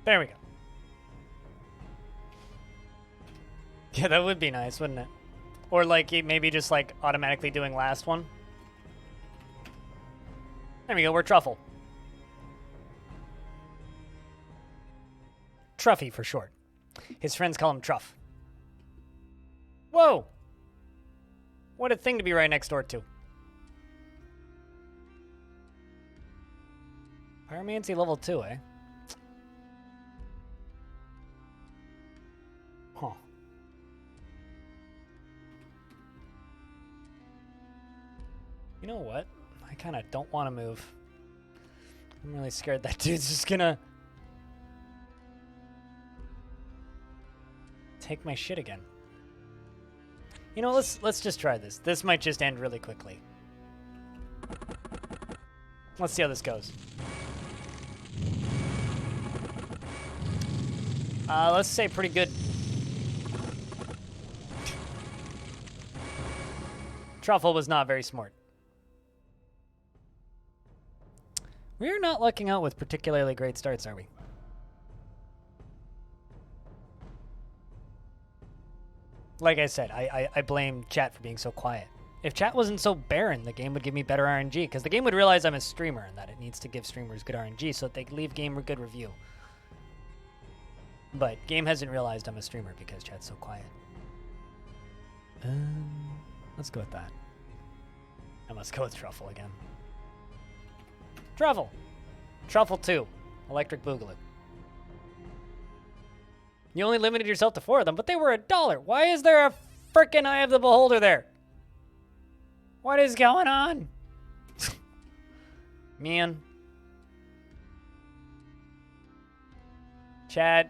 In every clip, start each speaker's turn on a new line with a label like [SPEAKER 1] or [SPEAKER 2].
[SPEAKER 1] There we go. Yeah, that would be nice, wouldn't it? Or like maybe just like automatically doing last one. There we go, we're Truffle. Truffy for short. His friends call him Truff. Whoa! What a thing to be right next door to. Pyromancy level 2, eh? Huh. You know what? I kind of don't want to move. I'm really scared that dude's just gonna take my shit again. You know, let's just try this. This might just end really quickly. Let's see how this goes. Let's say pretty good. Truffle was not very smart. We're not lucking out with particularly great starts, are we? Like I said, I blame chat for being so quiet. If chat wasn't so barren, the game would give me better RNG, because the game would realize I'm a streamer and that it needs to give streamers good RNG so that they leave game a good review. But game hasn't realized I'm a streamer because chat's so quiet. Let's go with that. I must go with Truffle again. Truffle! Truffle 2. Electric Boogaloo. You only limited yourself to 4 of them, but they were $1. Why is there a frickin' Eye of the Beholder there? What is going on? Man. Chad.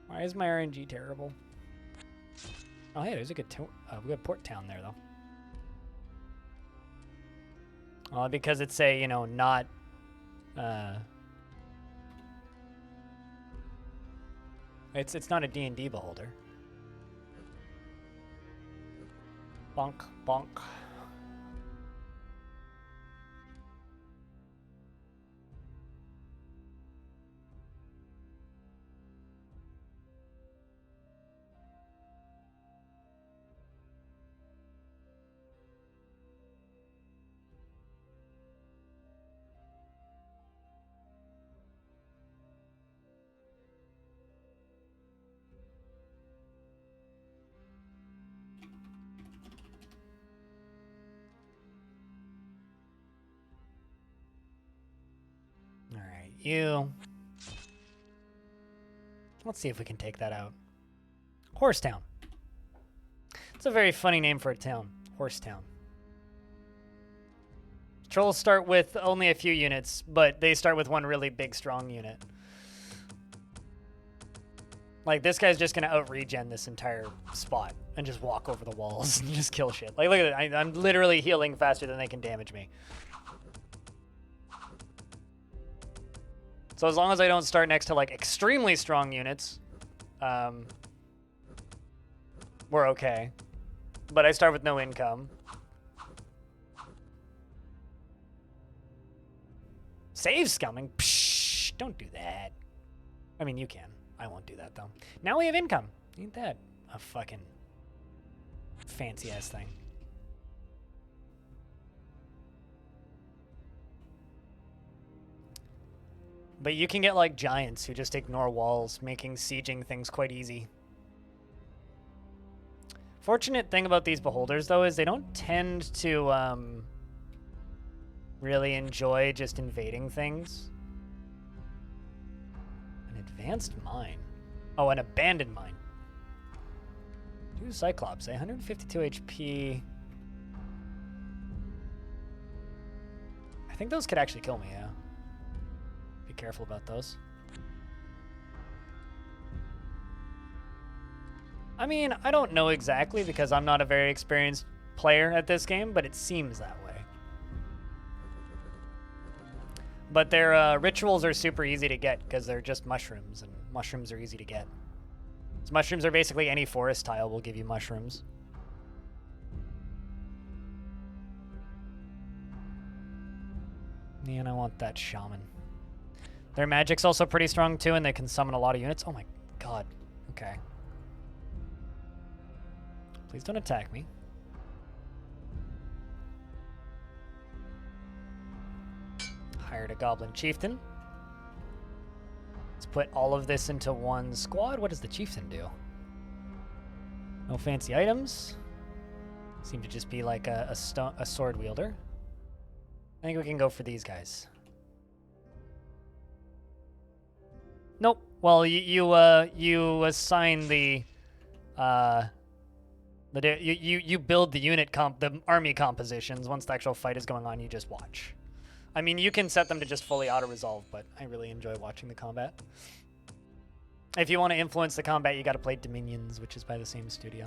[SPEAKER 1] Why is my RNG terrible? Oh, hey, there's a good port town there, though. Because it's a, you know, not... It's not a D&D beholder. Bonk, bonk. Alright, you. Let's see if we can take that out. Horsetown. It's a very funny name for a town. Horsetown. Trolls start with only a few units, but they start with one really big, strong unit. Like, this guy's just gonna out-regen this entire spot and just walk over the walls and just kill shit. Like, look at it. I'm literally healing faster than they can damage me. So as long as I don't start next to, like, extremely strong units, we're okay. But I start with no income. Save scumming? Psh, don't do that. I mean, you can. I won't do that, though. Now we have income. Ain't that a fucking fancy-ass thing? But you can get, like, giants who just ignore walls, making sieging things quite easy. Fortunate thing about these beholders, though, is they don't tend to really enjoy just invading things. An advanced mine. Oh, an abandoned mine. 2 Cyclops, 152 HP. I think those could actually kill me, yeah. Be careful about those. I mean, I don't know exactly because I'm not a very experienced player at this game, but it seems that way. But their rituals are super easy to get because they're just mushrooms, and mushrooms are easy to get. So mushrooms are basically any forest tile will give you mushrooms. Man, I want that shaman. Their magic's also pretty strong too, and they can summon a lot of units. Oh my god. Okay. Please don't attack me. Hired a Goblin Chieftain. Let's put all of this into one squad. What does the Chieftain do? No fancy items. Seem to just be like a sword wielder. I think we can go for these guys. Nope. Well, you assign the you build the unit the army compositions. Once the actual fight is going on, you just watch. I mean, you can set them to just fully auto-resolve, but I really enjoy watching the combat. If you want to influence the combat, you got to play Dominions, which is by the same studio.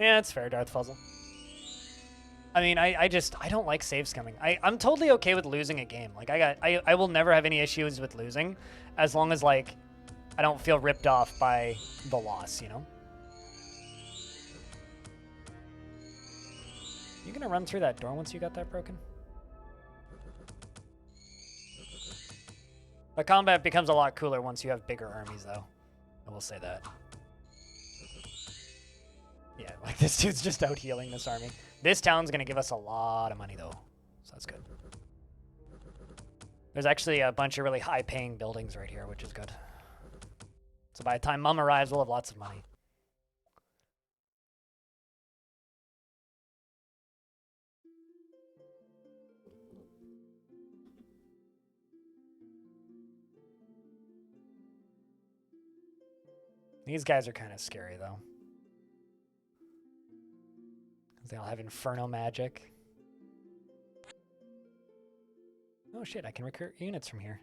[SPEAKER 1] Yeah, it's fair, Darth Fuzzle. I mean, I don't like save scumming. I'm totally okay with losing a game. Like, I will never have any issues with losing, as long as, like, I don't feel ripped off by the loss, you know? You gonna run through that door once you got that broken? The combat becomes a lot cooler once you have bigger armies, though. I will say that. Yeah, like this dude's just out healing this army. This town's gonna give us a lot of money, though, so that's good. There's actually a bunch of really high-paying buildings right here, which is good. So by the time Mum arrives, we'll have lots of money. These guys are kind of scary, though. They all have Inferno magic. Oh shit, I can recruit units from here.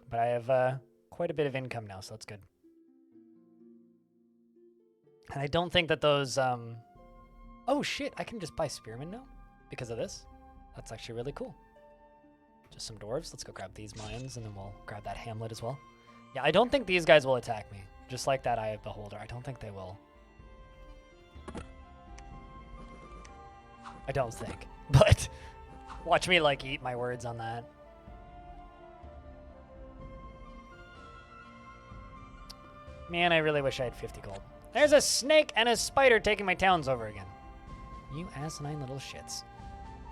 [SPEAKER 1] But I have quite a bit of income now, so that's good. And I don't think that those... Oh shit, I can just buy Spearmen now because of this. That's actually really cool. Just some dwarves. Let's go grab these mines, and then we'll grab that hamlet as well. Yeah, I don't think these guys will attack me. Just like that Eye of Beholder. I don't think they will. I don't think. But watch me, like, eat my words on that. Man, I really wish I had 50 gold. There's a snake and a spider taking my towns over again. You asinine little shits.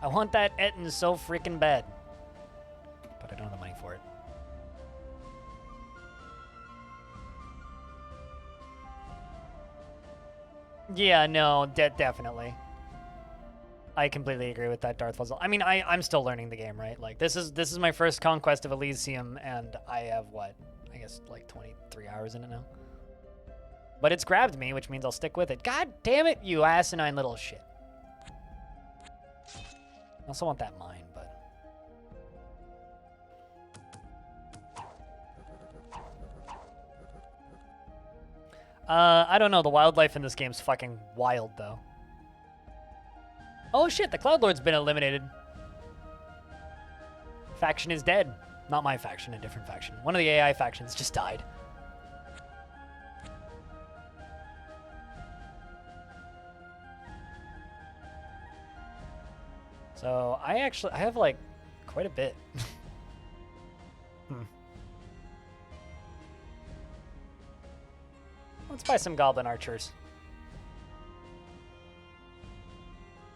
[SPEAKER 1] I want that Etten so freaking bad. But I don't have the money for it. Yeah, no, definitely. I completely agree with that, Darth Fuzzle. I mean, I'm still learning the game, right? Like, this is my first conquest of Elysium, and I have, what, I guess, like 23 hours in it now. But it's grabbed me, which means I'll stick with it. God damn it, you asinine little shit. I also want that mine, but... I don't know. The wildlife in this game's fucking wild, though. Oh, shit. The Cloud Lord's been eliminated. Faction is dead. Not my faction, a different faction. One of the AI factions just died. So, I have, like, quite a bit. Let's buy some Goblin Archers.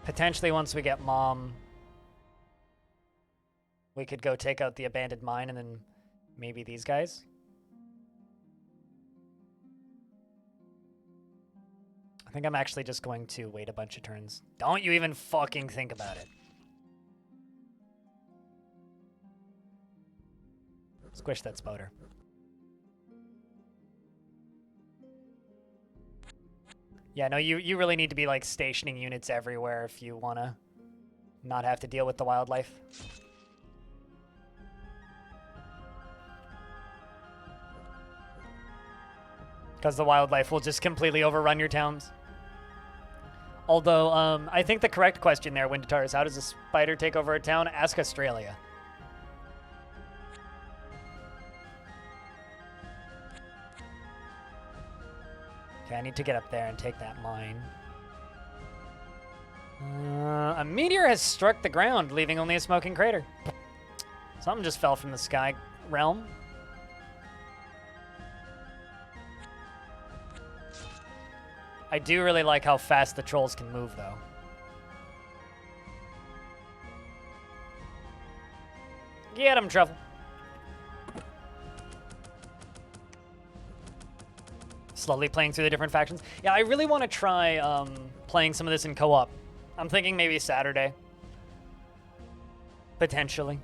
[SPEAKER 1] Potentially, once we get Mom, we could go take out the abandoned mine and then maybe these guys. I think I'm actually just going to wait a bunch of turns. Don't you even fucking think about it. Squish that spoder. Yeah, no, you really need to be, like, stationing units everywhere if you want to not have to deal with the wildlife. Because the wildlife will just completely overrun your towns. Although, I think the correct question there, Windatar, is how does a spider take over a town? Ask Australia. Okay, I need to get up there and take that mine. A meteor has struck the ground, leaving only a smoking crater. Something just fell from the sky realm. I do really like how fast the trolls can move, though. Get him, Truffle. Slowly playing through the different factions. Yeah, I really want to try playing some of this in co-op. I'm thinking maybe Saturday. Potentially.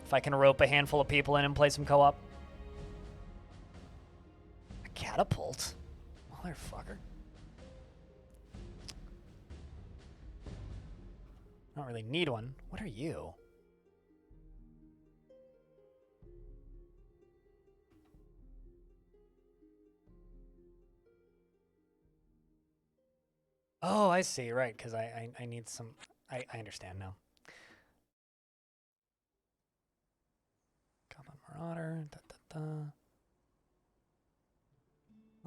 [SPEAKER 1] If I can rope a handful of people in and play some co-op. A catapult? Motherfucker. I don't really need one. What are you? Oh, I see. Right, because I need some... I understand now. Goblin Marauder. Da, da, da.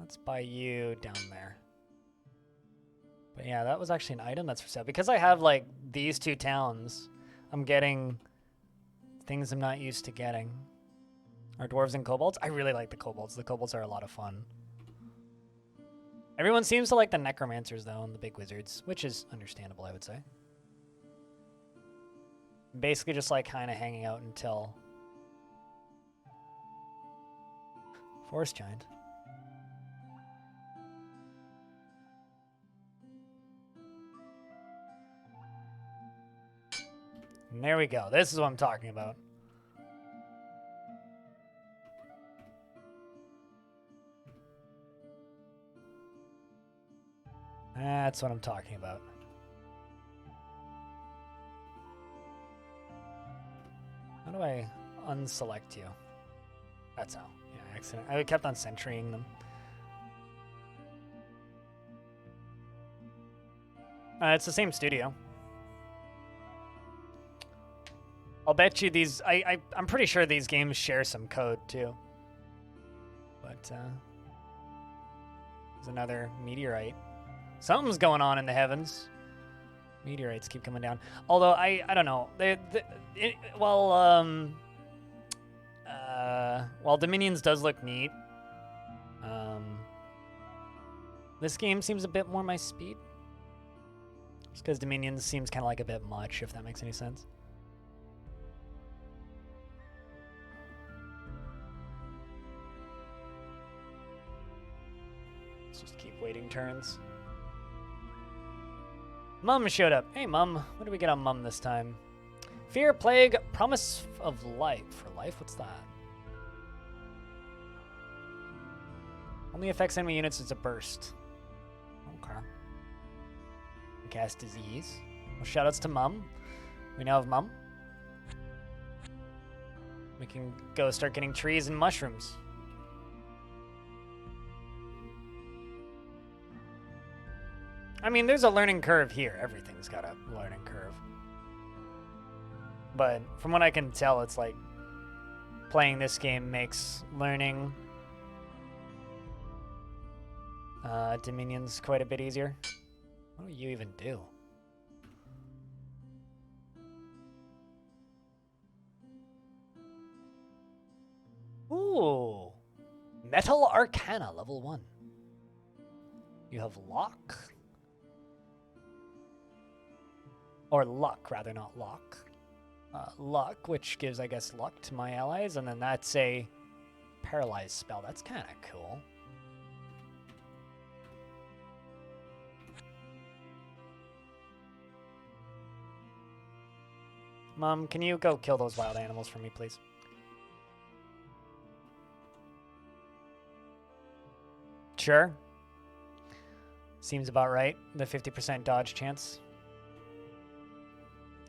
[SPEAKER 1] Let's buy you down there. But yeah, that was actually an item that's for sale. Because I have, like, these two towns, I'm getting things I'm not used to getting. Are dwarves and kobolds? I really like the kobolds. The kobolds are a lot of fun. Everyone seems to like the necromancers, though, and the big wizards, which is understandable, I would say. Basically just, like, kind of hanging out until... Forest Giant. And there we go. This is what I'm talking about. That's what I'm talking about. How do I unselect you? That's how. Yeah, accident. I kept on centering them. It's the same studio. I'll bet you these... I'm pretty sure these games share some code, too. But, there's another meteorite. Something's going on in the heavens. Meteorites keep coming down. Although, I don't know. While Dominions does look neat, this game seems a bit more my speed. Just because Dominions seems kind of like a bit much, if that makes any sense. Let's just keep waiting turns. Mum showed up. Hey, Mum. What do we get on Mum this time? Fear, Plague, Promise of Life. For life? What's that? Only affects enemy units as a burst. Okay. Cast Disease. Well, shoutouts to Mum. We now have Mum. We can go start getting trees and mushrooms. I mean, there's a learning curve here. Everything's got a learning curve. But from what I can tell, it's like playing this game makes learning Dominions quite a bit easier. What do you even do? Ooh. Metal Arcana, level 1. You have Lock. Or Luck, rather, not Lock. Luck, which gives, I guess, luck to my allies. And then that's a paralyzed spell. That's kind of cool. Mom, can you go kill those wild animals for me, please? Sure. Seems about right. The 50% dodge chance.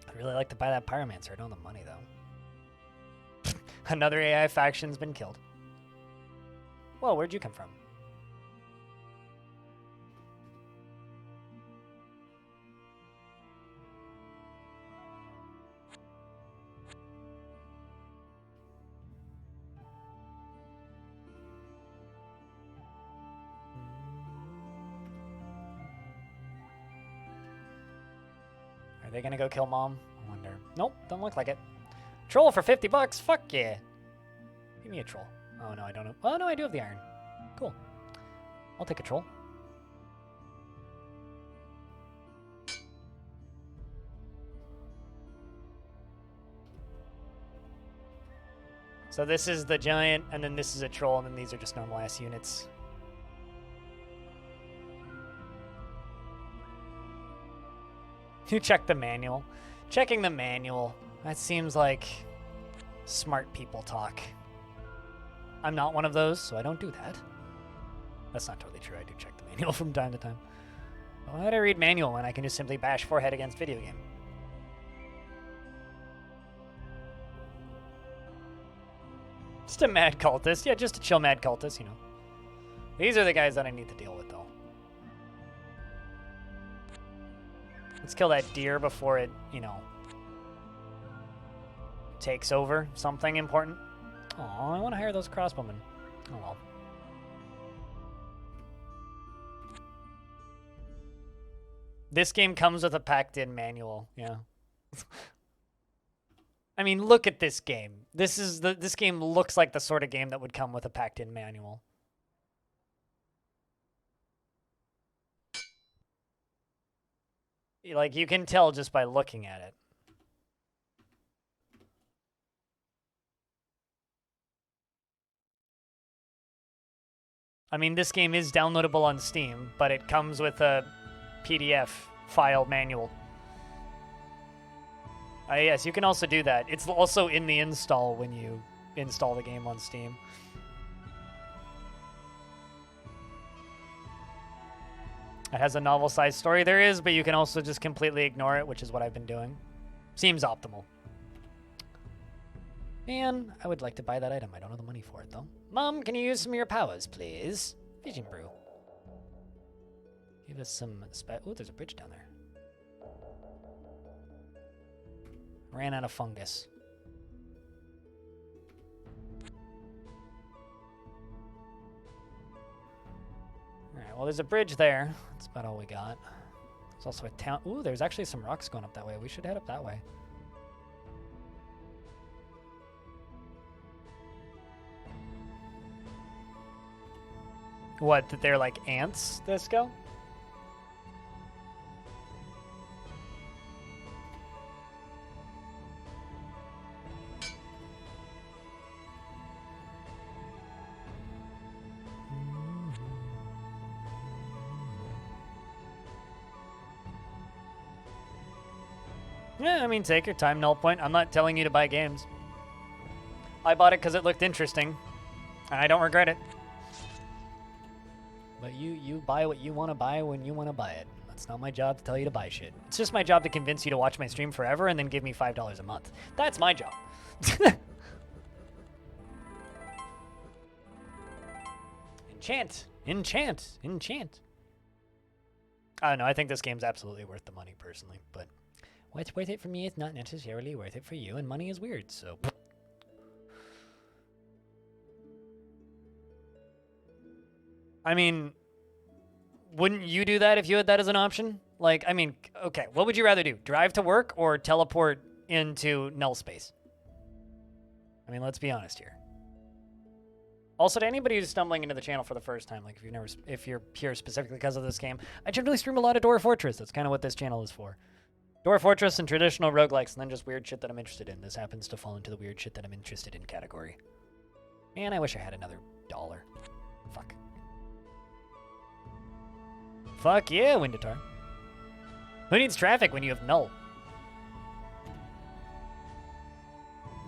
[SPEAKER 1] I'd really like to buy that Pyromancer. I don't have the money, though. Another AI faction's been killed. Whoa, where'd you come from? Are they gonna go kill Mom? I wonder. Nope, don't look like it. Troll for 50 bucks? Fuck yeah. Give me a troll. Oh no, I don't know. Oh no, I do have the iron. Cool. I'll take a troll. So this is the giant, and then this is a troll, and then these are just normal ass units. You check the manual. Checking the manual. That seems like smart people talk. I'm not one of those, so I don't do that. That's not totally true. I do check the manual from time to time. Why would I read manual when I can just simply bash forehead against video game? Just a mad cultist. Yeah, just a chill mad cultist, you know. These are the guys that I need to deal with, though. Let's kill that deer before it, you know, takes over something important. Oh, I want to hire those crossbowmen. Oh, well. This game comes with a packed-in manual, yeah. I mean, look at this game. This game looks like the sort of game that would come with a packed-in manual. Like, you can tell just by looking at it. I mean, this game is downloadable on Steam, but it comes with a PDF file manual. Yes, you can also do that. It's also in the install when you install the game on Steam. It has a novel-sized story. There is, but you can also just completely ignore it, which is what I've been doing. Seems optimal. Man, I would like to buy that item. I don't have the money for it, though. Mom, can you use some of your powers, please? Vision brew. Give us some... Oh, there's a bridge down there. Ran out of fungus. Alright, well, there's a bridge there. That's about all we got. There's also a town. Ooh, there's actually some rocks going up that way. We should head up that way. What, that they're like ants, Disco? Yeah, I mean, take your time, null point. I'm not telling you to buy games. I bought it because it looked interesting, and I don't regret it. But you buy what you want to buy when you want to buy it. That's not my job to tell you to buy shit. It's just my job to convince you to watch my stream forever and then give me $5 a month. That's my job. Enchant. Enchant. Enchant. I don't know. I think this game's absolutely worth the money, personally, but... What's worth it for me is not necessarily worth it for you, and money is weird, so... I mean, wouldn't you do that if you had that as an option? Like, I mean, okay, what would you rather do? Drive to work or teleport into null space? I mean, let's be honest here. Also, to anybody who's stumbling into the channel for the first time, like if you're here specifically because of this game, I generally stream a lot of Dwarf Fortress. That's kind of what this channel is for. Dwarf Fortress and traditional roguelikes, and then just weird shit that I'm interested in. This happens to fall into the weird shit that I'm interested in category. Man, I wish I had another $1. Fuck. Fuck yeah, Windatar. Who needs traffic when you have null?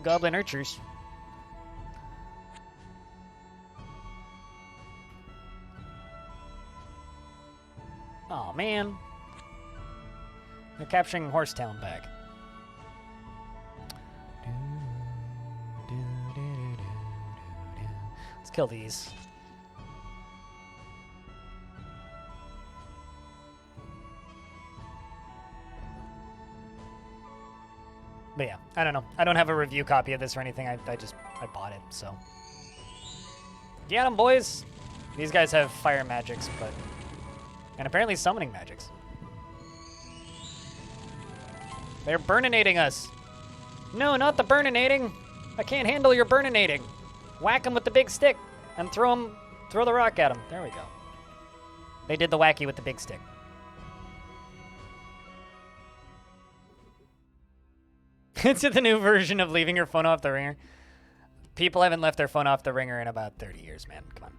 [SPEAKER 1] Goblin archers. Aw, man. They're capturing Horsetown back. Let's kill these. But yeah, I don't know. I don't have a review copy of this or anything. I bought it, so. Get 'em, boys! These guys have fire magics, but... And apparently summoning magics. They're burninating us. No, not the burninating. I can't handle your burninating. Whack him with the big stick and throw the rock at him. There we go. They did the wacky with the big stick. It's the new version of leaving your phone off the ringer. People haven't left their phone off the ringer in about 30 years, man. Come on.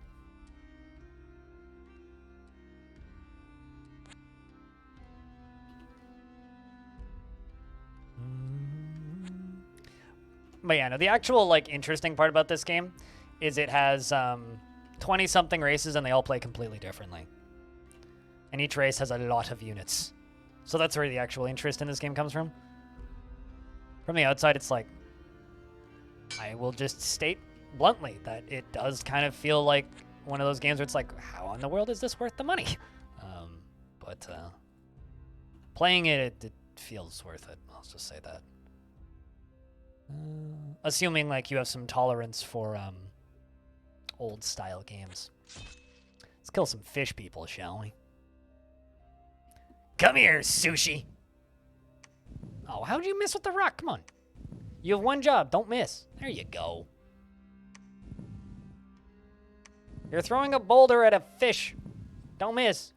[SPEAKER 1] But yeah, no, the actual, like, interesting part about this game is it has 20-something races, and they all play completely differently. And each race has a lot of units. So that's where the actual interest in this game comes from. From the outside, it's like, I will just state bluntly that it does kind of feel like one of those games where it's like, how in the world is this worth the money? But playing it feels worth it. I'll just say that. Assuming like you have some tolerance for old style games. Let's kill some fish people, shall we? Come here, sushi. Oh, how'd you miss with the rock? Come on. You have one job. Don't miss. There you go. You're throwing a boulder at a fish. Don't miss.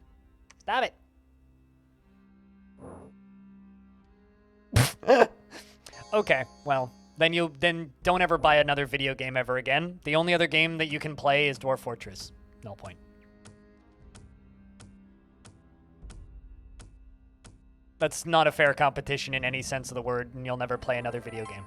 [SPEAKER 1] Stop it. Okay, well, then don't ever buy another video game ever again. The only other game that you can play is Dwarf Fortress. No point. That's not a fair competition in any sense of the word, and you'll never play another video game.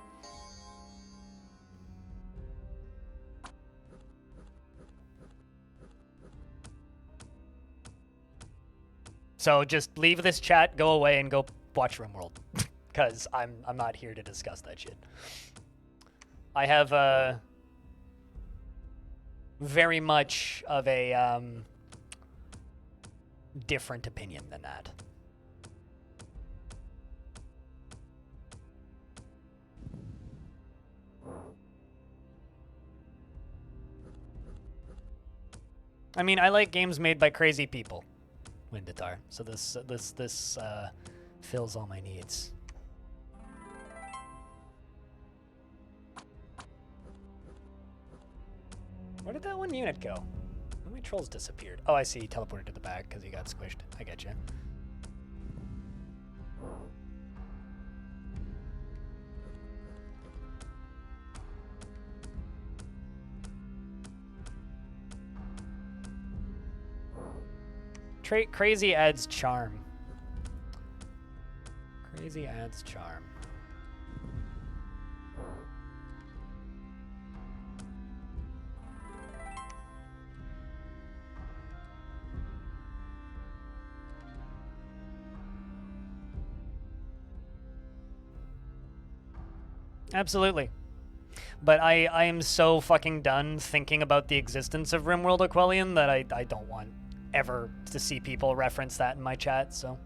[SPEAKER 1] So just leave this chat, go away, and go watch RimWorld. Because I'm not here to discuss that shit. I have very much of a different opinion than that. I mean, I like games made by crazy people, Windatar. So this fills all my needs. Where did that one unit go? How many trolls disappeared? Oh, I see. He teleported to the back because he got squished. I get you. Crazy adds charm. Crazy adds charm. Absolutely. But I am so fucking done thinking about the existence of RimWorld Aquilian that I don't want ever to see people reference that in my chat, so.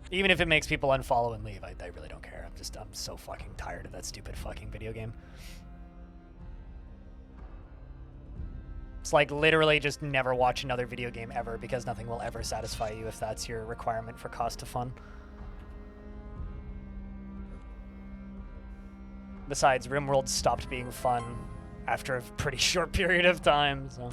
[SPEAKER 1] Even if it makes people unfollow and leave, I really don't care. I'm so fucking tired of that stupid fucking video game. It's like literally just never watch another video game ever because nothing will ever satisfy you if that's your requirement for cost of fun. Besides, RimWorld stopped being fun after a pretty short period of time, so.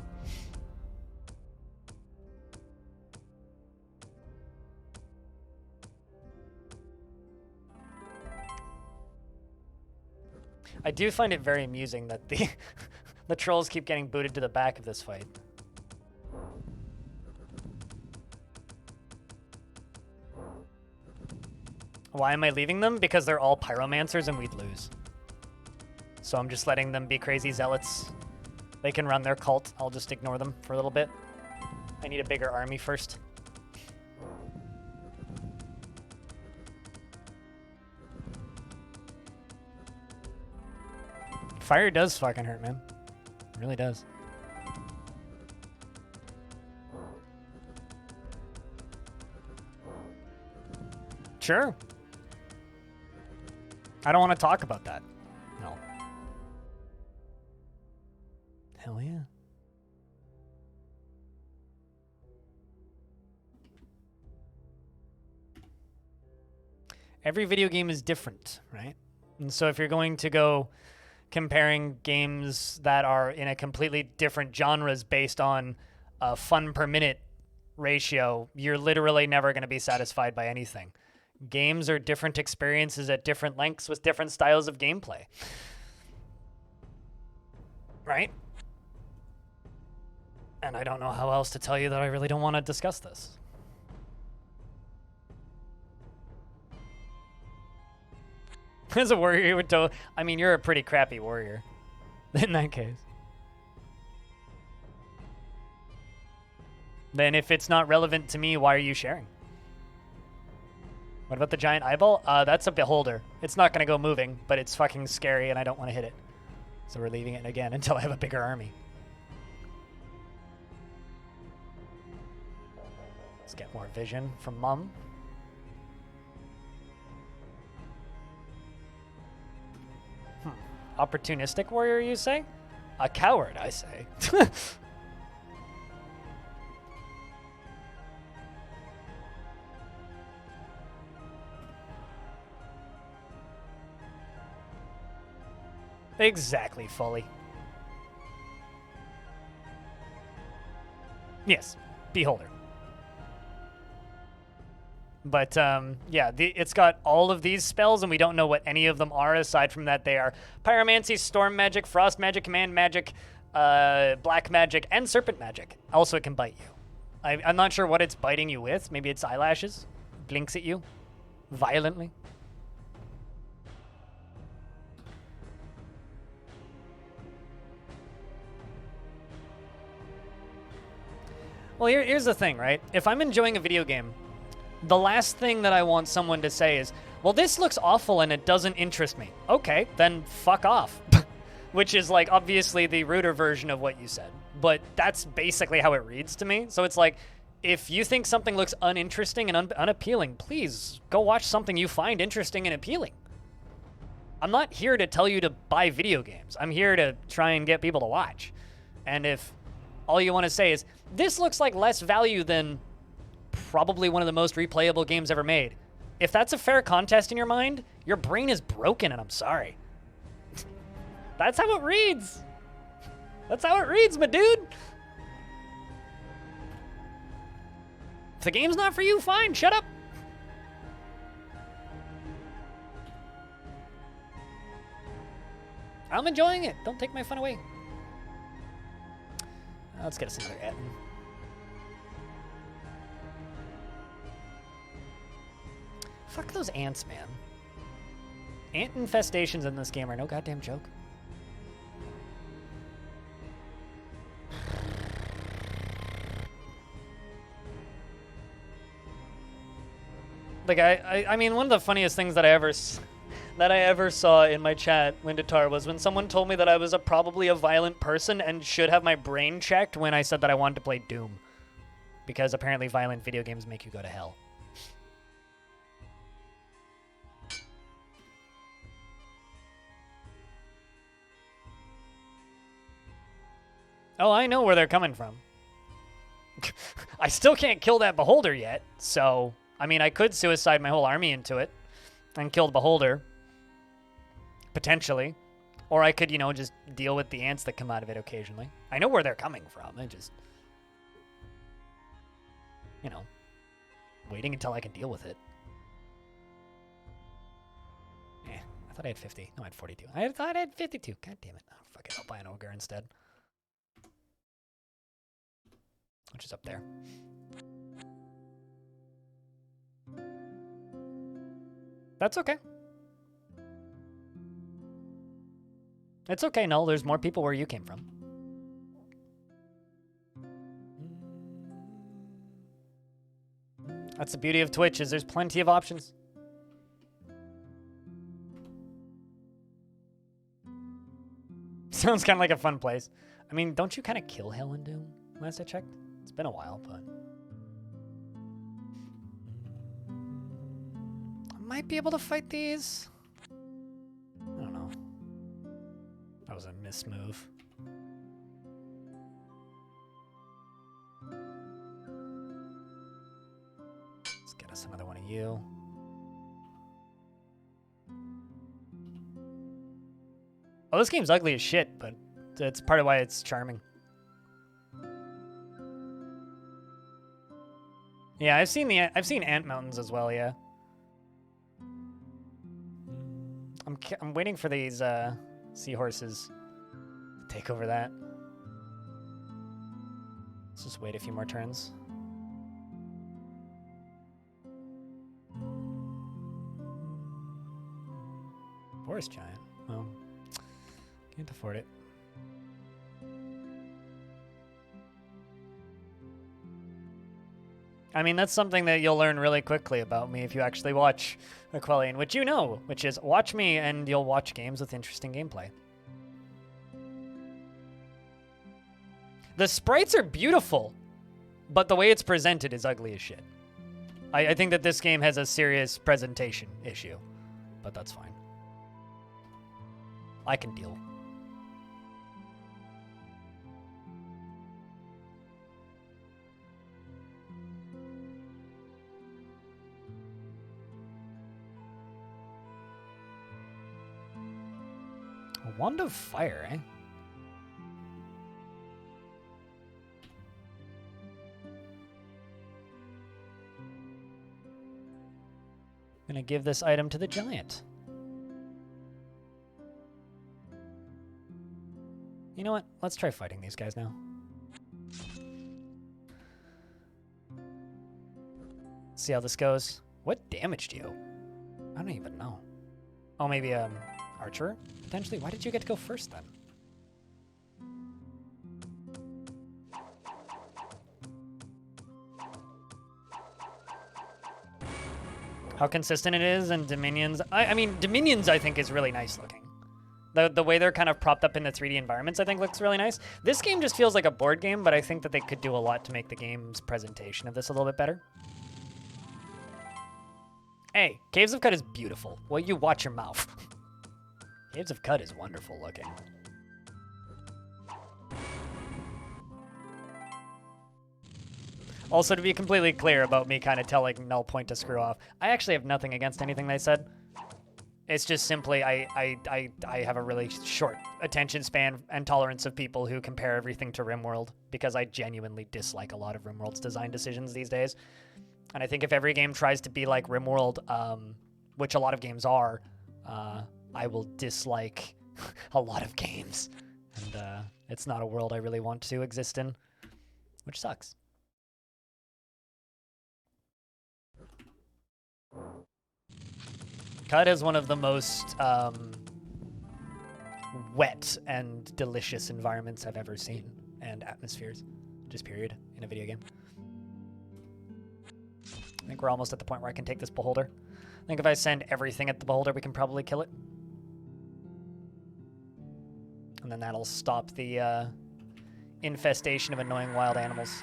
[SPEAKER 1] I do find it very amusing that the the trolls keep getting booted to the back of this fight. Why am I leaving them? Because they're all pyromancers and we'd lose. So I'm just letting them be crazy zealots. They can run their cult. I'll just ignore them for a little bit. I need a bigger army first. Fire does fucking hurt, man. It really does. Sure. I don't want to talk about that. No. Hell yeah. Every video game is different, right? And so if you're going to go comparing games that are in a completely different genres based on a fun per minute ratio, you're literally never going to be satisfied by anything. Games are different experiences at different lengths with different styles of gameplay. Right? And I don't know how else to tell you that I really don't want to discuss this. As a warrior, you would I mean, you're a pretty crappy warrior in that case. Then if it's not relevant to me, why are you sharing? What about the giant eyeball? That's a beholder. It's not going to go moving, but it's fucking scary and I don't want to hit it. So we're leaving it again until I have a bigger army. Let's get more vision from Mum. Opportunistic warrior, you say? A coward, I say. Exactly, Foley. Yes, beholder. But yeah, it's got all of these spells, and we don't know what any of them are. Aside from that, they are Pyromancy, Storm Magic, Frost Magic, Command Magic, Black Magic, and Serpent Magic. Also, it can bite you. I'm not sure what it's biting you with. Maybe it's eyelashes. Blinks at you violently. Well, here's the thing, right? If I'm enjoying a video game, the last thing that I want someone to say is, well, this looks awful and it doesn't interest me. Okay, then fuck off. Which is, like, obviously the ruder version of what you said. But that's basically how it reads to me. So it's like, if you think something looks uninteresting and unappealing, please go watch something you find interesting and appealing. I'm not here to tell you to buy video games. I'm here to try and get people to watch. And if all you want to say is, this looks like less value than probably one of the most replayable games ever made. If that's a fair contest in your mind, your brain is broken and I'm sorry. That's how it reads. That's how it reads, my dude. If the game's not for you, fine, shut up. I'm enjoying it. Don't take my fun away. Let's get us another Etten. Fuck those ants, man. Ant infestations in this game are no goddamn joke. Like, I mean, one of the funniest things that I ever saw in my chat, Windatar, was when someone told me that I was probably a violent person and should have my brain checked when I said that I wanted to play Doom. Because apparently violent video games make you go to hell. Oh, I know where they're coming from. I still can't kill that beholder yet, so... I mean, I could suicide my whole army into it and kill the beholder. Potentially. Or I could, you know, just deal with the ants that come out of it occasionally. I know where they're coming from. I just... You know, waiting until I can deal with it. I thought I had 50. No, I had 42. I thought I had 52. God damn it. Oh, fuck it. I'll buy an ogre instead. Which is up there. That's okay. It's okay, Null. There's more people where you came from. That's the beauty of Twitch, is there's plenty of options. Sounds kind of like a fun place. I mean, don't you kind of kill Hell in Doom? Last I checked. It's been a while, but... I might be able to fight these. I don't know. That was a mismove. Let's get us another one of you. Oh, this game's ugly as shit, but that's part of why it's charming. Yeah, I've seen ant mountains as well. Yeah. I'm waiting for these seahorses to take over that. Let's just wait a few more turns. Forest giant. Well, can't afford it. I mean, that's something that you'll learn really quickly about me if you actually watch Aquelian, which you know, which is watch me and you'll watch games with interesting gameplay. The sprites are beautiful, but the way it's presented is ugly as shit. I think that this game has a serious presentation issue, but that's fine. I can deal. A wand of fire, eh? Gonna give this item to the giant. You know what? Let's try fighting these guys now. See how this goes. What damage do you? I don't even know. Oh, maybe archer potentially. Why did you get to go first then? How consistent it is and Dominions. I mean, Dominions I think is really nice looking. The way they're kind of propped up in the 3D environments I think looks really nice. This game just feels like a board game, but I think that they could do a lot to make the game's presentation of this a little bit better. Hey, Caves of Cut is beautiful. Well, you watch your mouth. Caves of Cut is wonderful looking. Also, to be completely clear about me kind of telling Null Point to screw off, I actually have nothing against anything they said. It's just simply I have a really short attention span and tolerance of people who compare everything to RimWorld because I genuinely dislike a lot of RimWorld's design decisions these days. And I think if every game tries to be like RimWorld, which a lot of games are, I will dislike a lot of games. And it's not a world I really want to exist in, which sucks. Cut is one of the most wet and delicious environments I've ever seen, and atmospheres, just period, in a video game. I think we're almost at the point where I can take this beholder. I think if I send everything at the beholder, we can probably kill it. And then that'll stop the infestation of annoying wild animals.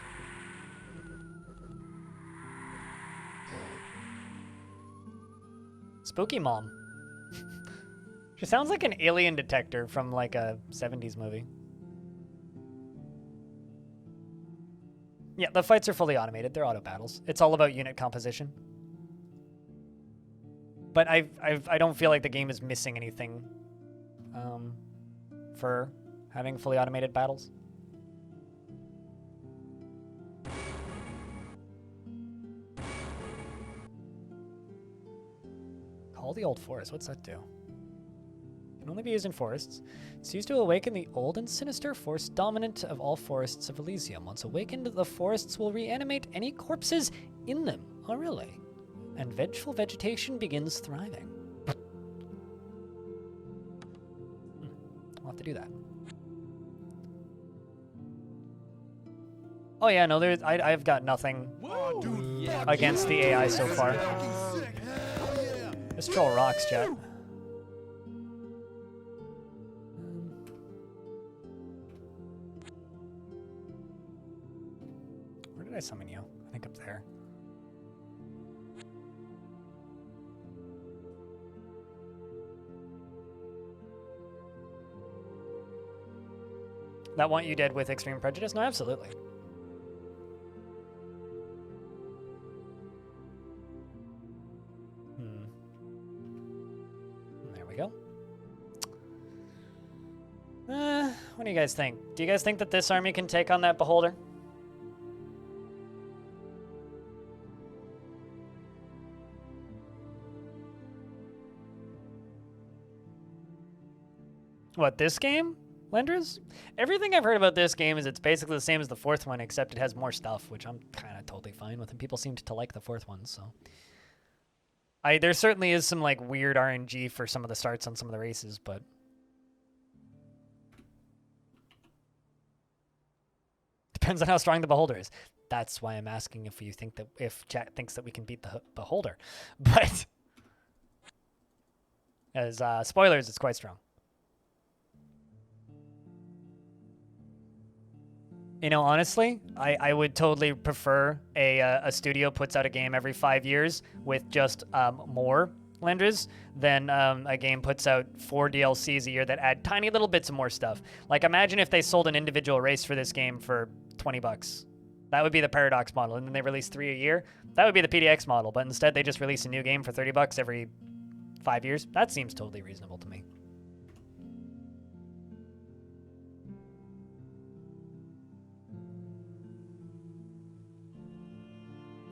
[SPEAKER 1] Spooky Mom. She sounds like an alien detector from like a 70s movie. Yeah, the fights are fully automated. They're auto battles. It's all about unit composition. But I don't feel like the game is missing anything for having fully automated battles. Call the Old Forest. What's that do? Can only be used in forests. It's used to awaken the old and sinister force dominant of all forests of Elysium. Once awakened, the forests will reanimate any corpses in them. Oh, really? And vengeful vegetation begins thriving. I'll have to do that. Oh yeah, no, I've got nothing against the AI so far. This troll rocks, chat. Where did I summon you? I think up there. That want you dead with extreme prejudice? No, absolutely. There we go. What do you guys think? Do you guys think that this army can take on that beholder? What, this game? Lenders? Everything I've heard about this game is it's basically the same as the fourth one, except it has more stuff, which I'm kind of totally fine with, and people seem to like the fourth one, so. There certainly is some, like, weird RNG for some of the starts on some of the races, but... Depends on how strong the beholder is. That's why I'm asking if you think that, if chat thinks that we can beat the beholder. But... As, spoilers, it's quite strong. You know, honestly, I would totally prefer a studio puts out a game every 5 years with just more lenders than a game puts out 4 DLCs a year that add tiny little bits of more stuff. Like, imagine if they sold an individual race for this game for $20. That would be the Paradox model, and then they release 3 a year. That would be the PDX model, but instead they just release a new game for $30 every 5 years. That seems totally reasonable to me.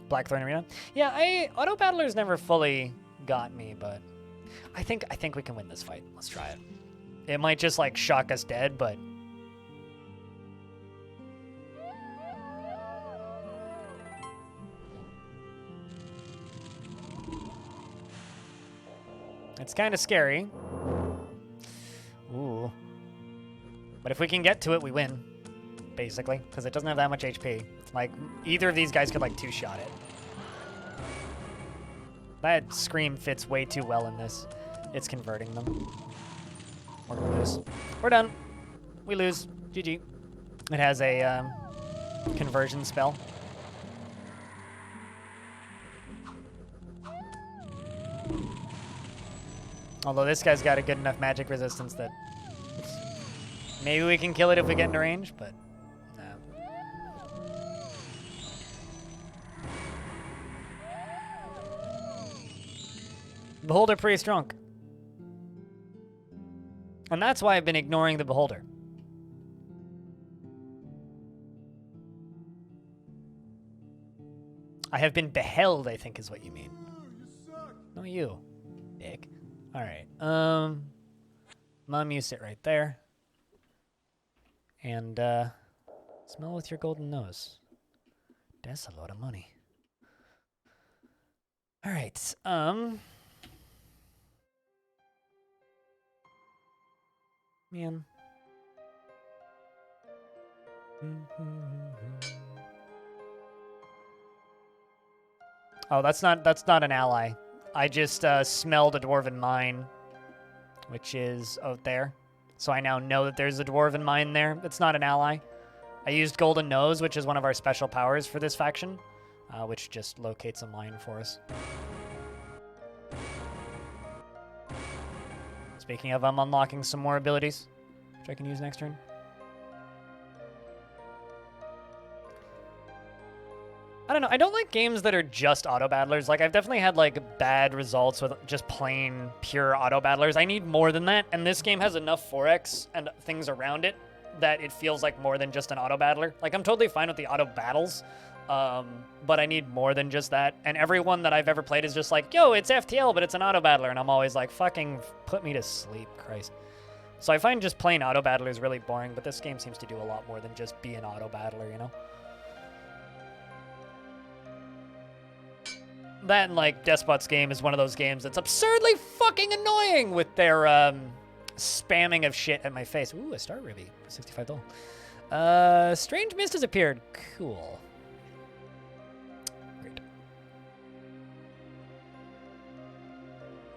[SPEAKER 1] Blackthorn Arena. Yeah, Auto Battlers never fully got me, but I think we can win this fight. Let's try it. It might just like shock us dead, but it's kind of scary. Ooh. But if we can get to it, we win. Basically, because it doesn't have that much HP. Like, either of these guys could, like, two-shot it. That scream fits way too well in this. It's converting them. We're gonna lose. We're done. We lose. GG. It has a conversion spell. Although this guy's got a good enough magic resistance that maybe we can kill it if we get into range, but no. Beholder pretty strong. And that's why I've been ignoring the Beholder. I have been beheld, I think is what you mean. No, you, dick. All right. Mom, you sit right there. And smell with your golden nose. That's a lot of money. All right. Man. Oh, that's not an ally. I just smelled a dwarven mine, which is out there. So I now know that there's a dwarven mine there. It's not an ally. I used Golden Nose, which is one of our special powers for this faction, which just locates a mine for us. Speaking of, I'm unlocking some more abilities, which I can use next turn. I don't know. I don't like games that are just auto battlers. Like, I've definitely had, like, bad results with just plain, pure auto battlers. I need more than that, and this game has enough 4X and things around it that it feels like more than just an auto battler. Like, I'm totally fine with the auto battles, but I need more than just that. And everyone that I've ever played is just like, yo, it's FTL, but it's an auto battler. And I'm always like, fucking put me to sleep, Christ. So I find just playing auto battlers really boring, but this game seems to do a lot more than just be an auto battler, you know? That and, like, Despot's game is one of those games that's absurdly fucking annoying with their, spamming of shit at my face. Ooh, a Star Ruby. 65 gold. Strange Mist has appeared. Cool. Great.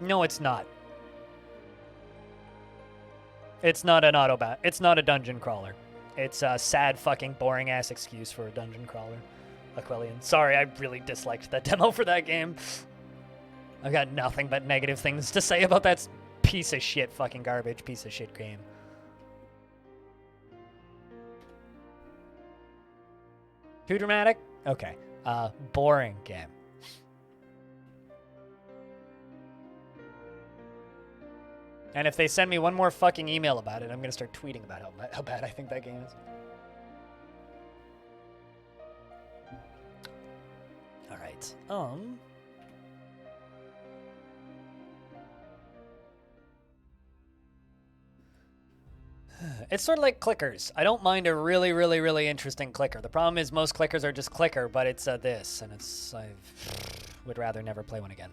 [SPEAKER 1] No, it's not. It's not an autobat. It's not a dungeon crawler. It's a sad fucking boring ass excuse for a dungeon crawler. Aquilian. Sorry, I really disliked that demo for that game. I've got nothing but negative things to say about that piece of shit, fucking garbage piece of shit game. Too dramatic? Okay. Boring game. And if they send me one more fucking email about it, I'm gonna start tweeting about how bad I think that game is. All right. It's sort of like clickers. I don't mind a really, really, really interesting clicker. The problem is most clickers are just clicker, but it's this, and I would rather never play one again.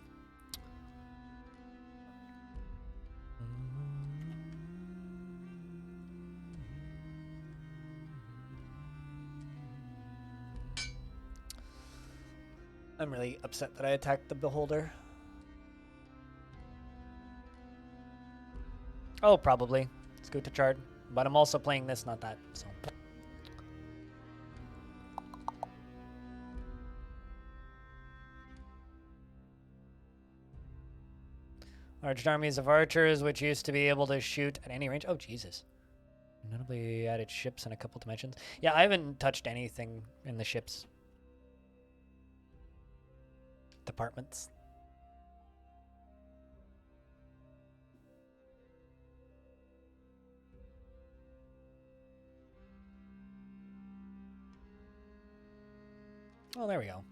[SPEAKER 1] I'm really upset that I attacked the Beholder. Oh, probably. Scoot to chart. But I'm also playing this, not that, so. Large armies of archers, which used to be able to shoot at any range. Oh, Jesus. Notably added ships in a couple dimensions. Yeah, I haven't touched anything in the ships departments. Oh, there we go.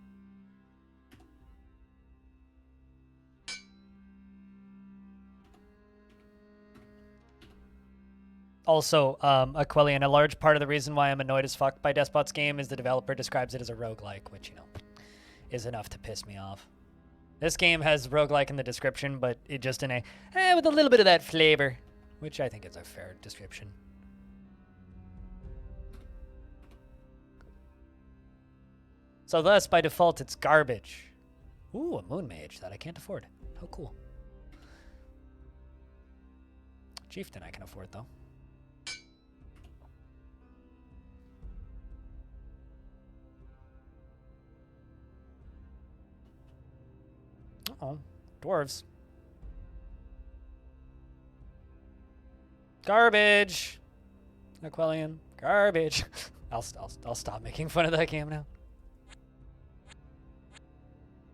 [SPEAKER 1] Also, Aquilian, a large part of the reason why I'm annoyed as fuck by Despot's game is the developer describes it as a roguelike, which, you know, is enough to piss me off. This game has roguelike in the description, but it just in with a little bit of that flavor, which I think is a fair description. So thus, by default, it's garbage. Ooh, a moon mage that I can't afford. How cool. Chieftain I can afford, though. Uh-oh. Dwarves. Garbage. Aquilian. Garbage. I'll stop making fun of that game now.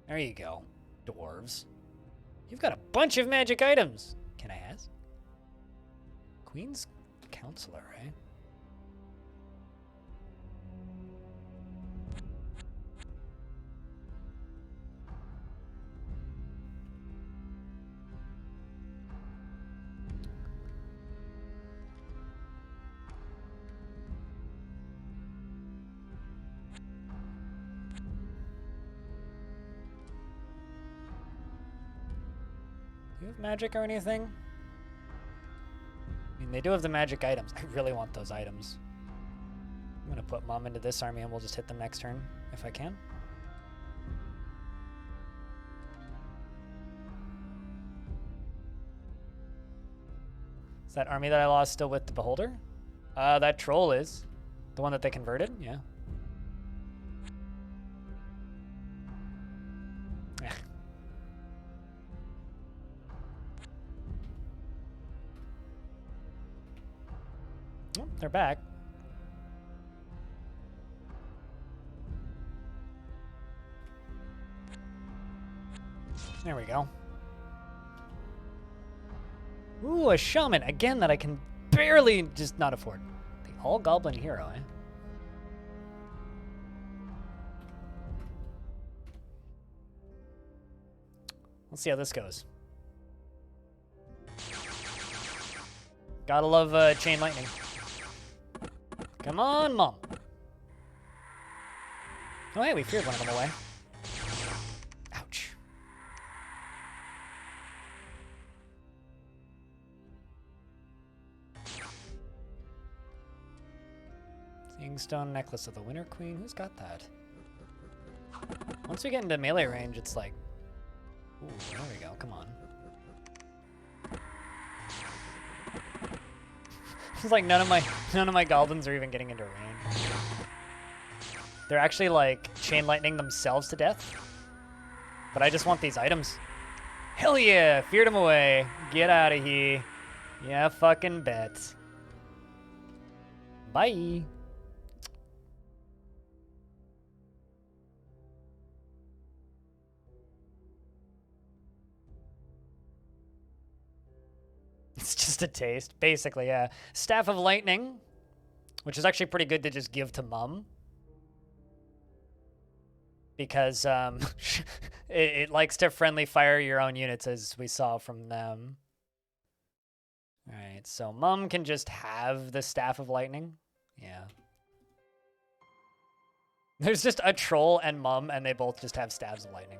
[SPEAKER 1] There you go. Dwarves. You've got a bunch of magic items. Can I ask? Queen's Counselor, right? Do you have magic or anything? I mean, they do have the magic items. I really want those items. I'm gonna put Mom into this army and we'll just hit them next turn, if I can. Is that army that I lost still with the Beholder? That troll is. The one that they converted? Yeah. Oh, they're back. There we go. Ooh, a shaman. Again, that I can barely just not afford. The all-goblin hero, eh? Let's see how this goes. Gotta love chain lightning. Come on, Mom. Oh, hey, we feared one of them away. Ouch. Seeing Stone Necklace of the Winter Queen. Who's got that? Once we get into melee range, it's like... Ooh, there we go. Come on. It's like none of my goblins are even getting into range. They're actually like chain lightning themselves to death. But I just want these items. Hell yeah! Feared them away. Get out of here. Yeah, fucking bet. Bye. It's just a taste, basically, yeah. Staff of Lightning, which is actually pretty good to just give to Mum. Because it likes to friendly fire your own units, as we saw from them. All right, so Mum can just have the Staff of Lightning. Yeah. There's just a troll and Mum, and they both just have Staves of Lightning.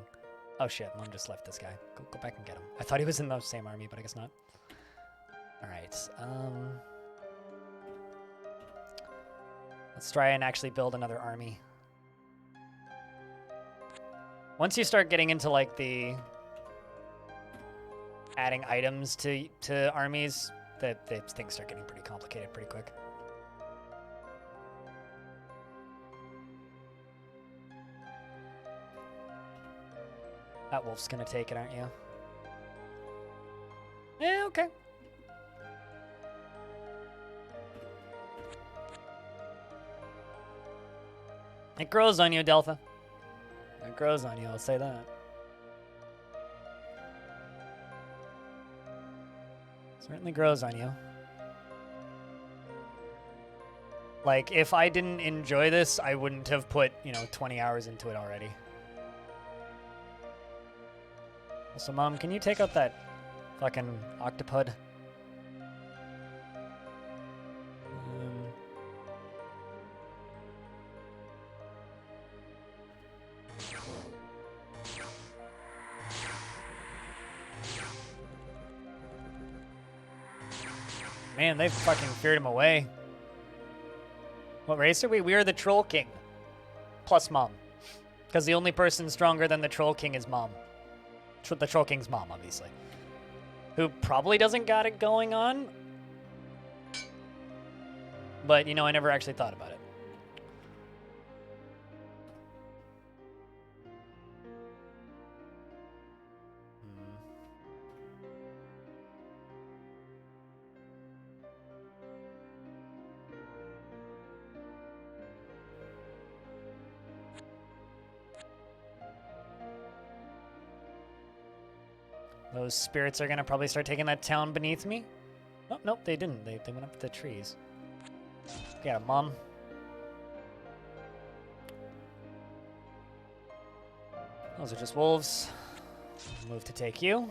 [SPEAKER 1] Oh shit, Mum just left this guy. Go back and get him. I thought he was in the same army, but I guess not. All right. Let's try and actually build another army. Once you start getting into like the adding items to armies, the things start getting pretty complicated pretty quick. That wolf's gonna take it, aren't you? Yeah, okay. It grows on you, Delta. It grows on you, I'll say that. Certainly grows on you. Like, if I didn't enjoy this, I wouldn't have put, 20 hours into it already. So, Mom, can you take out that fucking octopod? Man, they fucking feared him away. What race are we? We are the Troll King. Plus Mom. Because the only person stronger than the Troll King is Mom. The Troll King's mom, obviously. Who probably doesn't got it going on. But, I never actually thought about it. Those spirits are going to probably start taking that town beneath me. Oh, nope, they didn't. They went up the trees. Got a Mom. Those are just wolves. Move to take you.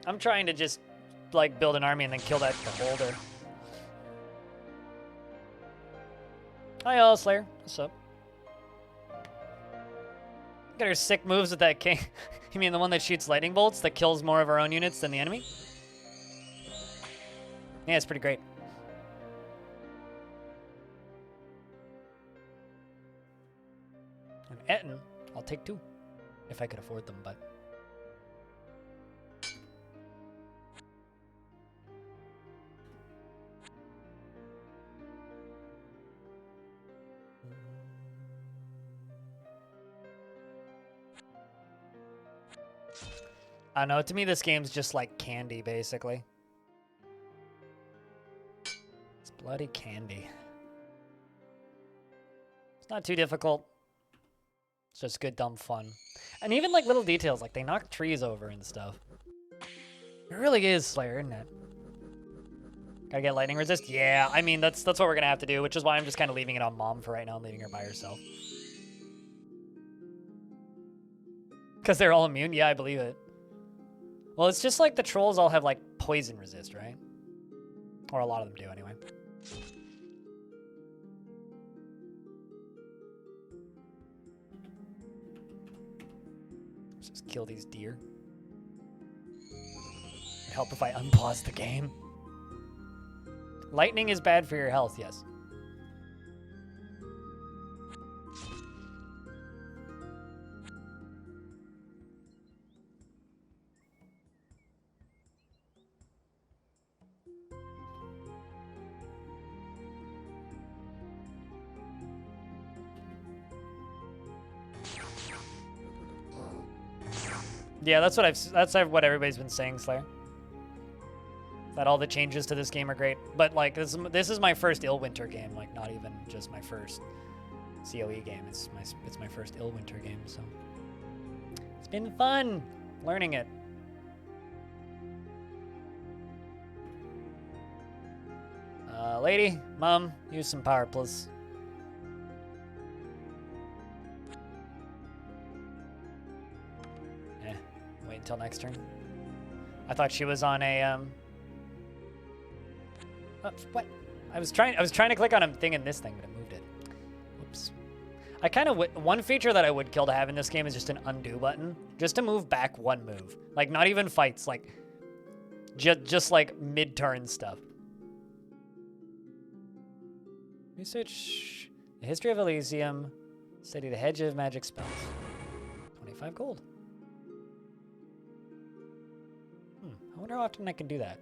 [SPEAKER 1] I'm trying to just, build an army and then kill that beholder. Hi, all Slayer. What's up? Got her sick moves with that king. You mean the one that shoots lightning bolts that kills more of our own units than the enemy? Yeah, it's pretty great. An Etten, I'll take 2. If I could afford them, but... I don't know, to me this game's just like candy, basically. It's bloody candy. It's not too difficult. It's just good, dumb fun. And even little details, they knock trees over and stuff. It really is Slayer, isn't it? Gotta get lightning resist? Yeah, I mean, that's what we're gonna have to do, which is why I'm just kind of leaving it on Mom for right now and leaving her by herself. Because they're all immune? Yeah, I believe it. Well, it's just the trolls all have poison resist, right? Or a lot of them do anyway. Let's just kill these deer. It'd help if I unpause the game. Lightning is bad for your health, yes. Yeah, that's what everybody's been saying, Slayer. That all the changes to this game are great. But this is my first Illwinter game, not even just my first COE game. It's my first Illwinter game, so it's been fun learning it. Lady, Mom, use some power, please. Wait until next turn. I thought she was on a oh, what? I was trying to click on a thing in this thing, but it moved it. Whoops. I kind of one feature that I would kill to have in this game is just an undo button, just to move back one move. Like not even fights, like just like mid-turn stuff. Research the history of Elysium. Study the hedge of magic spells. 25 gold. I wonder how often I can do that.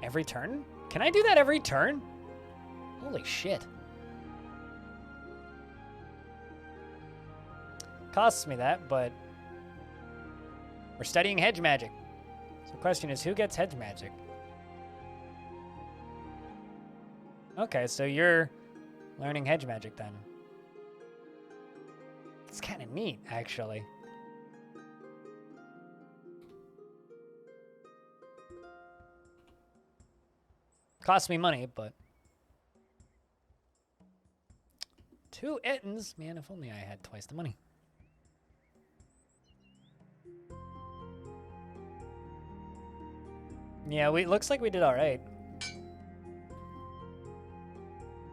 [SPEAKER 1] Every turn? Can I do that every turn? Holy shit. Costs me that, but we're studying hedge magic. So the question is, who gets hedge magic? Okay, so you're learning hedge magic then. It's kind of neat, actually. Costs me money, but 2 Ettins. Man, if only I had twice the money. Yeah, looks like we did all right.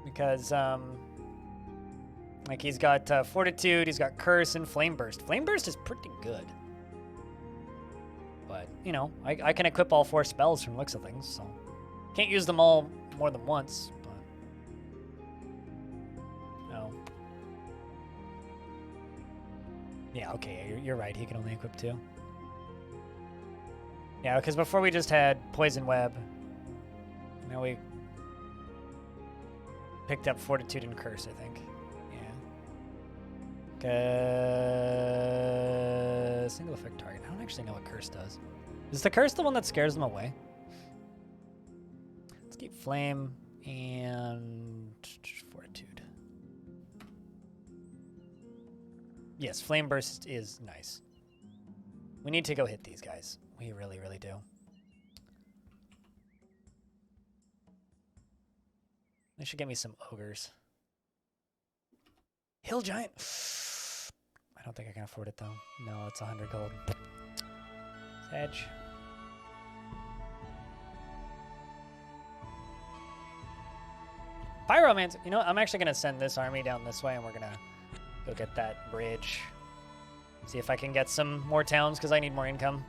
[SPEAKER 1] Because, like he's got Fortitude, he's got Curse, and Flame Burst. Flame Burst is pretty good. But, you know, I can equip all 4 spells from the looks of things, so. Can't use them all more than once, but. No. Yeah, okay, you're right, he can only equip 2. Yeah, because before we just had Poison Web. Now we picked up Fortitude and Curse, I think. Yeah. Single effect target. I don't actually know what Curse does. Is the Curse the one that scares them away? Let's keep Flame and Fortitude. Yes, Flame Burst is nice. We need to go hit these guys. We really, really do. They should get me some ogres. Hill Giant. I don't think I can afford it though. No, it's 100 gold. Edge. Pyromancer. You know what? I'm actually going to send this army down this way and we're going to go get that bridge. See if I can get some more towns because I need more income.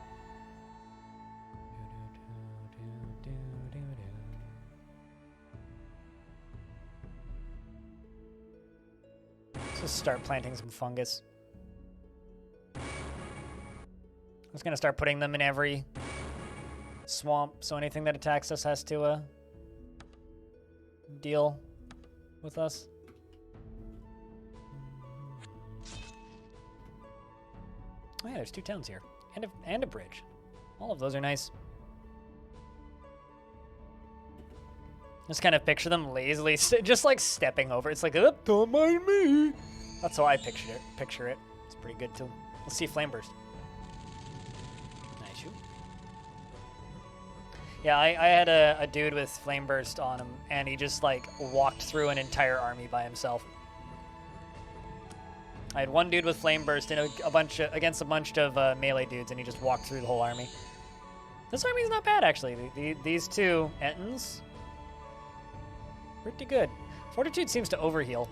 [SPEAKER 1] Let's start planting some fungus. I'm just going to start putting them in every swamp, so anything that attacks us has to deal with us. Oh yeah, there's 2 towns here. And a bridge. All of those are nice. Just kind of picture them lazily, just like stepping over. It's like, oh, don't mind me. That's how I picture it. It's pretty good too. Let's see Flame Burst. Nice shoot. Yeah, I had a dude with Flame Burst on him, and he just like walked through an entire army by himself. I had one dude with Flame Burst and against a bunch of melee dudes, and he just walked through the whole army. This army's not bad, actually. These 2 Ettins, pretty good. Fortitude seems to overheal.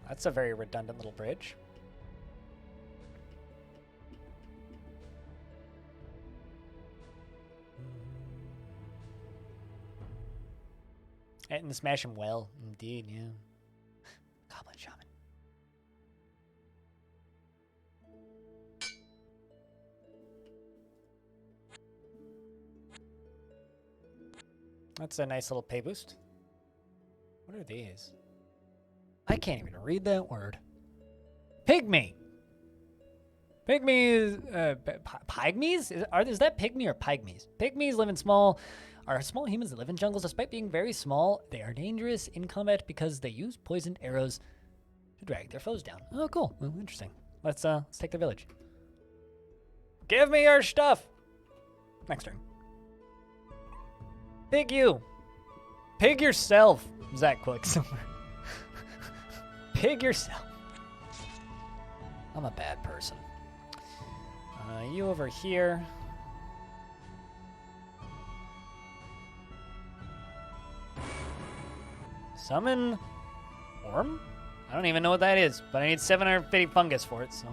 [SPEAKER 1] That's a very redundant little bridge. And smash him well, indeed, yeah. Goblin Shaman. That's a nice little pay boost. What are these? I can't even read that word. Pygmy. Pygmies, pygmies? Is that pygmy or pygmies? Pygmies live in small are small humans that live in jungles. Despite being very small, they are dangerous in combat because they use poisoned arrows to drag their foes down. Oh, cool. Well, interesting. Let's take the village. Give me your stuff. Next turn. Pig you. Pig yourself. Zach Quicksilver. Pig yourself. I'm a bad person. You over here. Summon Worm? I don't even know what that is, but I need 750 fungus for it, so.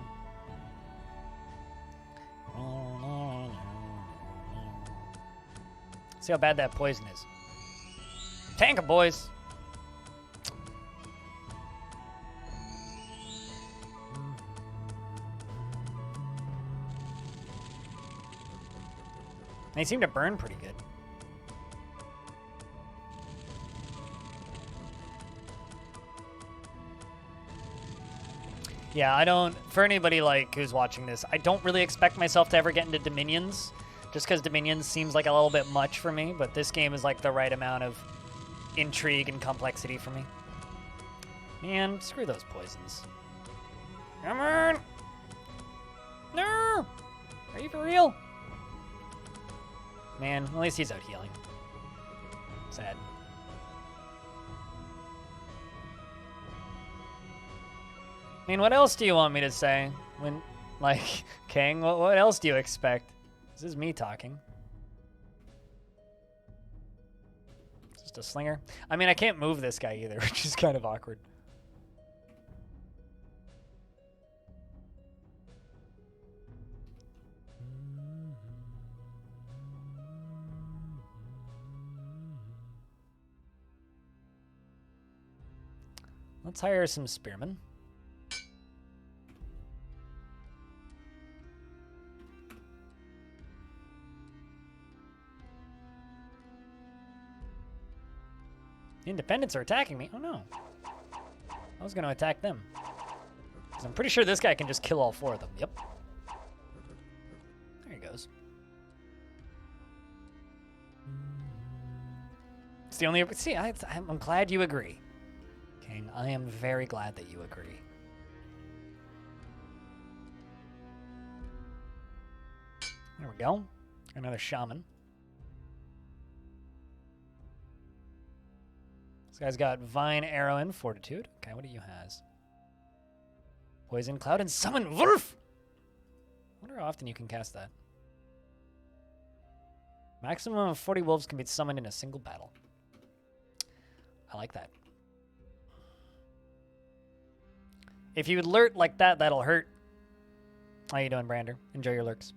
[SPEAKER 1] See how bad that poison is. Tank 'em, boys. They seem to burn pretty good. Yeah, I don't, for anybody like who's watching this, I don't really expect myself to ever get into Dominions, just because Dominions seems like a little bit much for me, but this game is like the right amount of intrigue and complexity for me. Man, screw those poisons. Come on! No! Are you for real? Man, at least he's out healing. Sad. I mean, what else do you want me to say? When, like, King, what else do you expect? This is me talking. It's just a slinger. I mean, I can't move this guy either, which is kind of awkward. Let's hire some spearmen. The Independents are attacking me. Oh no. I was going to attack them. 'Cause I'm pretty sure this guy can just kill all 4 of them. Yep. There he goes. It's the only... See, I'm glad you agree. King, I am very glad that you agree. There we go. Another shaman. This guy's got Vine, Arrow, and Fortitude. Okay, what do you has? Poison, Cloud, and Summon Wolf! I wonder how often you can cast that. Maximum of 40 wolves can be summoned in a single battle. I like that. If you lurk like that, that'll hurt. How you doing, Brander? Enjoy your lurks.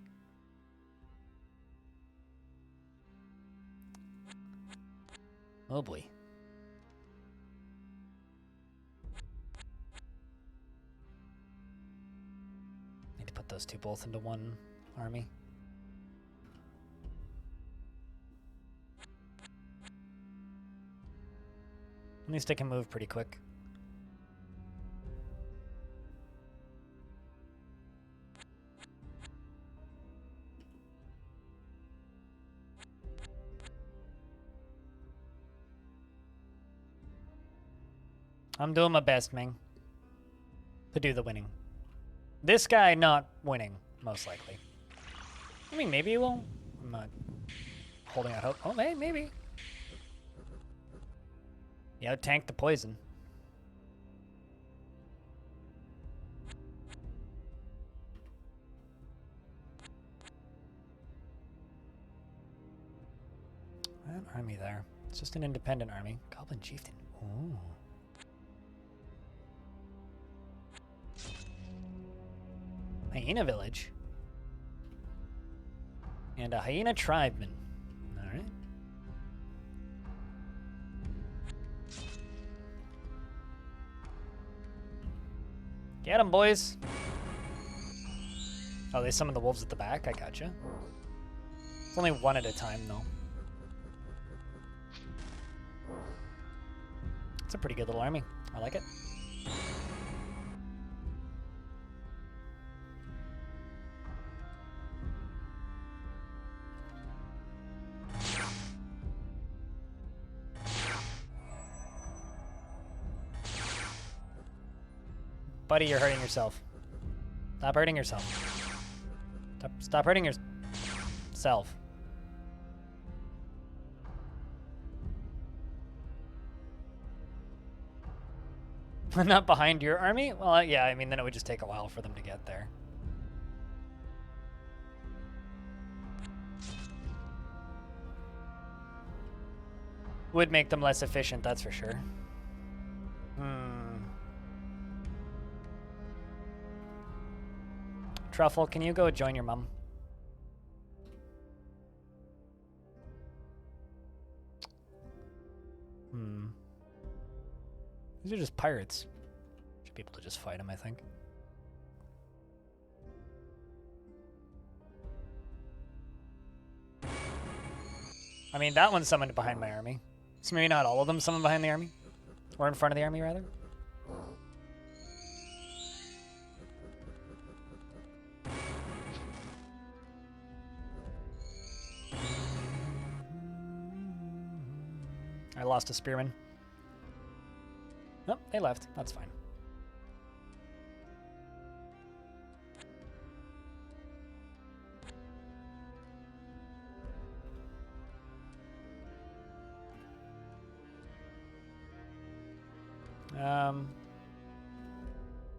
[SPEAKER 1] Oh boy. Need to put those 2 both into one army. At least I can move pretty quick. I'm doing my best, Ming, to do the winning. This guy not winning, most likely. I mean, maybe he will. I'm not holding out hope. Oh, maybe. Yeah, tank the poison. That army there. It's just an independent army. Goblin Chieftain. Ooh. Hyena village. And a hyena tribeman. Alright. Get 'em, boys. Oh, they summon the wolves at the back? I gotcha. It's only one at a time, though. It's a pretty good little army. I like it. Buddy, you're hurting yourself. Stop hurting yourself. Stop hurting yourself. Not behind your army? Well, yeah, I mean, then it would just take a while for them to get there. Would make them less efficient, that's for sure. Truffle, can you go join your mom? These are just pirates. Should be able to just fight them, I think. I mean, that one's summoned behind my army. So maybe not all of them summoned behind the army? Or in front of the army, rather? I lost a spearman. Nope, they left. That's fine.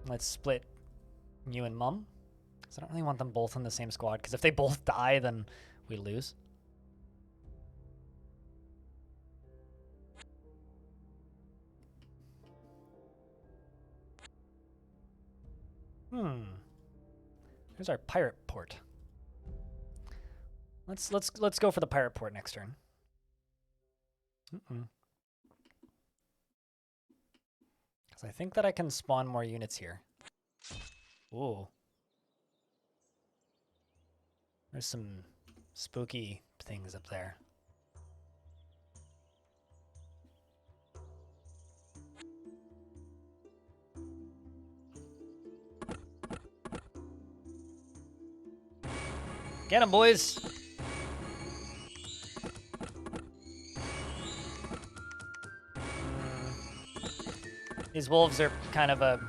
[SPEAKER 1] Let's split you and Mum. Because I don't really want them both in the same squad. Because if they both die, then we lose. Here's our pirate port. Let's go for the pirate port next turn. Because I think that I can spawn more units here. Ooh. There's some spooky things up there. Get 'em, boys! These wolves are kind of a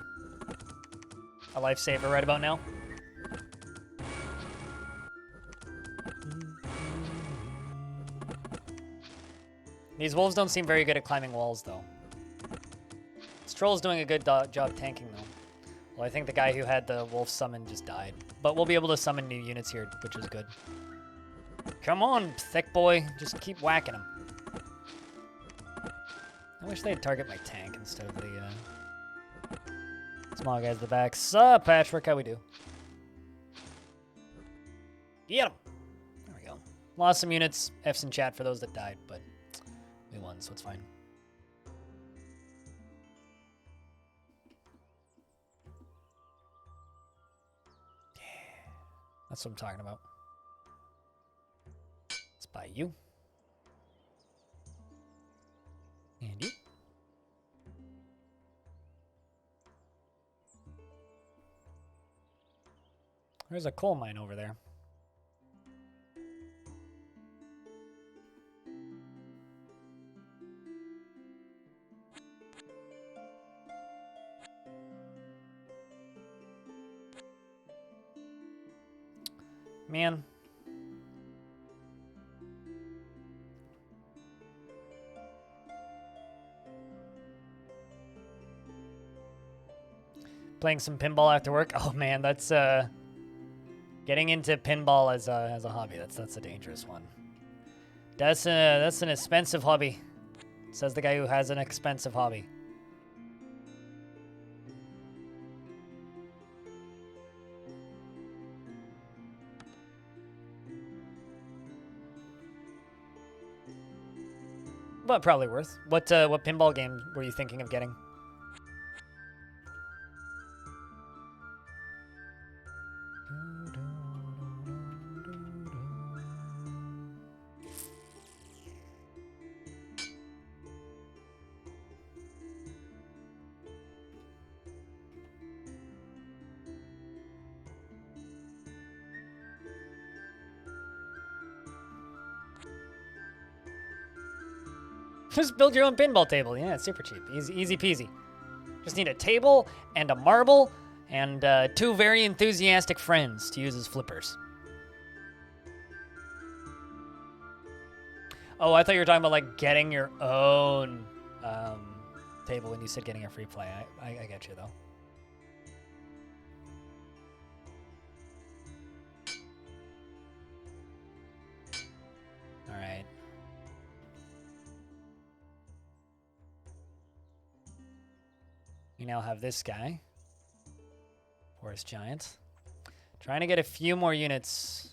[SPEAKER 1] lifesaver right about now. These wolves don't seem very good at climbing walls, though. This troll's doing a good job tanking, though. Well, I think the guy who had the wolf summon just died. But we'll be able to summon new units here, which is good. Come on, thick boy. Just keep whacking him. I wish they'd target my tank instead of the small guys at the back. Sup, Patchwork? How we do? Get him! There we go. Lost some units. F's in chat for those that died, but we won, so it's fine. That's what I'm talking about. Let's buy you. And you. There's a coal mine over there. Man. Playing some pinball after work. Oh man, that's getting into pinball as a hobby. That's a dangerous one. That's an expensive hobby. Says the guy who has an expensive hobby. But probably worth. What pinball game were you thinking of getting? Just build your own pinball table. Yeah, it's super cheap. Easy peasy. Just need a table and a marble and 2 very enthusiastic friends to use as flippers. Oh, I thought you were talking about like getting your own table when you said getting a free play. I get you though. All right. We now have this guy, Forest Giant. Trying to get a few more units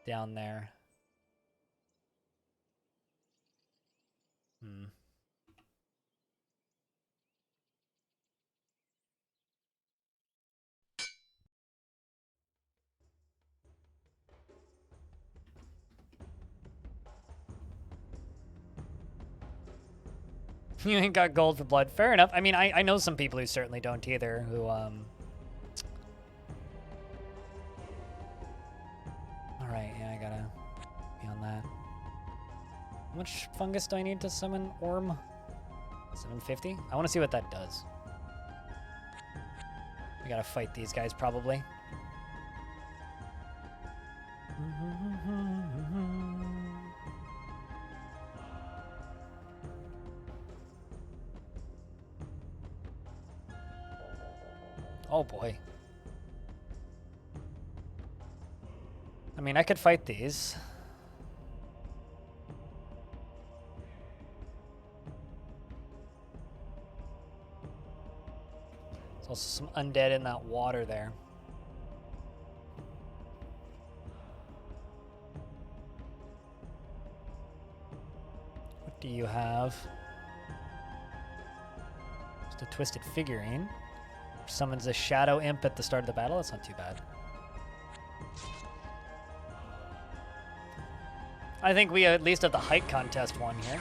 [SPEAKER 1] down there. You ain't got gold for blood. Fair enough. I mean, I know some people who certainly don't either, who, Alright, yeah, I gotta be on that. How much fungus do I need to summon Orm? 750? I want to see what that does. We gotta fight these guys, probably. Oh boy. I mean, I could fight these. There's also some undead in that water there. What do you have? Just a twisted figurine. Summons a shadow imp at the start of the battle. That's not too bad. I think we at least have the height contest one here.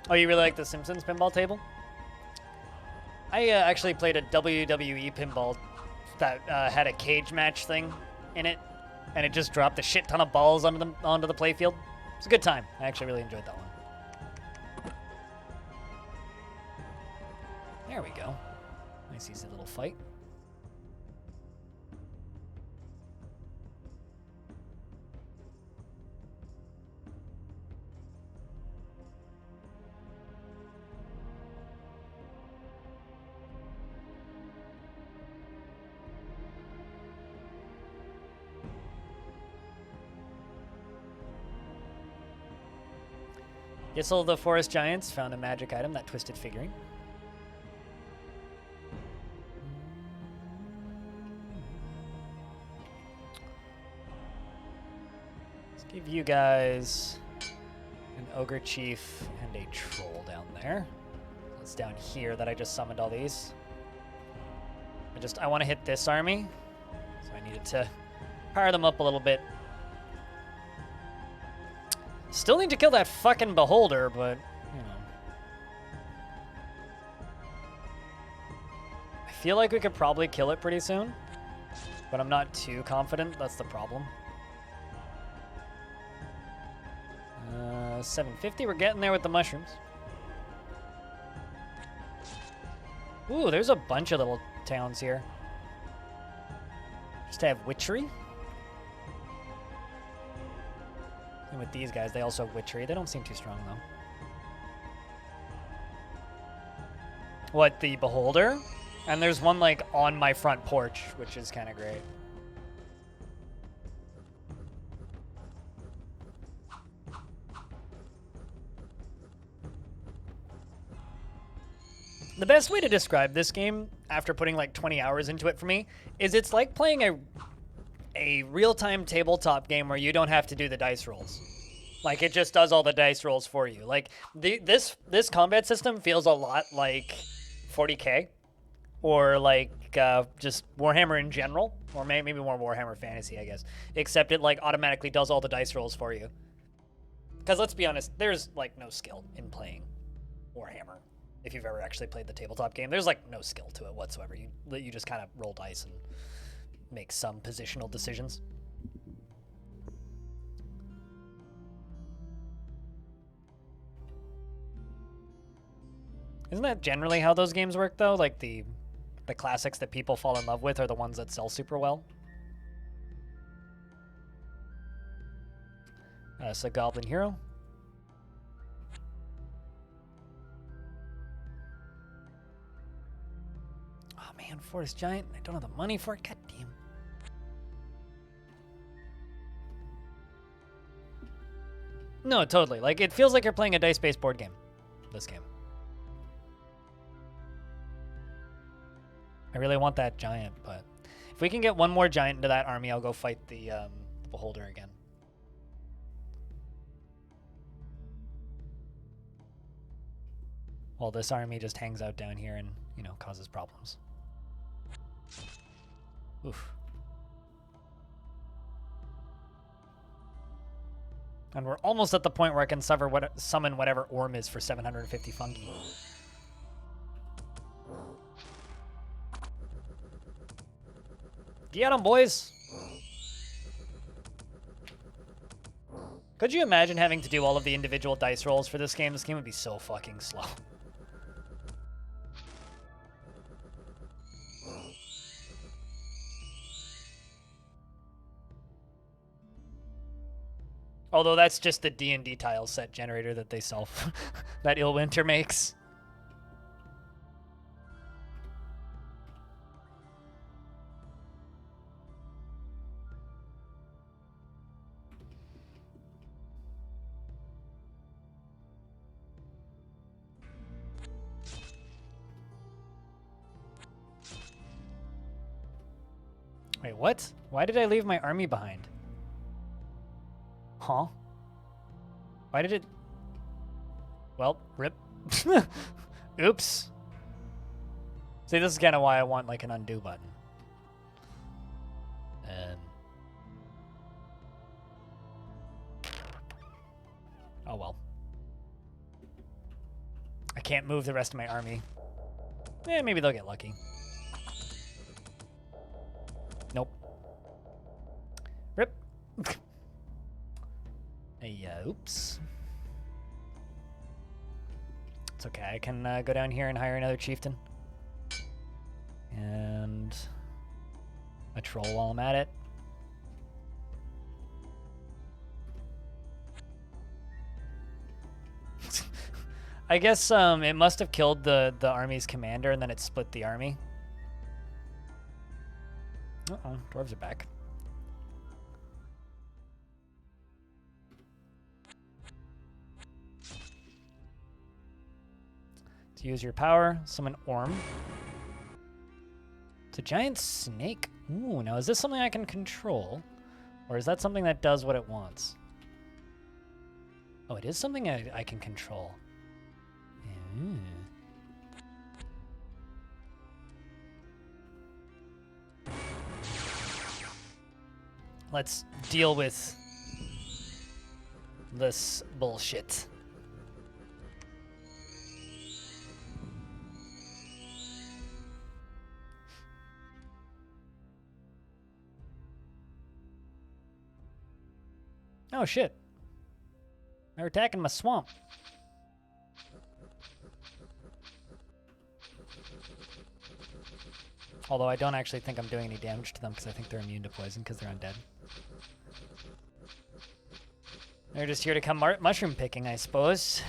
[SPEAKER 1] Oh, you really like the Simpsons pinball table? I actually played a WWE pinball that had a cage match thing in it, and it just dropped a shit ton of balls onto the playfield. It's a good time. I actually really enjoyed that one. There we go. Nice easy little fight. Yissel the Forest Giants found a magic item, that twisted figurine. Let's give you guys an Ogre Chief and a Troll down there. It's down here that I just summoned all these. I want to hit this army, so I needed to power them up a little bit. Still need to kill that fucking beholder, but, you know. I feel like we could probably kill it pretty soon, but I'm not too confident. That's the problem. 750, we're getting there with the mushrooms. Ooh, there's a bunch of little towns here. Just to have witchery. And with these guys, they also have witchery. They don't seem too strong, though. What, the beholder? And there's one, like, on my front porch, which is kind of great. The best way to describe this game, after putting like 20 hours into it for me, is it's like playing a real-time tabletop game where you don't have to do the dice rolls. Like, it just does all the dice rolls for you. Like, this combat system feels a lot like 40K, or like just Warhammer in general, or maybe more Warhammer Fantasy, I guess. Except it like automatically does all the dice rolls for you. Because let's be honest, there's like no skill in playing Warhammer. If you've ever actually played the tabletop game, there's like no skill to it whatsoever. You just kind of roll dice and make some positional decisions. Isn't that generally how those games work, though? Like, the classics that people fall in love with are the ones that sell super well? So Goblin Hero. Oh man, Forest Giant. I don't have the money for it. God damn. No, totally. Like, it feels like you're playing a dice-based board game. This game. I really want that giant, but if we can get one more giant into that army, I'll go fight the Beholder again. While this army just hangs out down here and, you know, causes problems. Oof. And we're almost at the point where I can summon whatever Orm is for 750 fungi. Get 'em, boys! Could you imagine having to do all of the individual dice rolls for this game? This game would be so fucking slow. Although that's just the D&D tile set generator that they sell, that Illwinter makes. Wait, what? Why did I leave my army behind? Huh? Why did it... Well, rip. Oops. See, this is kind of why I want, like, an undo button. Oh, well. I can't move the rest of my army. Eh, maybe they'll get lucky. Nope. Rip. Hey, oops. It's okay. I can go down here and hire another chieftain. And a troll while I'm at it. I guess it must have killed the army's commander, and then it split the army. Uh-oh, dwarves are back. To use your power, summon Orm. It's a giant snake. Ooh, now is this something I can control? Or is that something that does what it wants? Oh, it is something I can control. Mm. Let's deal with this bullshit. Oh shit. They're attacking my swamp. Although I don't actually think I'm doing any damage to them because I think they're immune to poison because they're undead. They're just here to come mushroom picking, I suppose.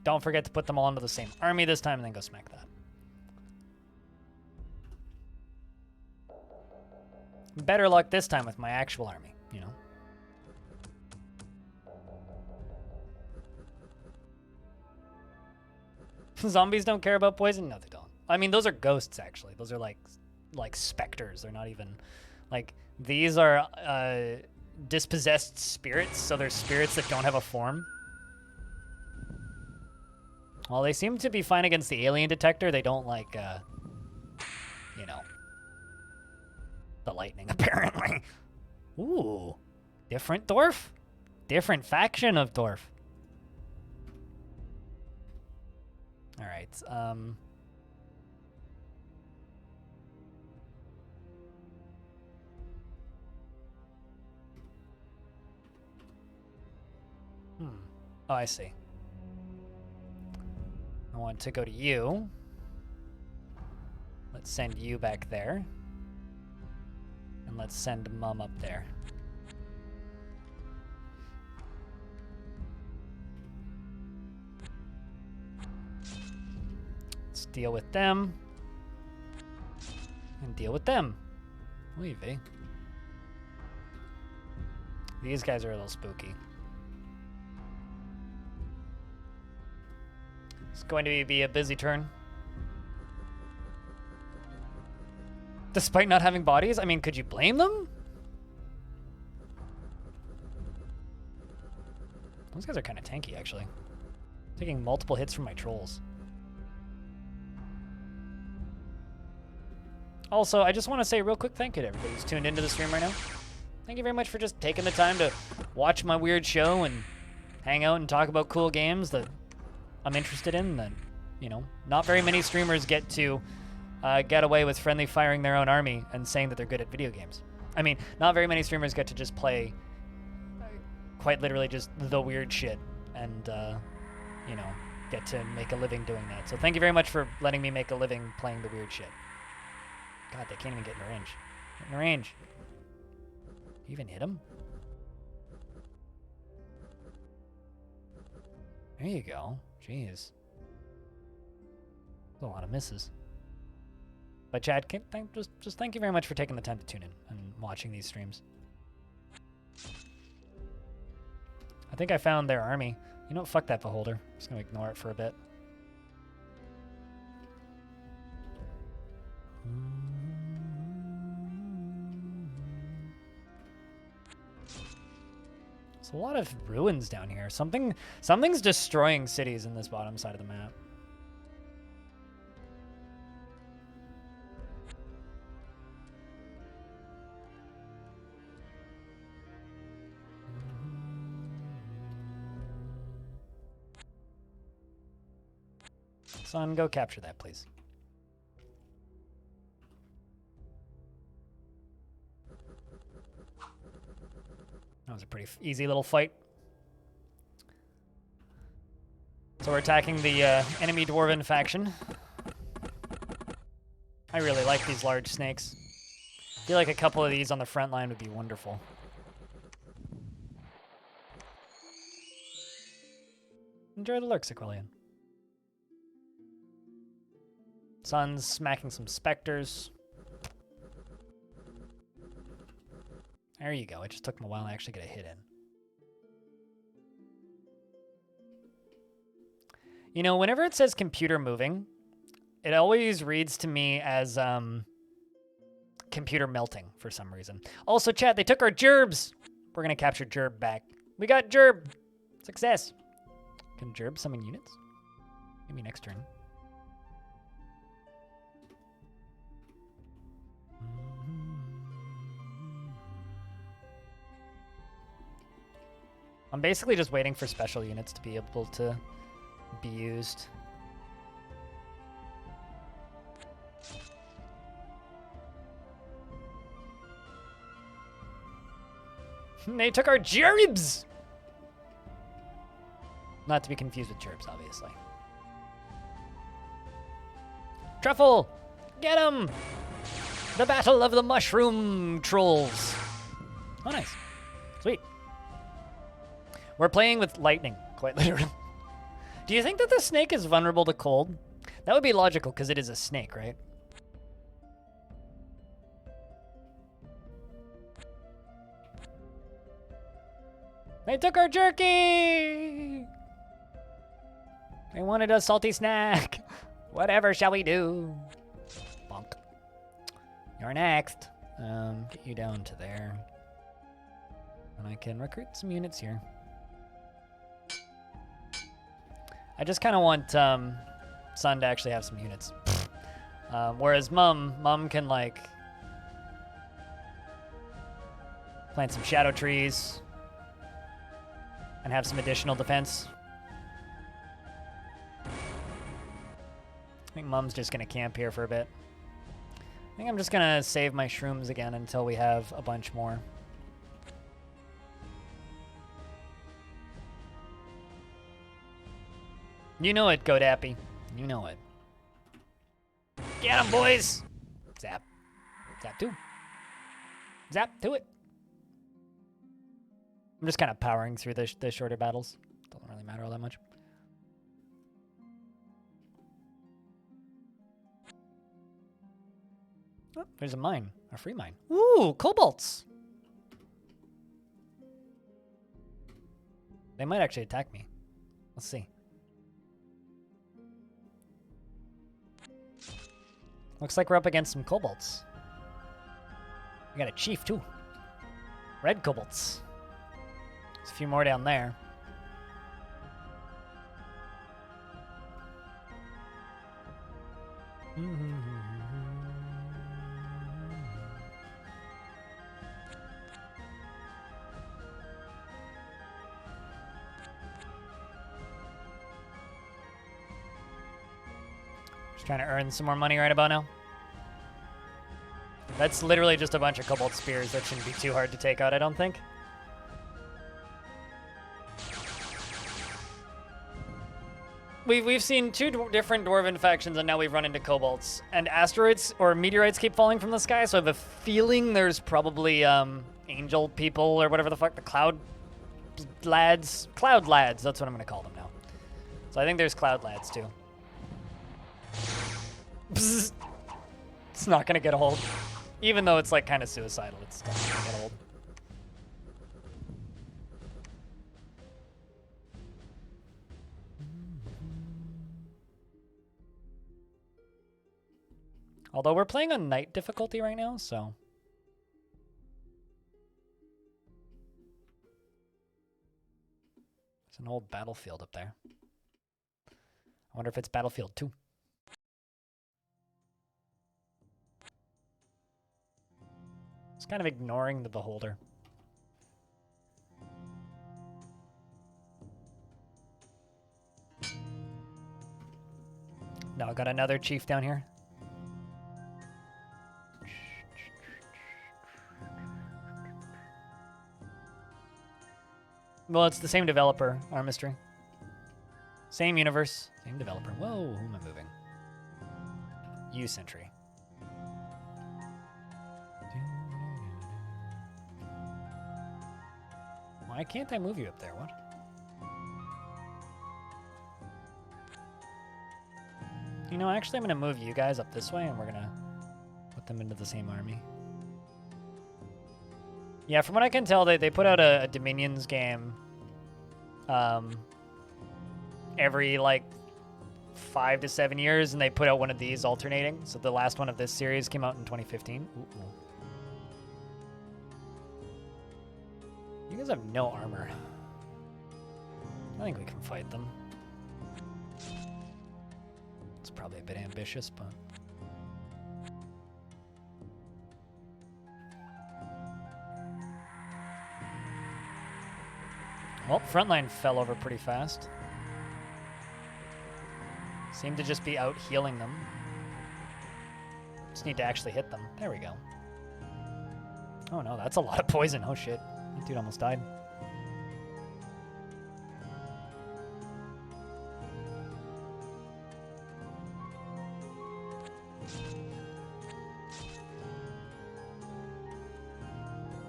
[SPEAKER 1] Don't forget to put them all into the same army this time and then go smack that. Better luck this time with my actual army, you know? Zombies don't care about poison? No, they don't. I mean, those are ghosts, actually. Those are like specters. They're not even... Like, these are dispossessed spirits, so they're spirits that don't have a form. Well, they seem to be fine against the alien detector. They don't, like, you know... the lightning, apparently. Ooh. Different dwarf? Different faction of dwarf. All right. Oh, I see. I want to go to you. Let's send you back there. And let's send Mum up there. Let's deal with them. And deal with them. Oy vey. These guys are a little spooky. It's going to be a busy turn. Despite not having bodies? I mean, could you blame them? Those guys are kind of tanky, actually. Taking multiple hits from my trolls. Also, I just want to say a real quick thank you to everybody who's tuned into the stream right now. Thank you very much for just taking the time to watch my weird show and hang out and talk about cool games that I'm interested in. That, you know, not very many streamers get to get away with friendly firing their own army and saying that they're good at video games. I mean, not very many streamers get to just play quite literally just the weird shit and, you know, get to make a living doing that. So thank you very much for letting me make a living playing the weird shit. God, they can't even get in range. Get in range. You even hit him? There you go. Jeez. That's a lot of misses. But Chad, just thank you very much for taking the time to tune in and watching these streams. I think I found their army. You know what? Fuck that beholder. I'm just gonna ignore it for a bit. There's a lot of ruins down here. Something's destroying cities in this bottom side of the map. Son, go capture that, please. That was a pretty easy little fight. So we're attacking the enemy dwarven faction. I really like these large snakes. I feel like a couple of these on the front line would be wonderful. Enjoy the lurk, Sequelian. Sun's smacking some specters. There you go. It just took him a while to actually get a hit in. You know, whenever it says computer moving, it always reads to me as computer melting for some reason. Also, chat, they took our gerbs. We're going to capture gerb back. We got gerb. Success. Can gerb summon units? Maybe next turn. I'm basically just waiting for special units to be able to be used. They took our gerbs! Not to be confused with gerbs, obviously. Truffle! Get him! The battle of the mushroom trolls. Oh, nice. Sweet. We're playing with lightning, quite literally. Do you think that the snake is vulnerable to cold? That would be logical, because it is a snake, right? They took our jerky! They wanted a salty snack. Whatever shall we do? Bonk. You're next. Get you down to there. And I can recruit some units here. I just kind of want Sun to actually have some units. Whereas Mum can, like, Plant some shadow trees. And have some additional defense. I think Mum's just going to camp here for a bit. I think I'm just going to save my shrooms again until we have a bunch more. You know it, Godappy. You know it. Get him, boys! Zap. Zap two. Zap to it. I'm just kind of powering through the shorter battles. Doesn't really matter all that much. Oh, there's a mine. A free mine. Ooh, kobolds! They might actually attack me. Let's see. Looks like we're up against some kobolds. We got a chief, too. Red kobolds. There's a few more down there. Just trying to earn some more money right about now. That's literally just a bunch of kobold spears. That shouldn't be too hard to take out, I don't think. We've seen two different dwarven factions, and now we've run into kobolds. And asteroids or meteorites keep falling from the sky, so I have a feeling there's probably angel people or whatever the fuck, the cloud lads. Cloud lads, that's what I'm going to call them now. So I think there's cloud lads, too. Bzz. It's not going to get a hold. Even though it's like kind of suicidal, it's still not going to get a hold. Although we're playing on night difficulty right now, so. There's an old battlefield up there. I wonder if it's Battlefield 2. It's kind of ignoring the beholder. Now I got another chief down here. Well, it's the same developer, our mystery. Same universe, same developer. Whoa, who am I moving? U Sentry. Why can't I move you up there? What? You know, actually, I'm going to move you guys up this way, and we're going to put them into the same army. Yeah, from what I can tell, they put out a Dominions game every, like, 5 to 7 years, and they put out one of these alternating. So the last one of this series came out in 2015. Ooh. You guys have no armor. I think we can fight them. It's probably a bit ambitious, but... Well, frontline fell over pretty fast. Seemed to just be out healing them. Just need to actually hit them. There we go. Oh no, that's a lot of poison. Oh shit. That dude almost died.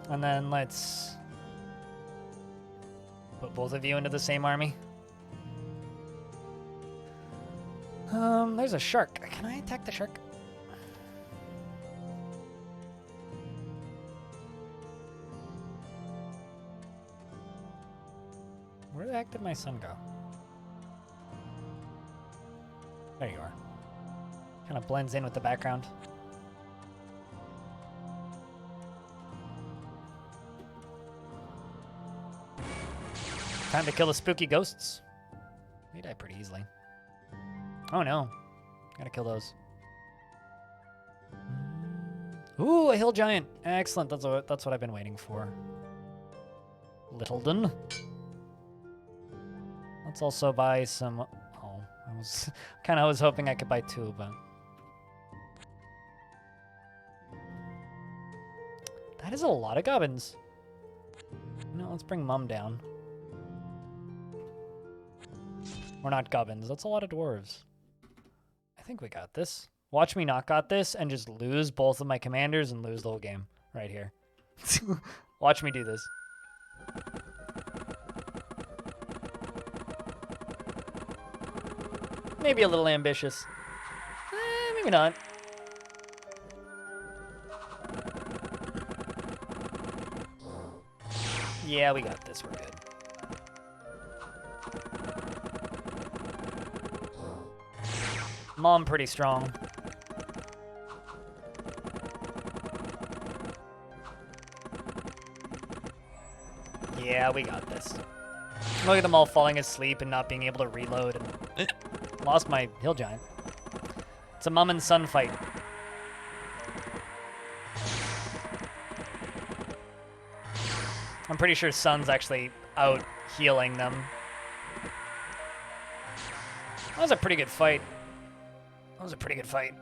[SPEAKER 1] And then let's put both of you into the same army. There's a shark. Can I attack the shark? Where the heck did my son go? There you are. Kind of blends in with the background. Time to kill the spooky ghosts. They die pretty easily. Oh no. Gotta kill those. Ooh, a hill giant. Excellent. That's what I've been waiting for. Littleton. Let's also buy some... Oh, I was hoping I could buy 2, but... That is a lot of gubbins. No, let's bring Mum down. We're not gubbins. That's a lot of dwarves. I think we got this. Watch me not got this and just lose both of my commanders and lose the whole game right here. Watch me do this. Maybe a little ambitious. Maybe not. Yeah, we got this. We're good. Mom pretty strong. Yeah, we got this. Look at them all falling asleep and not being able to reload. And lost my hill giant. It's a mom and son fight. I'm pretty sure son's actually out healing them. That was a pretty good fight. That was a pretty good fight.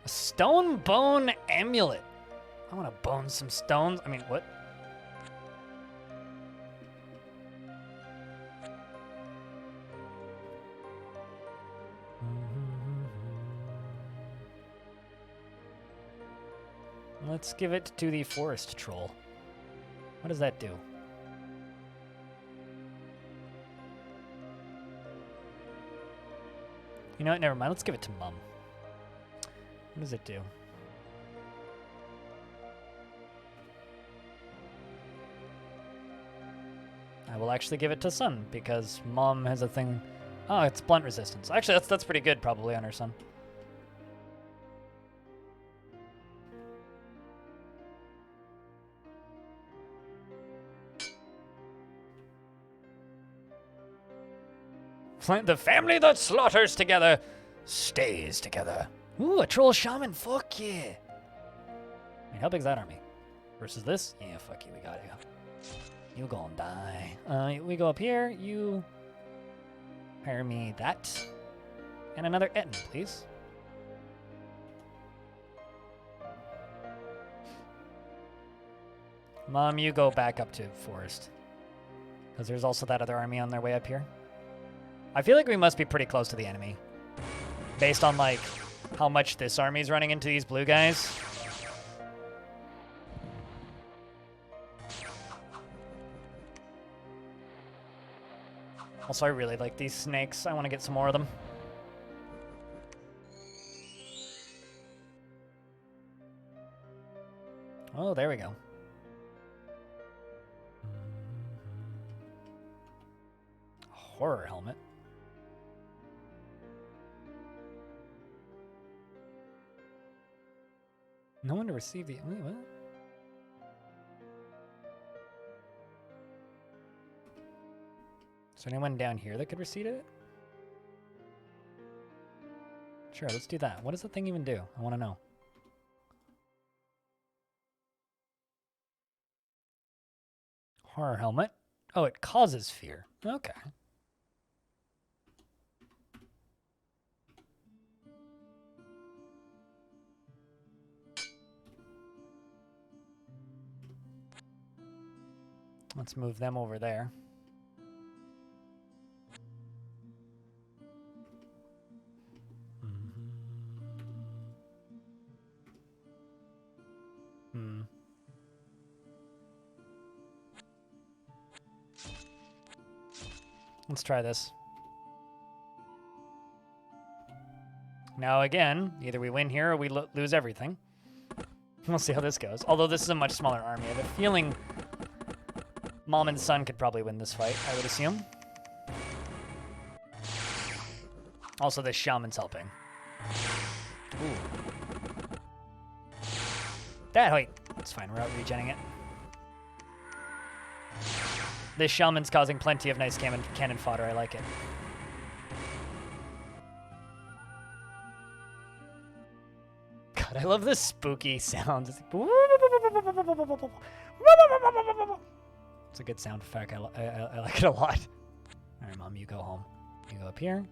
[SPEAKER 1] A stone bone amulet. I want to bone some stones. I mean, what? Let's give it to the forest troll. What does that do? You know what? Never mind. Let's give it to Mum. What does it do? I will actually give it to Son because Mom has a thing. Oh, it's blunt resistance. Actually, that's pretty good probably on her son. The family that slaughters together stays together. Ooh, a troll shaman. Fuck yeah. Wait, how big's that army? Versus this? Yeah, fuck you. We got you. You gonna die. We go up here. You hire me that. And another Etten, please. Mom, you go back up to forest. Because there's also that other army on their way up here. I feel like we must be pretty close to the enemy. Based on, like, how much this army's running into these blue guys. Also, I really like these snakes. I want to get some more of them. Oh, there we go. Horror helmet. No one to receive the... Wait, what? Is there anyone down here that could receive it? Sure, let's do that. What does the thing even do? I want to know. Horror helmet. Oh, it causes fear. Okay. Let's move them over there. Let's try this. Now again, either we win here or we lose everything. We'll see how this goes. Although this is a much smaller army. I have a feeling Mom and Son could probably win this fight, I would assume. Also, this shaman's helping. Ooh. Wait, it's fine. We're out regenning it. This shaman's causing plenty of nice cannon fodder. I like it. I love the spooky sounds. It's a good sound effect. I like it a lot. All right, Mom, you go home. You go up here.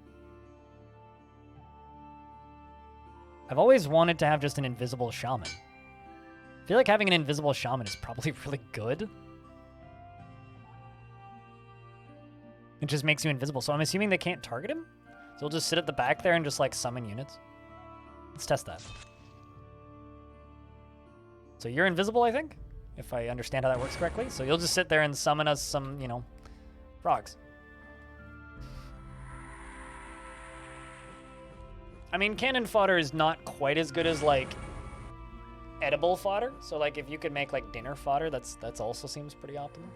[SPEAKER 1] I've always wanted to have just an invisible shaman. I feel like having an invisible shaman is probably really good. It just makes you invisible. So I'm assuming they can't target him? So we'll just sit at the back there and just like summon units. Let's test that. So you're invisible, I think, if I understand how that works correctly. So you'll just sit there and summon us some, you know, frogs. I mean, cannon fodder is not quite as good as like edible fodder. So like if you could make like dinner fodder, that's also seems pretty optimal.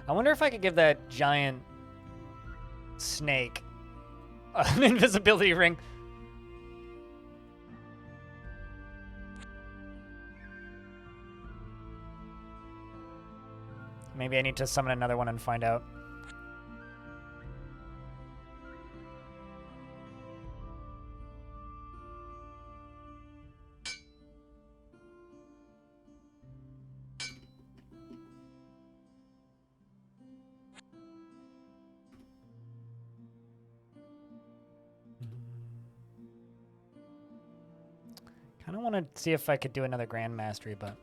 [SPEAKER 1] I wonder if I could give that giant snake an invisibility ring. Maybe I need to summon another one and find out. Kind of want to see if I could do another Grand Mastery, but...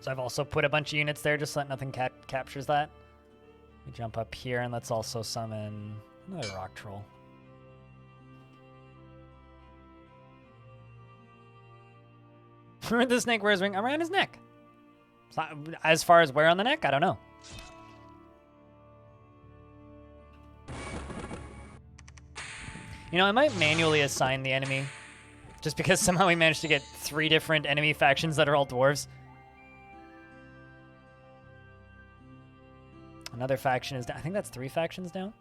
[SPEAKER 1] So I've also put a bunch of units there just so that nothing captures that. We jump up here and let's also summon another rock troll. Where'd the snake wear his ring? Around his neck. So as far as where on the neck, I don't know. You know, I might manually assign the enemy just because somehow we managed to get 3 different enemy factions that are all dwarves. Another faction is down. I think that's 3 factions down.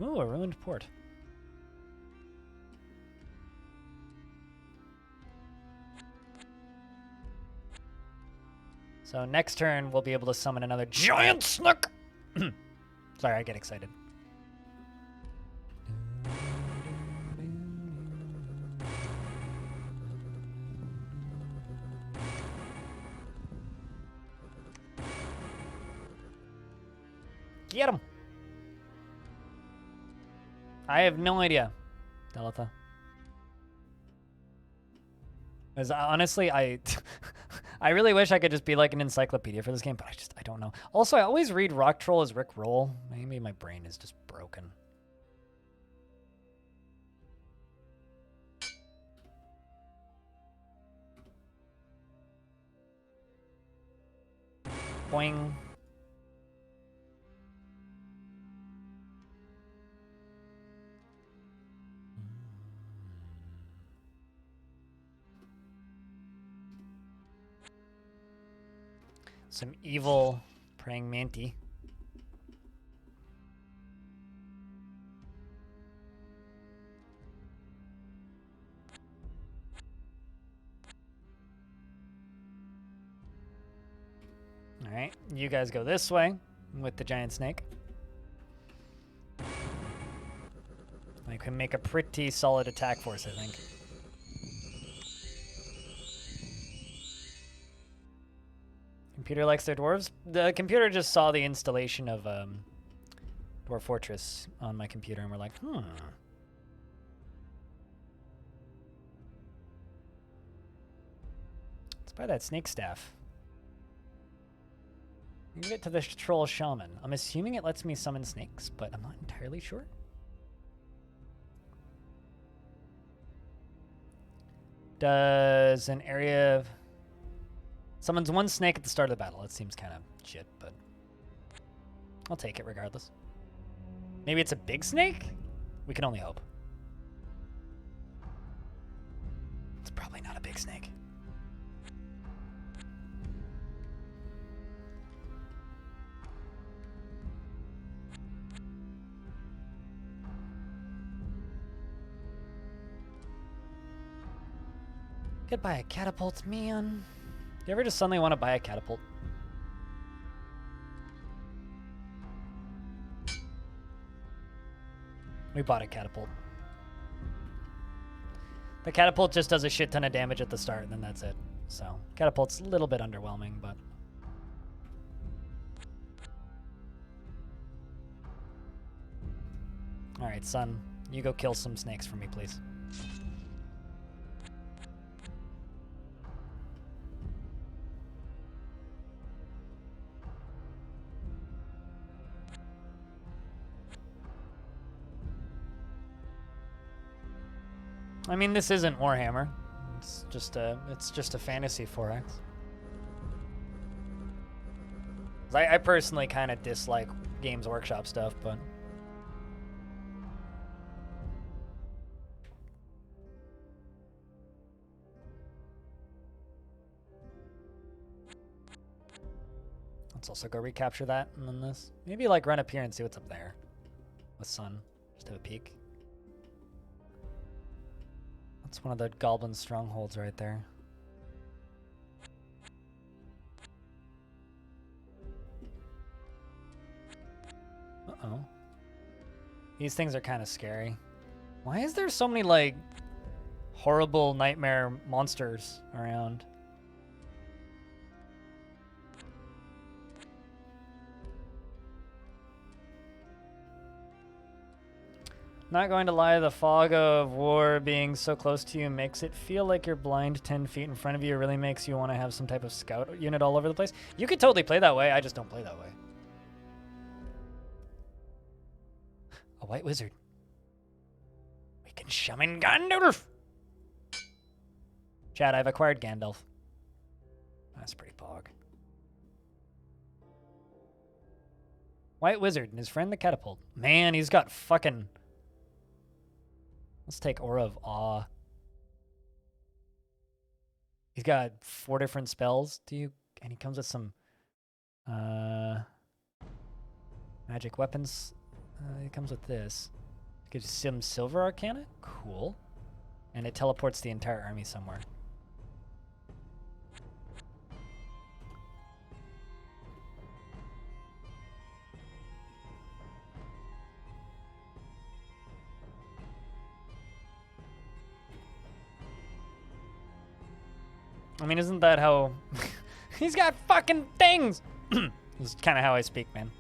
[SPEAKER 1] Ooh, a ruined port. So next turn, we'll be able to summon another giant snook. Sorry, I get excited. Get him! I have no idea, Delta. Because honestly, I really wish I could just be like an encyclopedia for this game, but I don't know. Also, I always read Rock Troll as Rick Roll. Maybe my brain is just broken. Boing. Some evil praying mantis. All right, you guys go this way with the giant snake. I can make a pretty solid attack force, I think. Computer likes their dwarves. The computer just saw the installation of Dwarf Fortress on my computer, and we're like, Let's buy that snake staff. Give it to the troll shaman. I'm assuming it lets me summon snakes, but I'm not entirely sure. Does an area of... Summons one snake at the start of the battle. That seems kind of shit, but I'll take it regardless. Maybe it's a big snake? We can only hope. It's probably not a big snake. Could buy a catapult, man. You ever just suddenly want to buy a catapult? We bought a catapult. The catapult just does a shit ton of damage at the start, and then that's it. So, catapult's a little bit underwhelming, but... Alright, son. You go kill some snakes for me, please. I mean, this isn't Warhammer. It's just a fantasy 4X. I personally kind of dislike Games Workshop stuff, but let's also go recapture that and then this. Maybe like run up here and see what's up there with sun. Just have a peek. It's one of the goblin strongholds right there. Uh-oh. These things are kind of scary. Why is there so many, like, horrible nightmare monsters around? Not going to lie, the fog of war being so close to you makes it feel like you're blind 10 feet in front of you. It really makes you want to have some type of scout unit all over the place. You could totally play that way. I just don't play that way. A white wizard. We can summon Gandalf. Chad, I've acquired Gandalf. That's pretty pog. White wizard and his friend the catapult. Man, he's got fucking... Let's take Aura of Awe. He's got 4 different spells. And he comes with some magic weapons. He comes with this. Gives some Silver Arcana. Cool. And it teleports the entire army somewhere. I mean, isn't that how... He's got fucking things! This is kind of how I speak, man.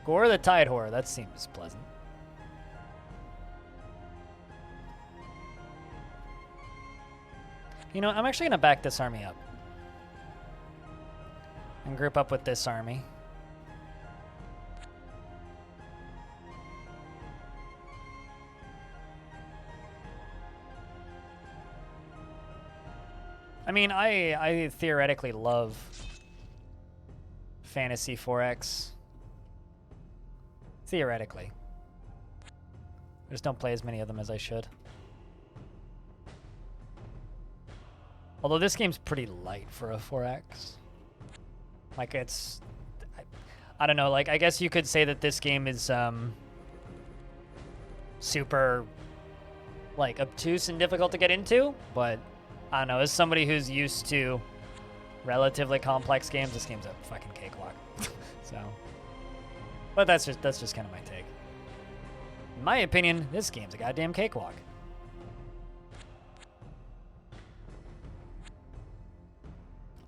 [SPEAKER 1] Gore the Tide Whore. That seems pleasant. You know, I'm actually going to back this army up. And group up with this army. I mean, I theoretically love Fantasy 4X. Theoretically. I just don't play as many of them as I should. Although this game's pretty light for a 4X. Like, it's... I don't know, like, I guess you could say that this game is, super, like, obtuse and difficult to get into, but, I don't know, as somebody who's used to relatively complex games, this game's a fucking cakewalk. So, but that's just kind of my take. In my opinion, this game's a goddamn cakewalk.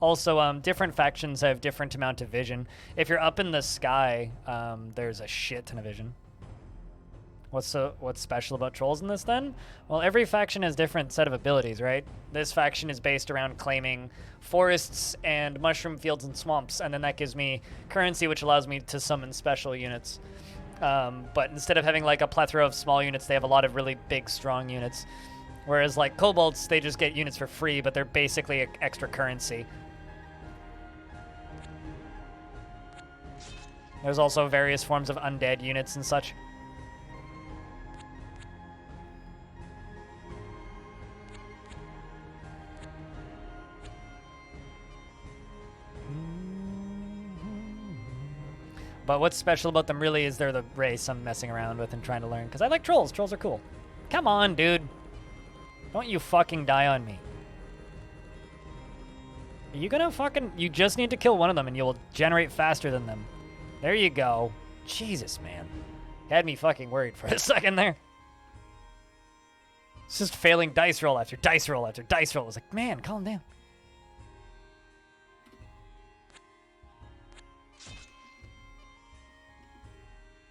[SPEAKER 1] Also, different factions have different amount of vision. If you're up in the sky, there's a shit ton of vision. What's special about trolls in this then? Well, every faction has different set of abilities, right? This faction is based around claiming forests and mushroom fields and swamps, and then that gives me currency, which allows me to summon special units. But instead of having like a plethora of small units, they have a lot of really big, strong units. Whereas like kobolds, they just get units for free, but they're basically extra currency. There's also various forms of undead units and such. But what's special about them really is they're the race I'm messing around with and trying to learn. Because I like trolls. Trolls are cool. Come on, dude. Don't you fucking die on me. Are you gonna fucking... You just need to kill one of them and you'll generate faster than them. There you go. Jesus, man. Had me fucking worried for a second there. It's just failing dice roll after dice roll after dice roll. I was like, man, calm down.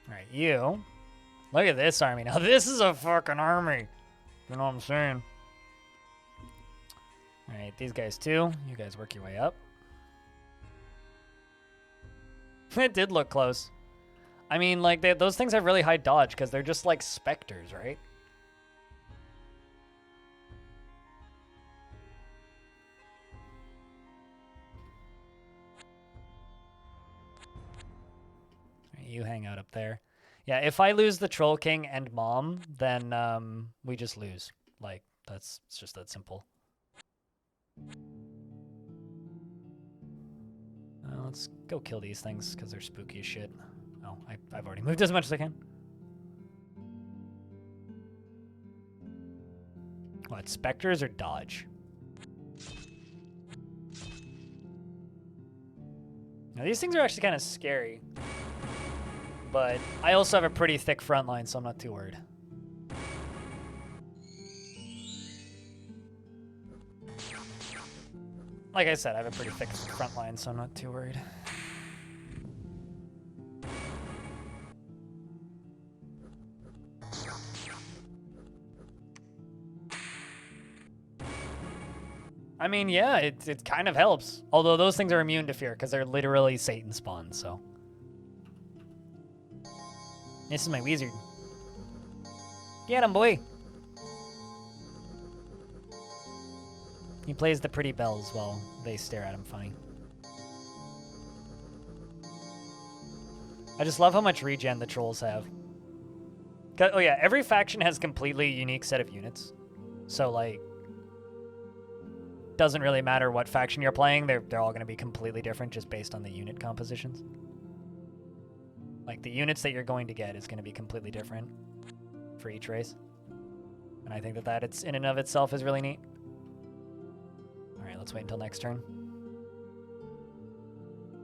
[SPEAKER 1] Alright, you. Look at this army. Now, this is a fucking army. You know what I'm saying? Alright, these guys too. You guys work your way up. It did look close. I mean, like, those things have really high dodge because they're just like specters, right? You hang out up there. Yeah, if I lose the Troll King and Mom, then we just lose. Like, it's just that simple. Let's go kill these things because they're spooky as shit. Oh, I've already moved as much as I can. What, specters or dodge? Now, these things are actually kind of scary. But I also have a pretty thick front line, so I'm not too worried. Like I said, I have a pretty thick front line, so I'm not too worried. I mean, yeah, it kind of helps. Although those things are immune to fear, because they're literally Satan spawns, so... This is my wizard. Get him, boy! He plays the pretty bells while they stare at him funny. I just love how much regen the trolls have. Oh yeah, every faction has completely unique set of units. So like, doesn't really matter what faction you're playing, they're all going to be completely different just based on the unit compositions. Like, the units that you're going to get is going to be completely different for each race. And I think that it's in and of itself is really neat. Alright, let's wait until next turn.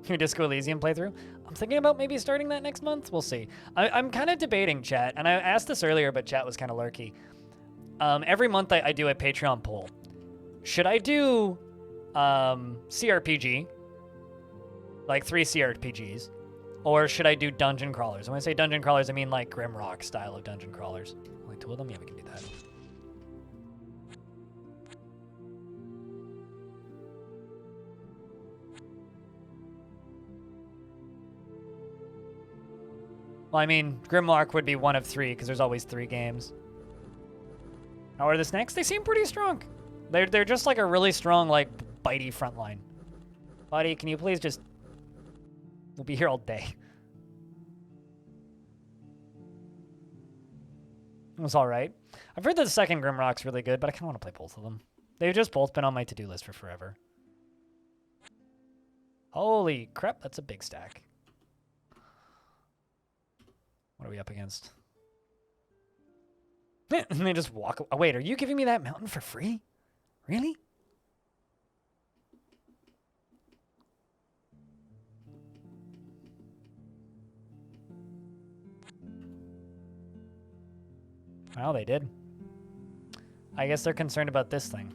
[SPEAKER 1] Your Disco Elysium playthrough? I'm thinking about maybe starting that next month. We'll see. I'm kind of debating, chat, and I asked this earlier, but chat was kind of lurky. Every month I do a Patreon poll. Should I do CRPG? Like 3 CRPGs? Or should I do dungeon crawlers? And when I say dungeon crawlers, I mean like Grimrock style of dungeon crawlers. Only 2 of them? Yeah, we can do that. Well, I mean, Grimlock would be one of 3, because there's always 3 games. How are the snacks? They seem pretty strong. They're just like a really strong, like, bitey front line. Buddy, can you please just... We'll be here all day. It was alright. I've heard that the second Grimrock's really good, but I kind of want to play both of them. They've just both been on my to-do list for forever. Holy crap, that's a big stack. What are we up against? And they just walk... Oh, wait, are you giving me that mountain for free? Really? Well, they did. I guess they're concerned about this thing.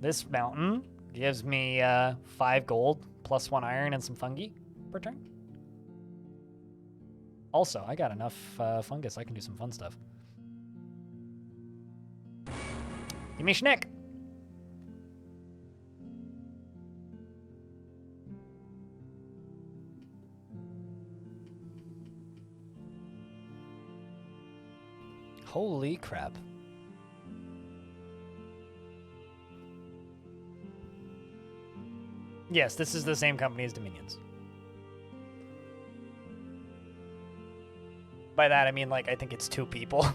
[SPEAKER 1] This mountain gives me 5 gold, plus 1 iron, and some fungi per turn. Also, I got enough fungus. I can do some fun stuff. Give me Schnick. Holy crap. Yes, this is the same company as Dominions. By that, I mean, like, I think it's 2 people.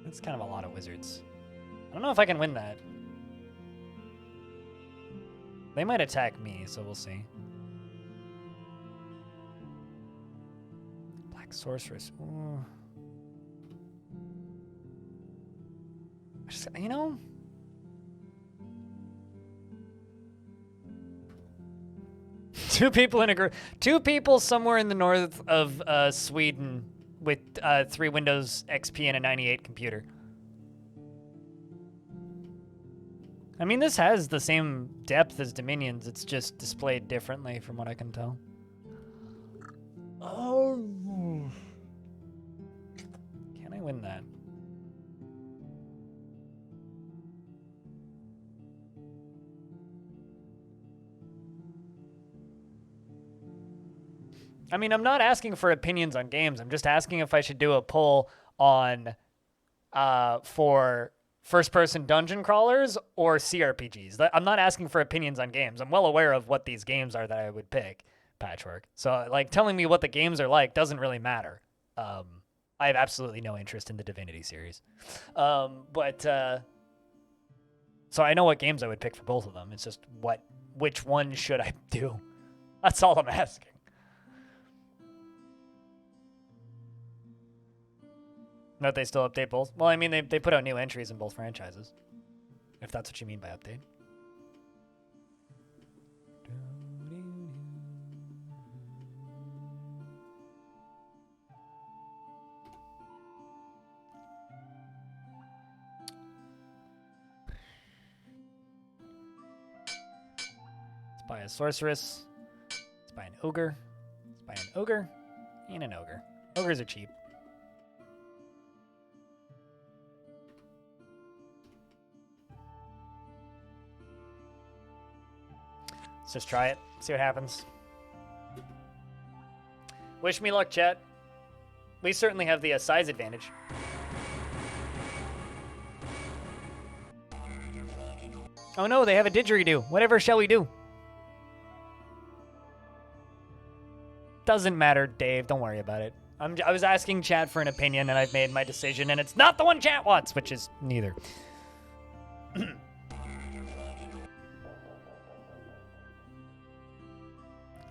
[SPEAKER 1] That's kind of a lot of wizards. I don't know if I can win that. They might attack me, so we'll see. Black Sorceress. Ooh. Just, you know? Two people in a group. 2 people somewhere in the north of Sweden with 3 Windows XP and a 98 computer. I mean, this has the same depth as Dominions. It's just displayed differently from what I can tell. Oh. Can I win that? I mean, I'm not asking for opinions on games. I'm just asking if I should do a poll on for first-person dungeon crawlers or CRPGs. I'm not asking for opinions on games. I'm well aware of what these games are that I would pick, Patchwork. So, like, telling me what the games are like doesn't really matter. I have absolutely no interest in the Divinity series. So I know what games I would pick for both of them. It's just which one should I do? That's all I'm asking. No, they still update both? Well, I mean, they put out new entries in both franchises. If that's what you mean by update. Let's buy a sorceress. Let's buy an ogre. Let's buy an ogre and an ogre. Ogres are cheap. Let's just try it. See what happens. Wish me luck, chat. We certainly have the size advantage. Oh no, they have a didgeridoo. Whatever shall we do? Doesn't matter, Dave. Don't worry about it. I was asking chat for an opinion, and I've made my decision, and it's not the one chat wants, which is neither.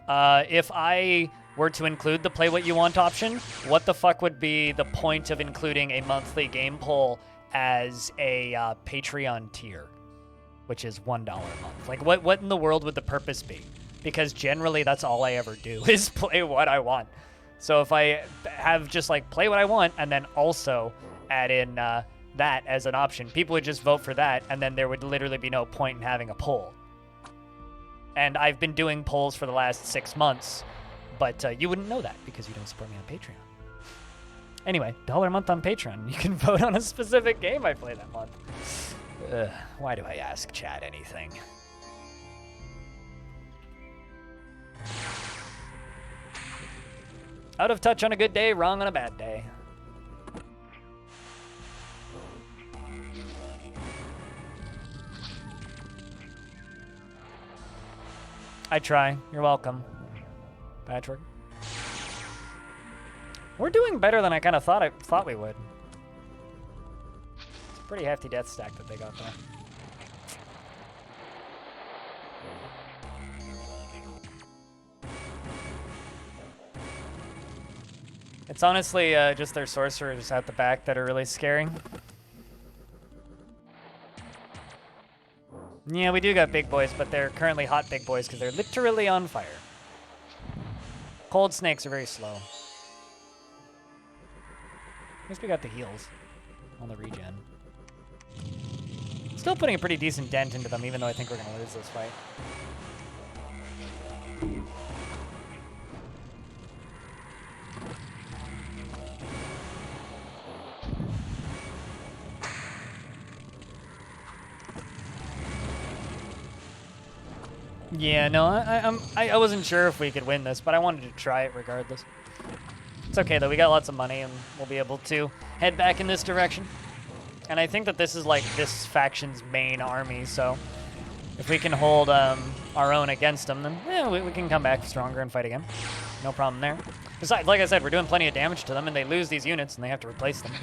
[SPEAKER 1] If I were to include the play what you want option, what the fuck would be the point of including a monthly game poll as a Patreon tier, which is $1 a month? Like, what in the world would the purpose be? Because generally that's all I ever do is play what I want. So if I have just like play what I want and then also add in that as an option, people would just vote for that, and then there would literally be no point in having a poll. And I've been doing polls for the last 6 months, but you wouldn't know that because you don't support me on Patreon. Anyway, $1 a month on Patreon. You can vote on a specific game I play that month. Why do I ask chat anything? Out of touch on a good day, wrong on a bad day. I try. You're welcome, Patrick. We're doing better than I kind of thought we would. It's a pretty hefty death stack that they got there. It's honestly just their sorcerers out the back that are really scaring. Yeah, we do got big boys, but they're currently hot big boys because they're literally on fire. Cold snakes are very slow. At least we got the heals on the regen. still putting a pretty decent dent into them, even though I think we're going to lose this fight. Yeah, no, I wasn't sure if we could win this, but I wanted to try it regardless. It's okay, though. We got lots of money, and we'll be able to head back in this direction. And I think that this is, like, this faction's main army, so if we can hold our own against them, then yeah, we can come back stronger and fight again. No problem there. Besides, like I said, we're doing plenty of damage to them, and they lose these units, and they have to replace them.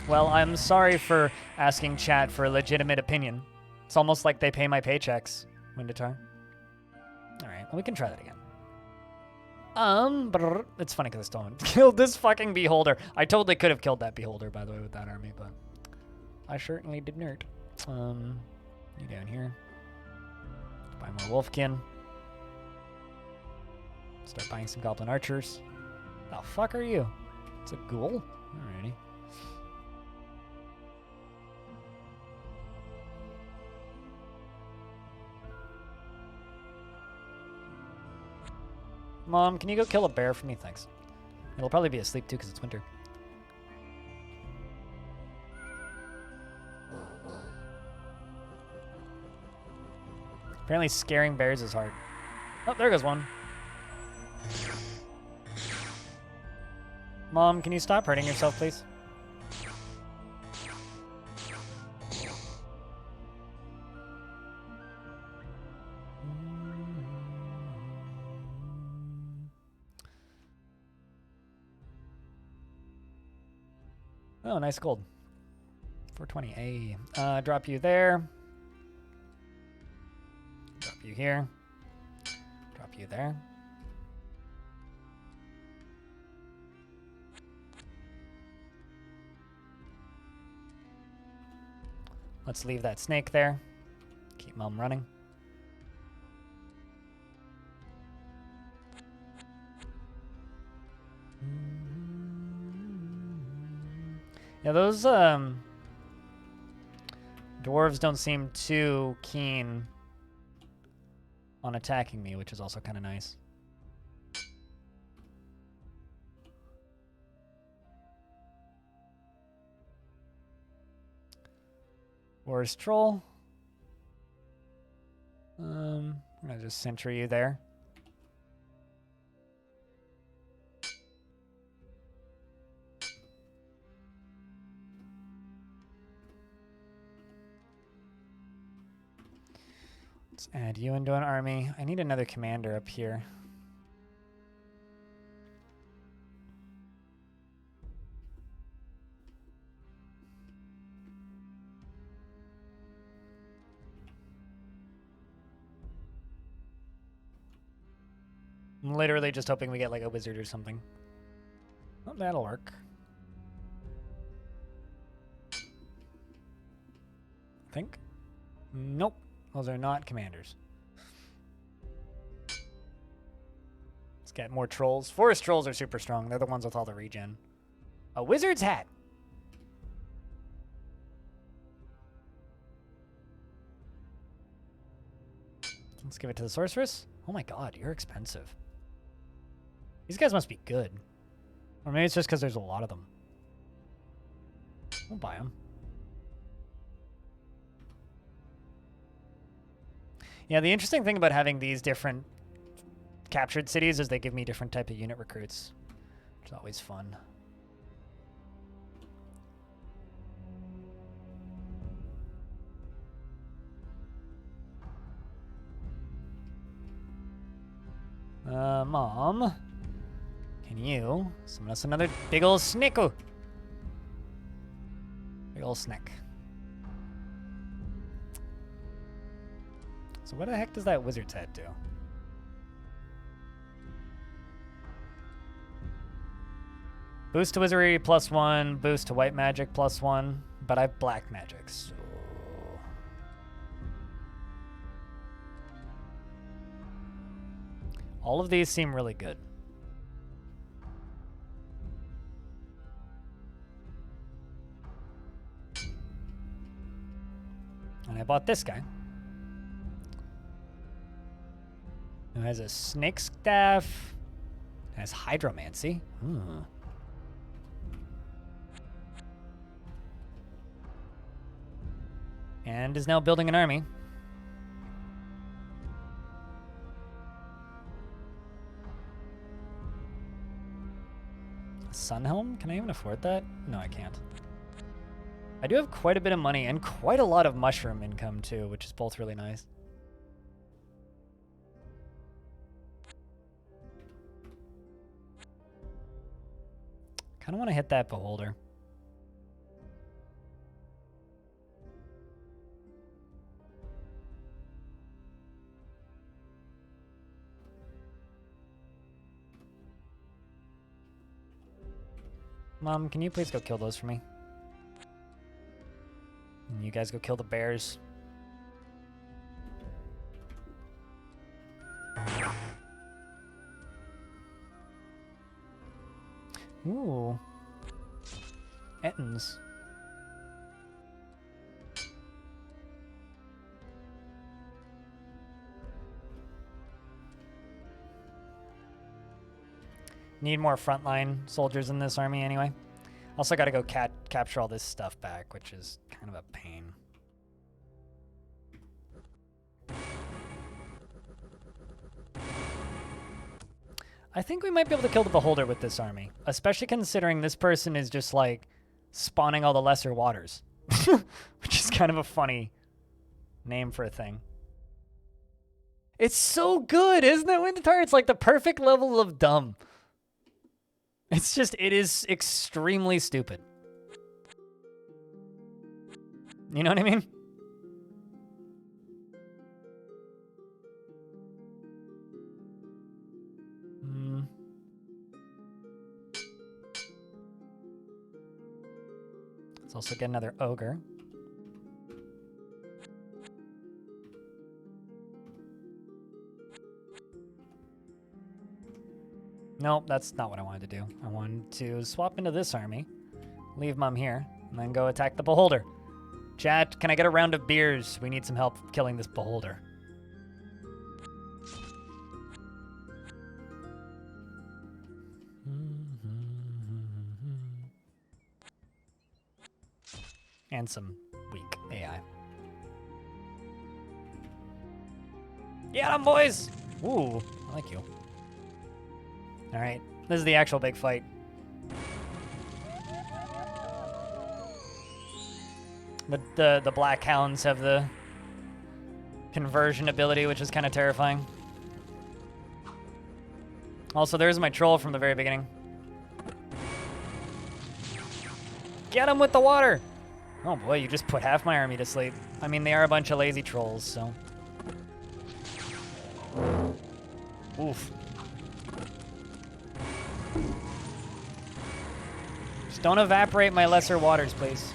[SPEAKER 1] Well, I'm sorry for asking chat for a legitimate opinion. It's almost like they pay my paychecks, Winditar. Alright, well, we can try that again. It's funny because I still haven't killed this fucking beholder. I totally could have killed that beholder, by the way, with that army, but I certainly did not. You down here. Buy more wolfkin. Start buying some goblin archers. The fuck are you? It's a ghoul? Alrighty. Mom, can you go kill a bear for me? Thanks. It'll probably be asleep too because it's winter. Apparently scaring bears is hard. Oh, there goes one. Mom, can you stop hurting yourself, please? Oh, nice gold. 420. Drop you there. Drop you here. Drop you there. Let's leave that snake there. Keep Mom running. Yeah, those dwarves don't seem too keen on attacking me, which is also kind of nice. Where's Troll? I'm gonna just sentry you there. Let's add you into an army. I need another commander up here. I'm literally just hoping we get like a wizard or something. Oh, that'll work. I think. Nope. Those are not commanders. Let's get more trolls. Forest trolls are super strong. They're the ones with all the regen. A wizard's hat. Let's give it to the sorceress. Oh my god, you're expensive. These guys must be good. Or maybe it's just because there's a lot of them. We'll buy them. Yeah, the interesting thing about having these different captured cities is they give me different type of unit recruits, which is always fun. Mom, can you summon us another big old snicko? Big old snack. So what the heck does that wizard's head do? Boost to wizardry +1, boost to white magic +1, but I have black magic, so... All of these seem really good. And I bought this guy. Who has a snake staff. Has hydromancy. And is now building an army. Sunhelm? Can I even afford that? No, I can't. I do have quite a bit of money and quite a lot of mushroom income too, which is both really nice. Kind of want to hit that beholder. Mom, can you please go kill those for me? And you guys go kill the bears. Ooh. Ettins. Need more frontline soldiers in this army anyway. Also gotta go capture all this stuff back, which is kind of a pain. I think we might be able to kill the beholder with this army, especially considering this person is just like spawning all the lesser waters, which is kind of a funny name for a thing. It's so good, isn't it, Windatar? It's like the perfect level of dumb. It's just, it is extremely stupid. You know what I mean? Let's also get another ogre. Nope, that's not what I wanted to do. I wanted to swap into this army, leave Mum here, and then go attack the beholder. Chat, can I get a round of beers? We need some help killing this beholder. And some weak AI. Get 'em, boys! Ooh, I like you. All right, this is the actual big fight. The Black Hounds have the conversion ability, which is kind of terrifying. Also, there's my troll from the very beginning. Get him with the water! Oh boy, you just put half my army to sleep. I mean, they are a bunch of lazy trolls, so. Oof. Just don't evaporate my lesser waters, please.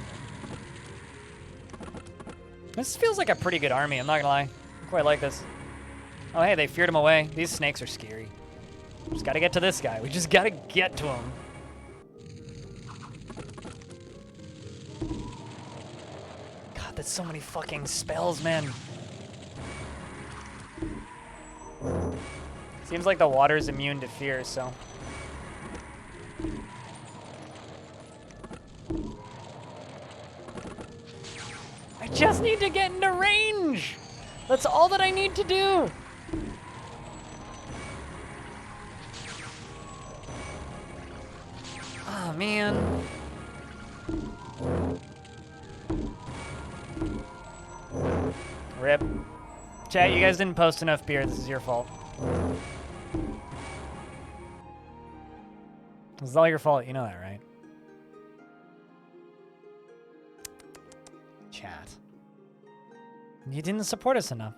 [SPEAKER 1] This feels like a pretty good army, I'm not gonna lie. I quite like this. Oh hey, they feared him away. These snakes are scary. Just gotta get to this guy. We just gotta get to him. God, that's so many fucking spells, man. Seems like the water's immune to fear, so. I just need to get into range. That's all that I need to do. Oh, man. Rip. Chat, you guys didn't post enough beer. This is your fault. This is all your fault. You know that, right? Chat. You didn't support us enough.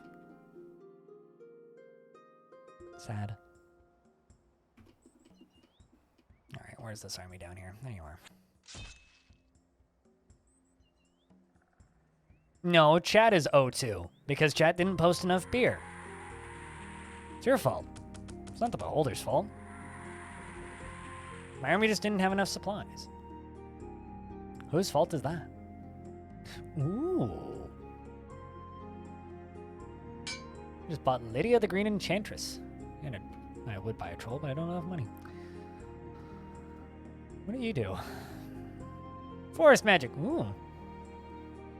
[SPEAKER 1] Sad. All right, where's this army down here? There you are. No, chat is O2 because chat didn't post enough beer. It's your fault. It's not the beholder's fault. My army just didn't have enough supplies. Whose fault is that? Ooh. I just bought Lydia the Green Enchantress. And I would buy a troll, but I don't have money. What do you do? Forest magic. Ooh.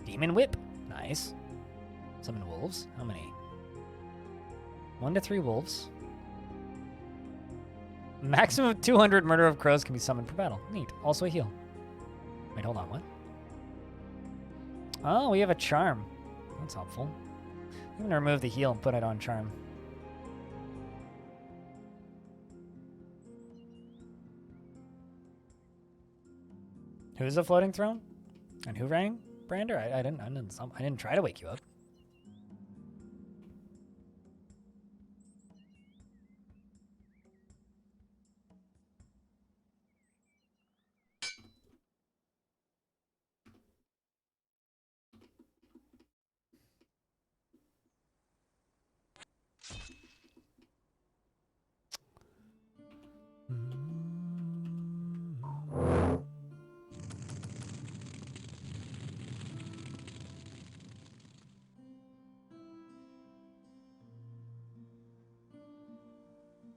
[SPEAKER 1] Demon whip. Nice. Summon wolves. How many? 1 to 3 wolves. Maximum of 200 murder of crows can be summoned per battle. Neat. Also a heal. Wait, hold on. What? Oh, we have a charm. That's helpful. I'm going to remove the heal and put it on charm. Who's the floating throne? And who rang? Brander? I didn't try to wake you up.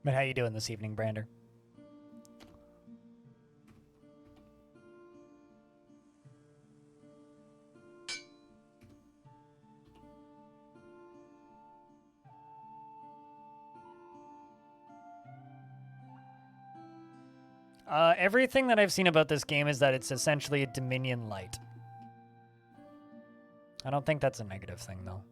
[SPEAKER 1] But how you doing this evening, Brander? Everything that I've seen about this game is that it's essentially a Dominion light. I don't think that's a negative thing, though.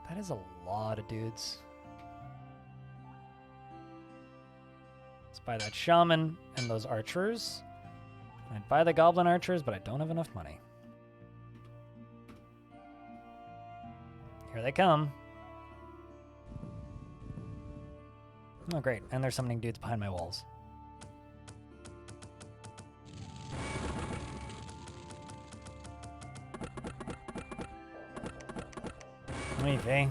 [SPEAKER 1] That is a lot of dudes. Let's buy that shaman and those archers. I'd buy the goblin archers, but I don't have enough money. Here they come. Oh, great. And they're summoning dudes behind my walls. Maybe.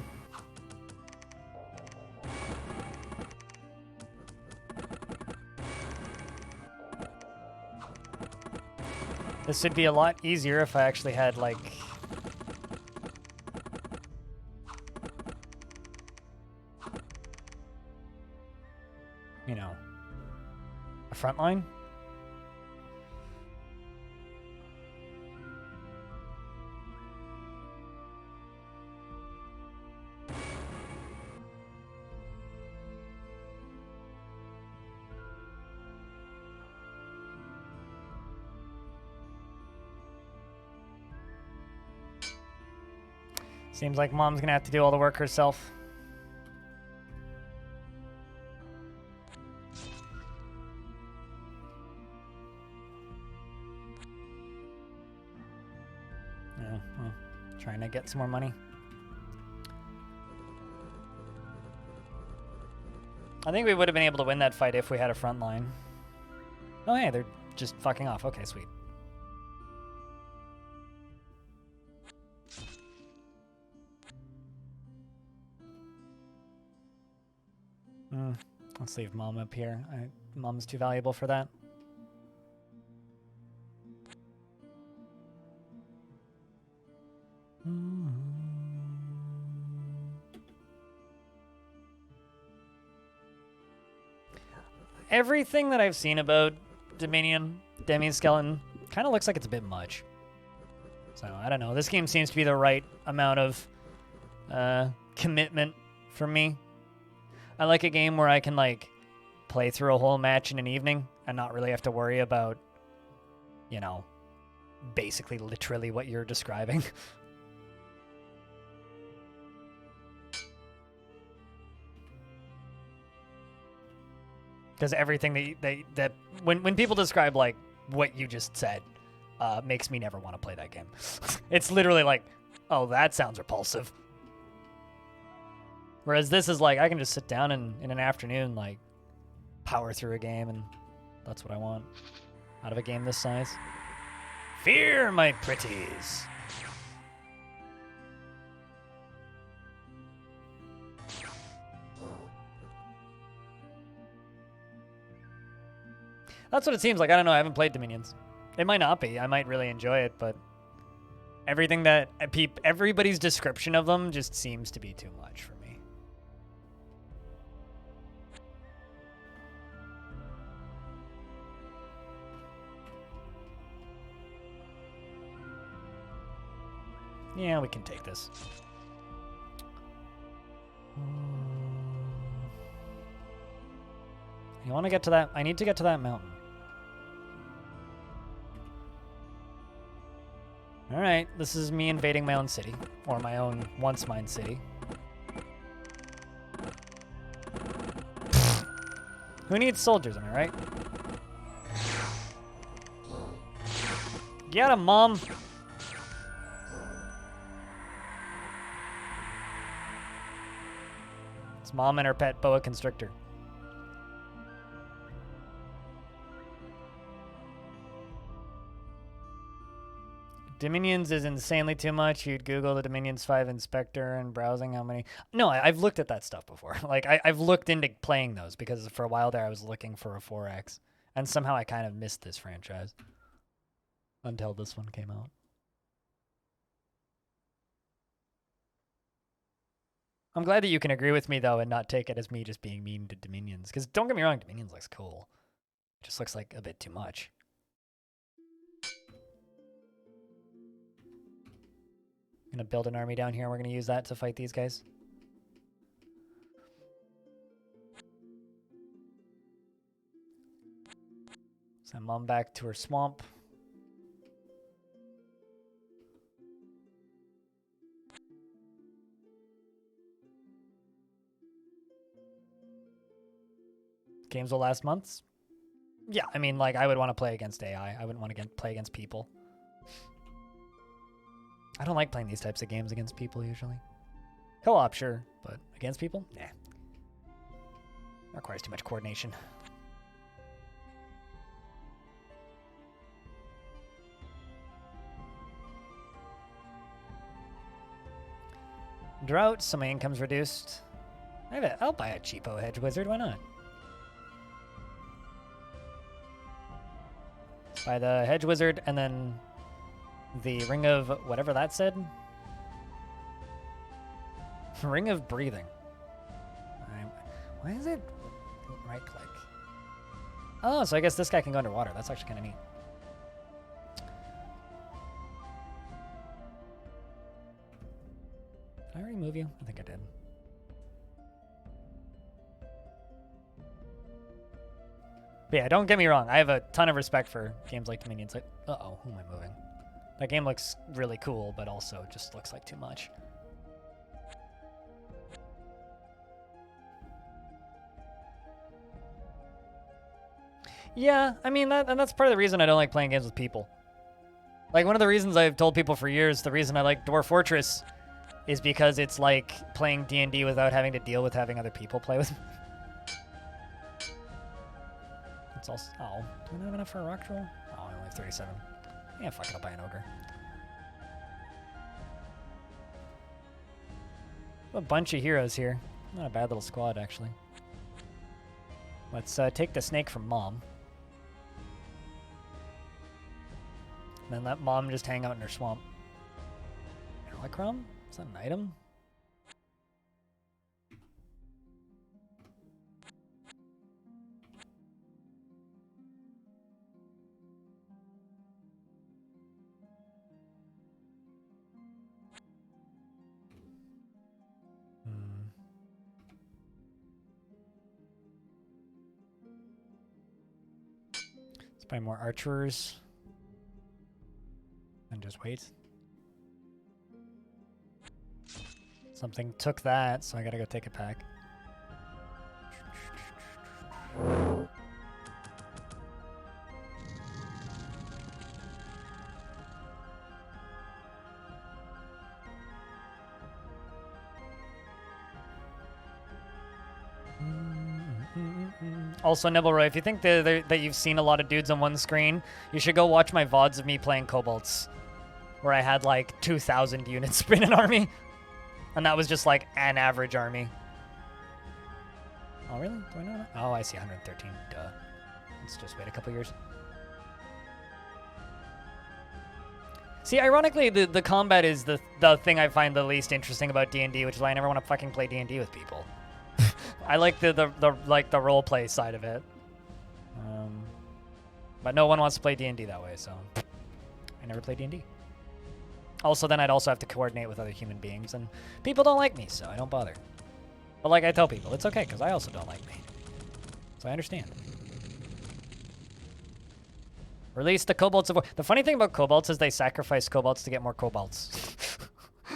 [SPEAKER 1] This would be a lot easier if I actually had, like... you know, a front line. Seems like Mom's gonna have to do all the work herself. Yeah, well, trying to get some more money. I think we would have been able to win that fight if we had a front line. Oh, hey, they're just fucking off. Okay, sweet. Let's leave Mom up here. Mom's too valuable for that. Everything that I've seen about Dominion, Demi-Skeleton, kind of looks like it's a bit much. So, I don't know. This game seems to be the right amount of commitment for me. I like a game where I can, like, play through a whole match in an evening and not really have to worry about, you know, basically literally what you're describing. Because everything that when people describe, like, what you just said, makes me never want to play that game. It's literally like, oh, that sounds repulsive. Whereas this is like, I can just sit down and in an afternoon, like, power through a game, and that's what I want out of a game this size. Fear, my pretties. That's what it seems like. I don't know. I haven't played Dominions. It might not be. I might really enjoy it, but everything that everybody's description of them just seems to be too much for me. Yeah, we can take this. You want to get to that? I need to get to that mountain. All right, this is me invading my own city, or my own once mine city. Who needs soldiers, am I right? Get 'em, Mom! It's Mom and her pet boa constrictor. Dominions is insanely too much. You'd Google the Dominions 5 inspector and browsing how many. No, I've looked at that stuff before. Like, I've looked into playing those because for a while there I was looking for a 4X. And somehow I kind of missed this franchise until this one came out. I'm glad that you can agree with me, though, and not take it as me just being mean to Dominions. Because don't get me wrong, Dominions looks cool. It just looks like a bit too much. I'm going to build an army down here, and we're going to use that to fight these guys. Send Mom back to her swamp. Games will last months? Yeah, I mean, like, I would want to play against AI. I wouldn't want to play against people. I don't like playing these types of games against people, usually. Co-op, sure, but against people? Nah. Requires too much coordination. Drought, so my income's reduced. I'll buy a cheapo hedge wizard, why not? Buy the hedge wizard, and then the ring of whatever that said. Ring of breathing. Why is it right click? Oh, so I guess this guy can go underwater. That's actually kind of neat. Did I already move you? I think I did. But yeah, don't get me wrong. I have a ton of respect for games like Dominions. Like, uh-oh, who am I moving? That game looks really cool, but also just looks like too much. Yeah, I mean, that's part of the reason I don't like playing games with people. Like, one of the reasons I've told people for years, the reason I like Dwarf Fortress is because it's like playing D&D without having to deal with having other people play with me. It's also, oh, do we not have enough for a rock troll? Oh, I only have 37. Yeah, fuck it, I'll buy an ogre. A bunch of heroes here. Not a bad little squad, actually. Let's take the snake from Mom. And then let Mom just hang out in her swamp. Helicrom? Is that an item? Let's buy more archers. And just wait. Something took that, so I gotta go take it back. Also, Nibbleroy, if you think that you've seen a lot of dudes on one screen, you should go watch my VODs of me playing Kobolds, where I had like 2,000 units in an army. And that was just like an average army. Oh, really? Do I know that? Oh, I see 113. Duh. Let's just wait a couple years. See, ironically, the combat is the thing I find the least interesting about D&D, which is why I never want to fucking play D&D with people. I like the role play side of it, but no one wants to play D&D that way, so I never play D&D. Also, then I'd also have to coordinate with other human beings, and people don't like me, so I don't bother. But like I tell people, it's okay because I also don't like me, so I understand. Release the Kobolds of War. The funny thing about Kobolds is they sacrifice Kobolds to get more Kobolds.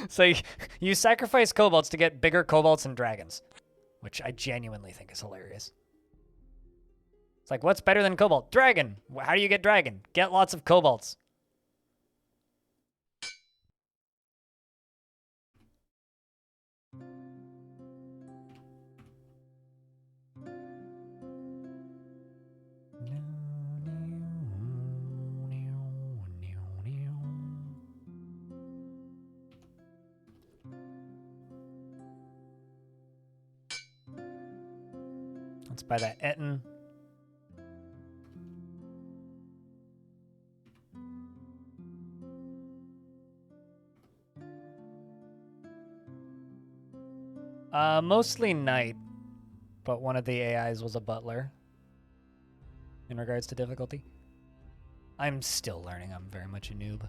[SPEAKER 1] So you sacrifice Kobolds to get bigger Kobolds and dragons, which I genuinely think is hilarious. It's like, what's better than Kobold? Dragon. How do you get dragon? Get lots of Kobolds. Let's buy that Etten. Mostly knight, but one of the AIs was a butler in regards to difficulty. I'm still learning. I'm very much a noob.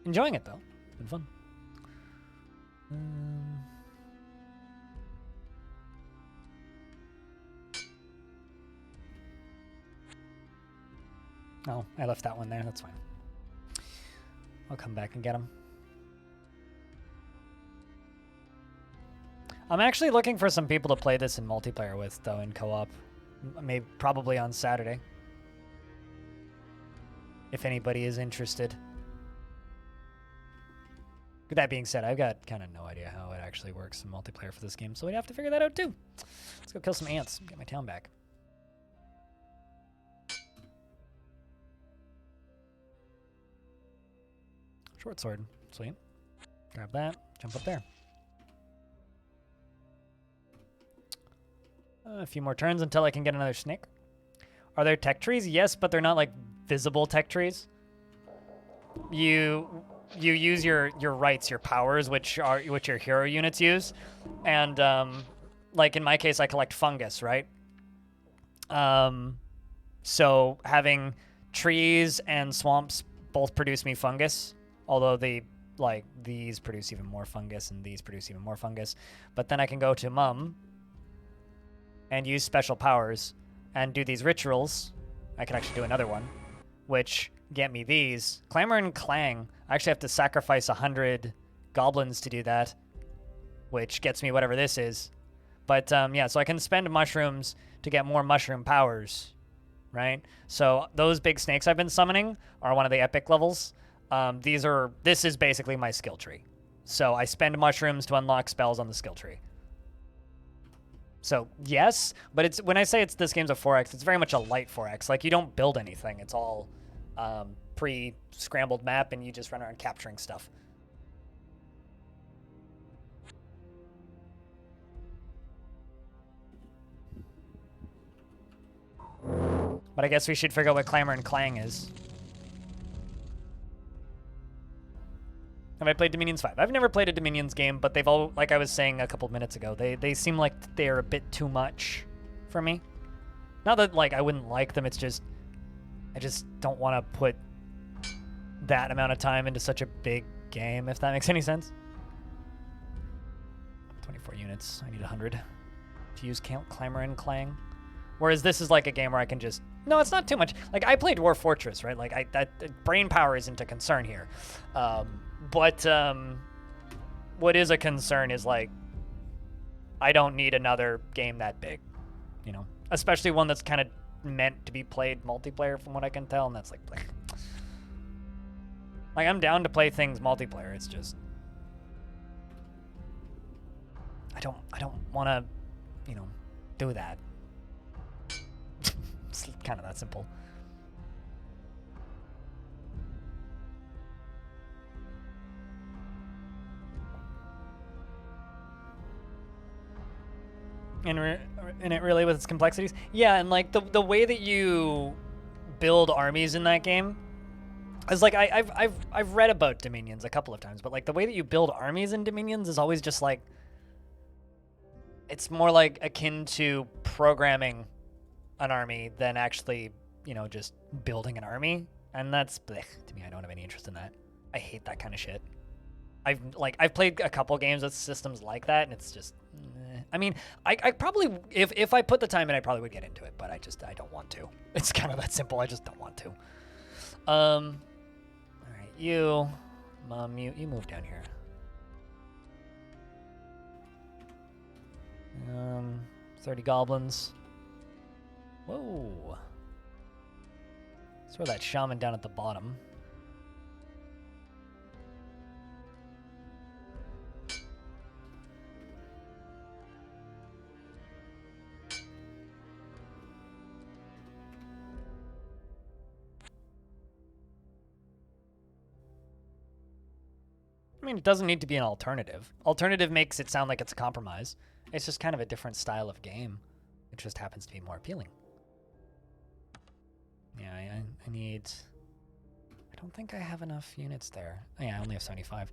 [SPEAKER 1] Enjoying it, though. It's been fun. Oh, I left that one there. That's fine. I'll come back and get him. I'm actually looking for some people to play this in multiplayer with, though, in co-op. Maybe probably on Saturday. If anybody is interested. With that being said, I've got kind of no idea how it actually works in multiplayer for this game, so we'd have to figure that out too. Let's go kill some ants, get my town back. Short sword, sweet. Grab that, jump up there. A few more turns until I can get another snake. Are there tech trees? Yes, but they're not like visible tech trees. You use your rights, your powers, which your hero units use, and like in my case, I collect fungus, right? So having trees and swamps both produce me fungus, although these produce even more fungus and these produce even more fungus. But then I can go to Mum and use special powers and do these rituals. I could actually do another one, which get me these. Clamor and Clang. I actually have to sacrifice 100 goblins to do that, which gets me whatever this is. But yeah, so I can spend mushrooms to get more mushroom powers, right? So those big snakes I've been summoning are one of the epic levels. This is basically my skill tree. So I spend mushrooms to unlock spells on the skill tree. So yes, but when I say this game's a 4X, it's very much a light 4X. Like you don't build anything. It's all pre-scrambled map and you just run around capturing stuff. But I guess we should figure out what Clamor and Clang is. Have I played Dominions 5? I've never played a Dominions game, but they've all, like I was saying a couple of minutes ago, they seem like they're a bit too much for me. Not that like I wouldn't like them, it's just I just don't want to put that amount of time into such a big game, if that makes any sense. 24 units. I need 100 to use Clamor and Clang. Whereas this is like a game where I can just... No, it's not too much. Like, I played Dwarf Fortress, right? Like, that brain power isn't a concern here. But what is a concern is, like, I don't need another game that big, you know? Especially one that's kind of meant to be played multiplayer, from what I can tell, and that's like... Like, I'm down to play things multiplayer, it's just... I don't want to, you know, do that. It's kind of that simple. in it really with its complexities. Yeah, and like the way that you build armies in that game is like I've read about Dominions a couple of times, but like the way that you build armies in Dominions is always just like it's more like akin to programming an army than actually, you know, just building an army, and that's blech, to me. I don't have any interest in that. I hate that kind of shit. I've played a couple games with systems like that, and it's just. I mean, I probably if I put the time in, I probably would get into it, but I don't want to. It's kind of that simple. I just don't want to. All right, you, Mom, you move down here. 30 goblins. Whoa. Let's throw that shaman down at the bottom. I mean, it doesn't need to be an alternative. Alternative makes it sound like it's a compromise. It's just kind of a different style of game. It just happens to be more appealing. Yeah, I need... I don't think I have enough units there. Oh, yeah, I only have 75.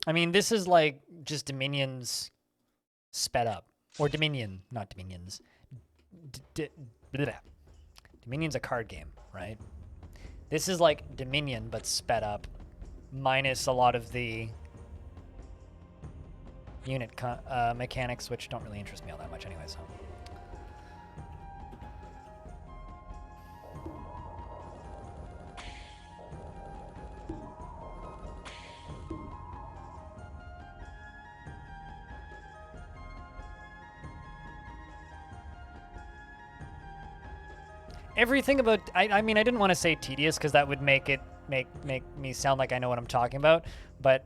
[SPEAKER 1] I mean, this is like just Dominions sped up. Or Dominion, not Dominions. Dominion's a card game, right? This is like Dominion, but sped up, minus a lot of the unit mechanics, which don't really interest me all that much anyway, so. Everything about, I mean, I didn't want to say tedious because that would make me sound like I know what I'm talking about, but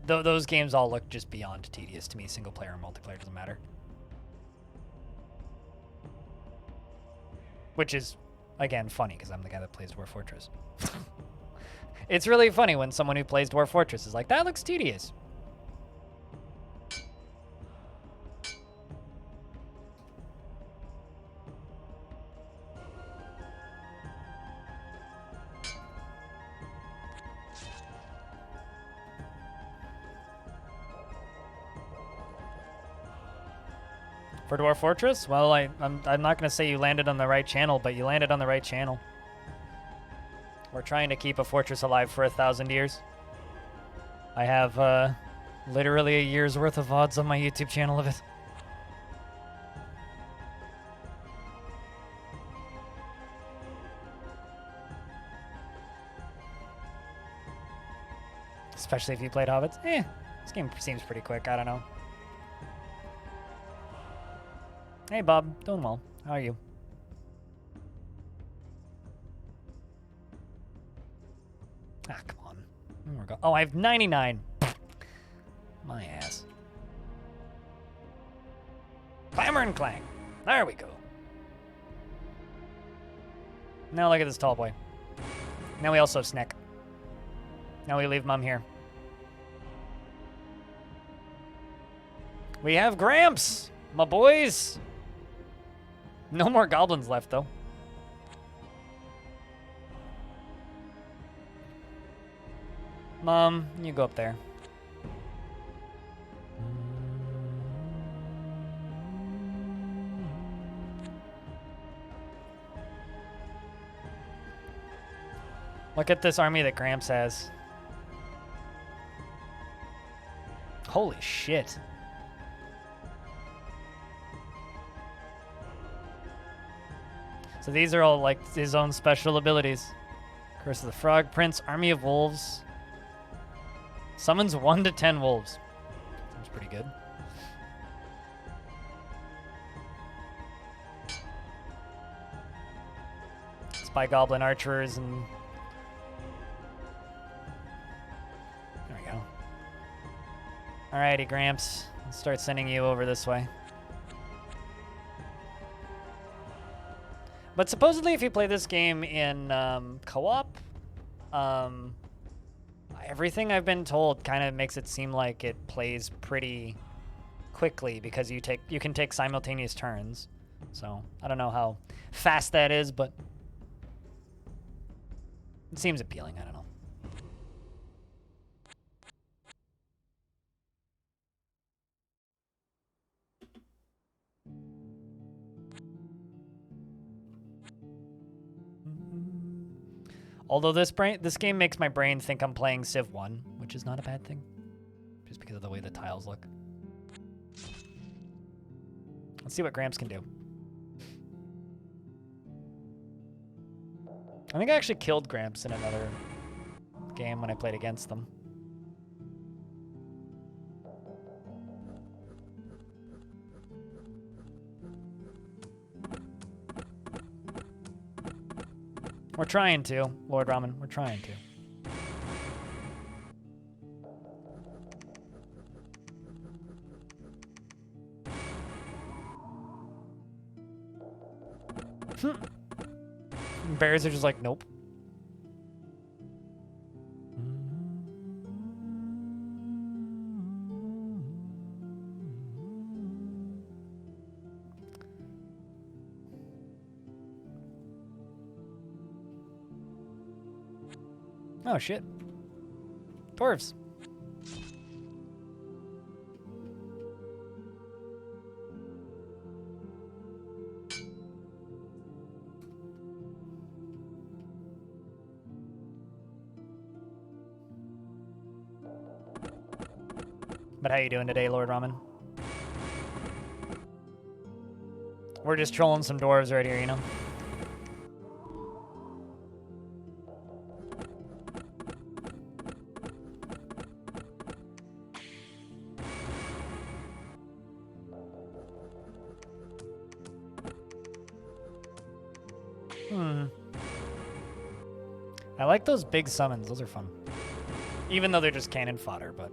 [SPEAKER 1] those games all look just beyond tedious to me. Single player or multiplayer doesn't matter. Which is, again, funny because I'm the guy that plays Dwarf Fortress. It's really funny when someone who plays Dwarf Fortress is like, that looks tedious. For Dwarf Fortress? Well, I'm not going to say you landed on the right channel, but you landed on the right channel. We're trying to keep a fortress alive for 1,000 years. I have literally a year's worth of VODs on my YouTube channel of it. Especially if you played Hobbits. This game seems pretty quick. I don't know. Hey, Bob. Doing well. How are you? Ah, come on. Oh, I have 99. My ass. Clamor and clang. There we go. Now look at this tall boy. Now we also have Snick. Now we leave Mum here. We have Gramps, my boys. No more goblins left, though. Mom, you go up there. Look at this army that Gramps has. Holy shit. So these are all like his own special abilities. Curse of the Frog Prince, Army of Wolves. Summons 1 to 10 wolves. Seems pretty good. Spy Goblin Archers and... There we go. Alrighty, Gramps. Let's start sending you over this way. But supposedly if you play this game in co-op, Everything I've been told kind of makes it seem like it plays pretty quickly because you can take simultaneous turns. So I don't know how fast that is, but it seems appealing. I don't know. Although this game makes my brain think I'm playing Civ 1, which is not a bad thing, just because of the way the tiles look. Let's see what Gramps can do. I think I actually killed Gramps in another game when I played against them. We're trying to, Lord Ramen. We're trying to. Bears are just like, nope. Oh, shit. Dwarves. But how you doing today, Lord Ramen? We're just trolling some dwarves right here, you know? I like those big summons. Those are fun. Even though they're just cannon fodder, but...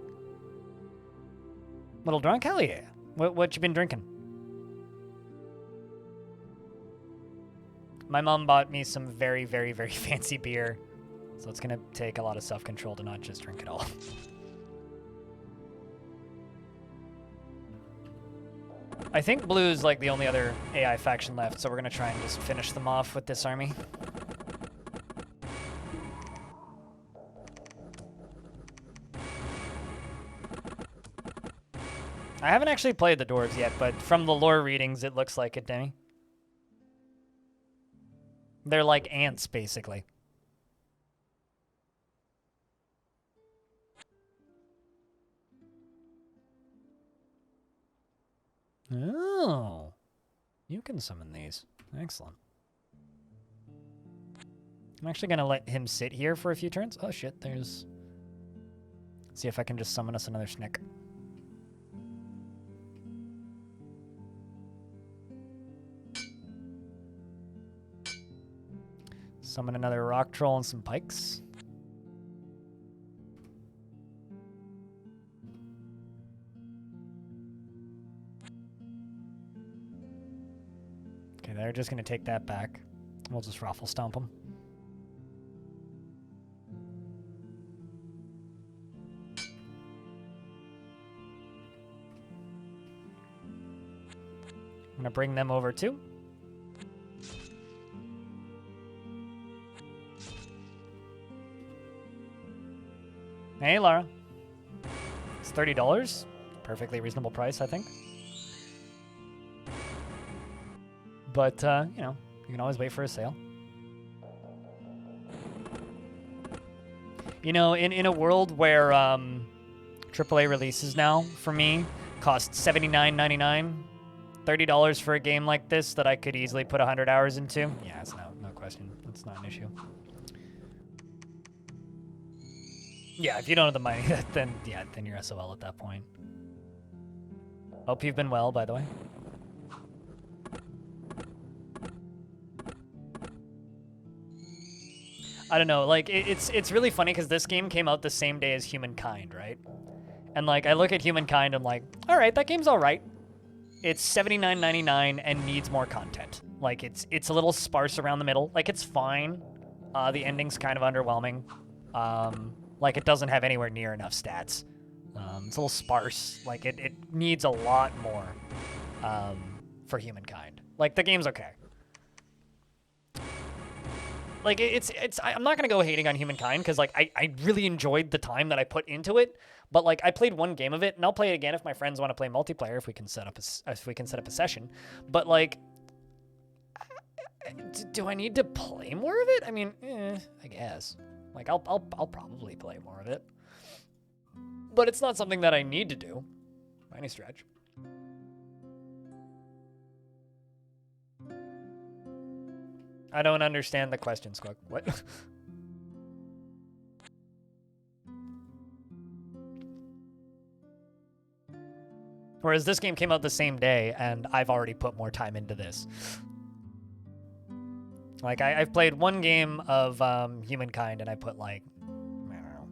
[SPEAKER 1] Little drunk? Hell yeah. What you been drinking? My mom bought me some very, very, very fancy beer. So it's going to take a lot of self-control to not just drink it all. I think blue's like the only other AI faction left, so we're going to try and just finish them off with this army. I haven't actually played the dwarves yet, but from the lore readings, it looks like it, Denny. They're like ants, basically. Oh. You can summon these. Excellent. I'm actually going to let him sit here for a few turns. Oh, shit, there's... Let's see if I can just summon us another Snick. Summon another rock troll and some pikes. Okay, they're just going to take that back. We'll just raffle stomp them. I'm going to bring them over too. Hey, Lara. It's $30. Perfectly reasonable price, I think. But, you know, you can always wait for a sale. You know, in a world where AAA releases now, for me, cost $79.99, $30 for a game like this that I could easily put 100 hours into, yeah, it's no question. That's not an issue. Yeah, if you don't have the money, then you're SOL at that point. Hope you've been well, by the way. I don't know, like, it's really funny because this game came out the same day as Humankind, right? And, like, I look at Humankind and I'm like, alright, that game's alright. It's $79.99 and needs more content. Like, it's a little sparse around the middle. Like, it's fine. The ending's kind of underwhelming. Like, it doesn't have anywhere near enough stats. It's a little sparse. Like, it needs a lot more for Humankind. Like, the game's okay. Like, I'm not going to go hating on Humankind, because, like, I really enjoyed the time that I put into it. But, like, I played one game of it, and I'll play it again if my friends want to play multiplayer, if we can set up a session. But, like, do I need to play more of it? I mean, I guess. Like, I'll probably play more of it. But it's not something that I need to do, by any stretch. I don't understand the question, Squawk. What? Whereas this game came out the same day, and I've already put more time into this. Like, I've played one game of Humankind, and I put, like, I don't know,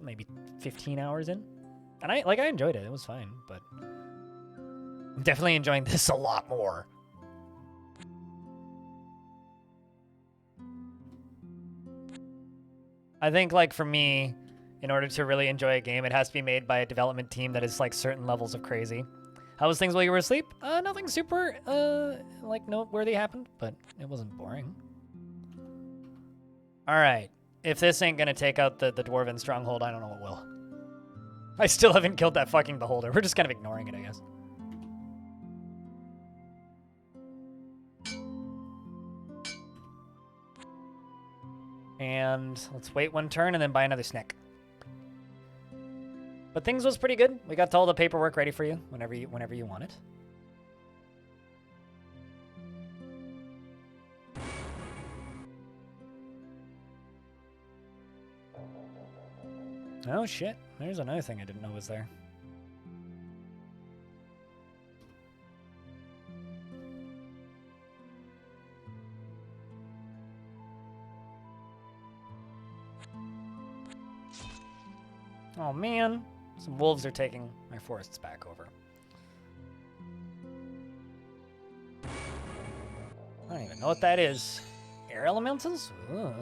[SPEAKER 1] maybe 15 hours in. And I enjoyed it. It was fine, but I'm definitely enjoying this a lot more. I think, like, for me, in order to really enjoy a game, it has to be made by a development team that is, like, certain levels of crazy. How was things while you were asleep? Nothing super, like, noteworthy happened, but it wasn't boring. All right. If this ain't gonna take out the Dwarven stronghold, I don't know what will. I still haven't killed that fucking beholder. We're just kind of ignoring it, I guess. And let's wait one turn and then buy another snack. But things was pretty good. We got all the paperwork ready for you whenever you want it. Oh shit, there's another thing I didn't know was there. Oh man, some wolves are taking my forests back over. I don't even know what that is. Air elementals? Ugh.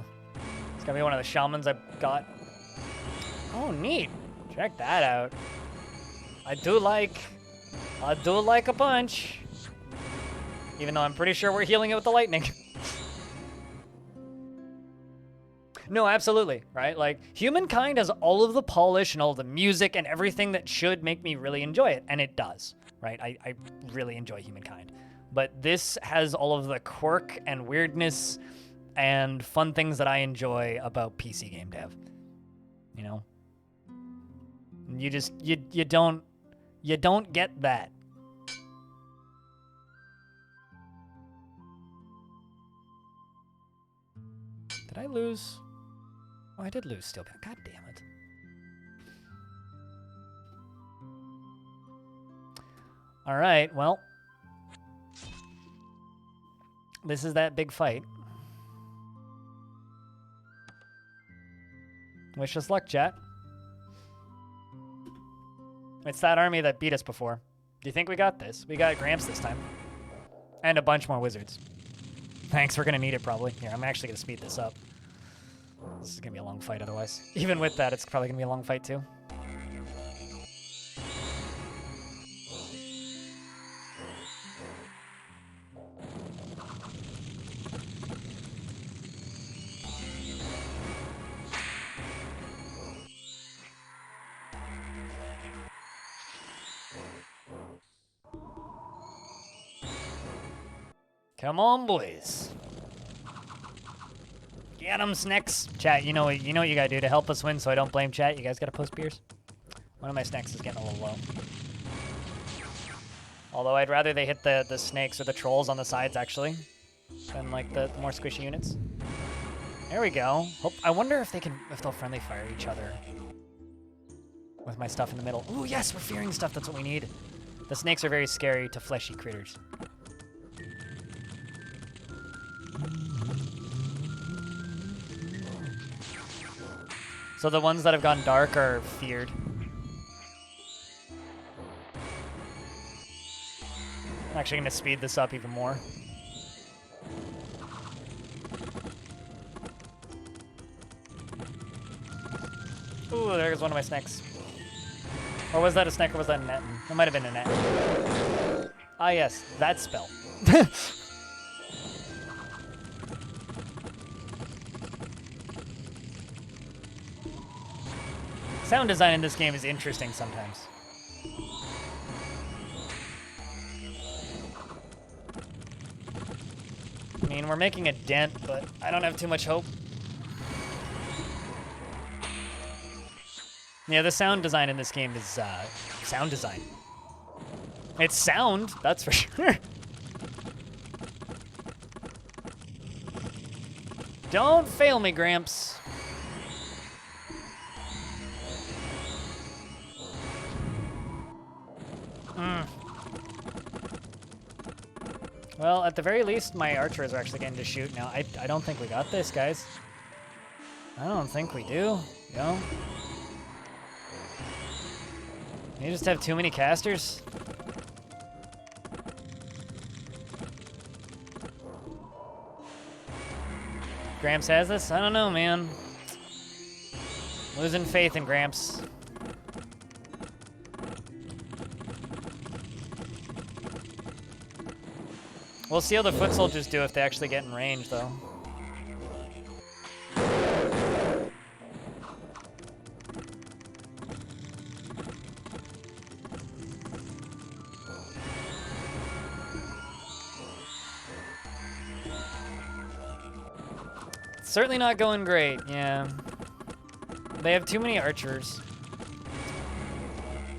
[SPEAKER 1] It's gonna be one of the shamans I got. Oh, neat. Check that out. I do like a bunch. Even though I'm pretty sure we're healing it with the lightning. No, absolutely, right? Like, Humankind has all of the polish and all the music and everything that should make me really enjoy it, and it does, right? I really enjoy Humankind. But this has all of the quirk and weirdness and fun things that I enjoy about PC game dev. You know? You just, you don't get that. Did I lose? Oh, I did lose still. God damn it. All right, well. This is that big fight. Wish us luck, chat. It's that army that beat us before. Do you think we got this? We got Gramps this time. And a bunch more wizards. Thanks, we're gonna need it probably. Here, I'm actually gonna speed this up. This is gonna be a long fight otherwise. Even with that, it's probably gonna be a long fight too. Come on, boys. Get 'em, snacks. Chat, you know what you gotta do to help us win so I don't blame chat. You guys gotta post beers. One of my snacks is getting a little low. Although I'd rather they hit the snakes or the trolls on the sides, actually, than, like, the more squishy units. There we go. I wonder if they'll friendly fire each other with my stuff in the middle. Ooh, yes, we're fearing stuff. That's what we need. The snakes are very scary to fleshy critters. So the ones that have gone dark are feared. I'm actually going to speed this up even more. Ooh, there goes one of my snacks. Or was that a snack or was that a net? It might have been a net. Ah, yes, that spell. Sound design in this game is interesting sometimes. I mean, we're making a dent, but I don't have too much hope. Yeah, the sound design in this game is sound design. It's sound, that's for sure. Don't fail me, Gramps. Well, at the very least, my archers are actually getting to shoot now. I don't think we got this, guys. I don't think we do, you know? You just have too many casters? Gramps has this? I don't know, man. Losing faith in Gramps. We'll see how the foot soldiers do if they actually get in range, though. Certainly not going great, yeah. They have too many archers.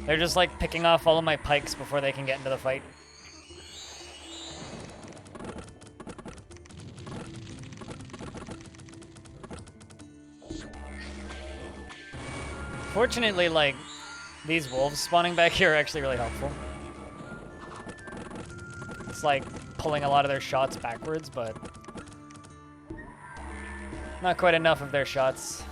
[SPEAKER 1] They're just like picking off all of my pikes before they can get into the fight. Fortunately, like, these wolves spawning back here are actually really helpful. It's like pulling a lot of their shots backwards, but not quite enough of their shots.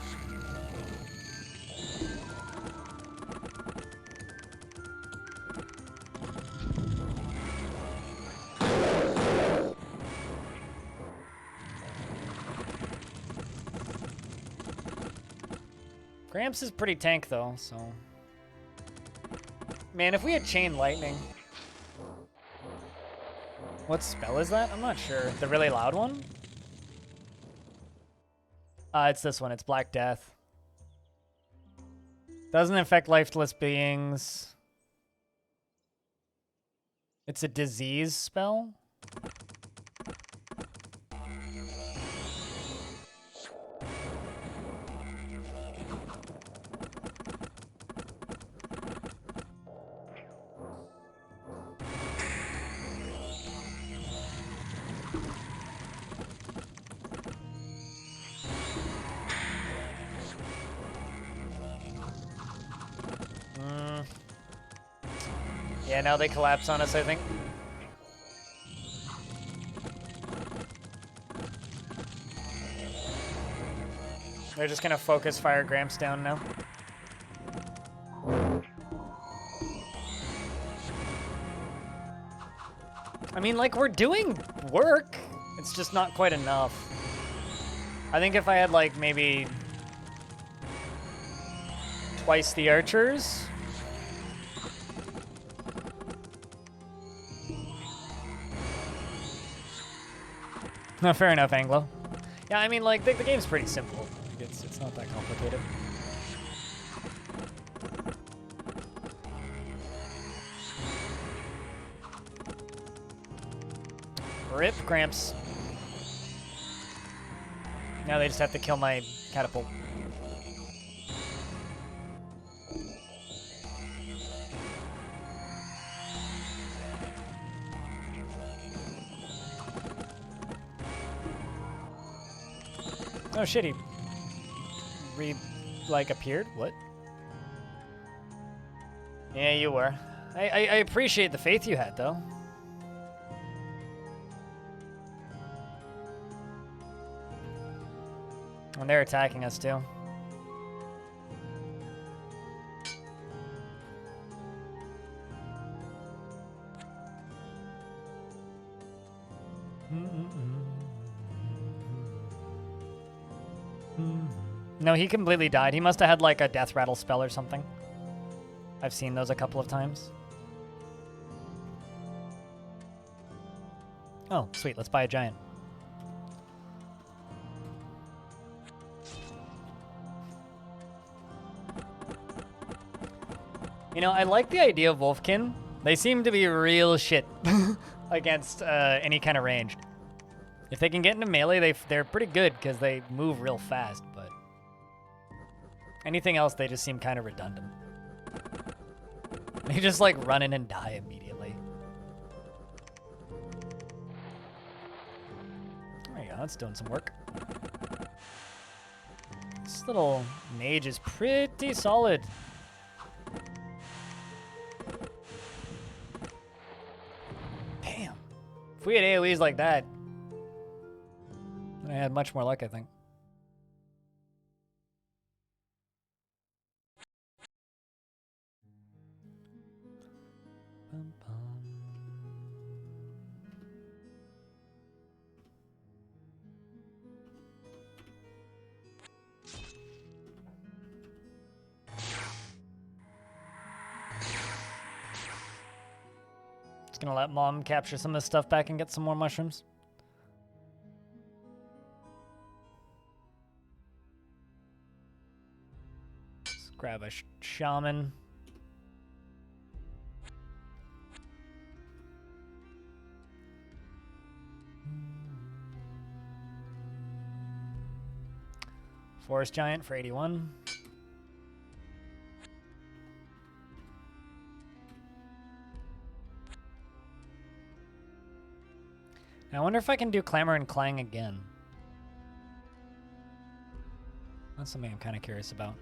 [SPEAKER 1] Gramps is pretty tank, though, so... Man, if we had Chain Lightning... What spell is that? I'm not sure. The really loud one? It's this one. It's Black Death. Doesn't affect lifeless beings. It's a disease spell? Yeah, now they collapse on us, I think. They're just gonna focus fire Gramps down now. I mean, like, we're doing work. It's just not quite enough. I think if I had, like, maybe twice the archers. No, fair enough, Anglo. Yeah, I mean, like, the game's pretty simple. It's not that complicated. Rip Gramps. Now they just have to kill my catapult. Oh shit, he appeared? What? Yeah, you were. I appreciate the faith you had, though. And they're attacking us, too. No, he completely died. He must have had like a death rattle spell or something. I've seen those a couple of times. Oh, sweet. Let's buy a giant. You know, I like the idea of Wolfkin. They seem to be real shit against any kind of ranged. If they can get into melee, they're pretty good because they move real fast, but anything else, they just seem kind of redundant. They just like run in and die immediately. There you go, that's doing some work. This little mage is pretty solid. Damn. If we had AoEs like that, I had much more luck, I think. Just gonna let Mom capture some of this stuff back and get some more mushrooms. Let's grab a shaman. Forest giant for 81. I wonder if I can do Clamor and Clang again. That's something I'm kind of curious about.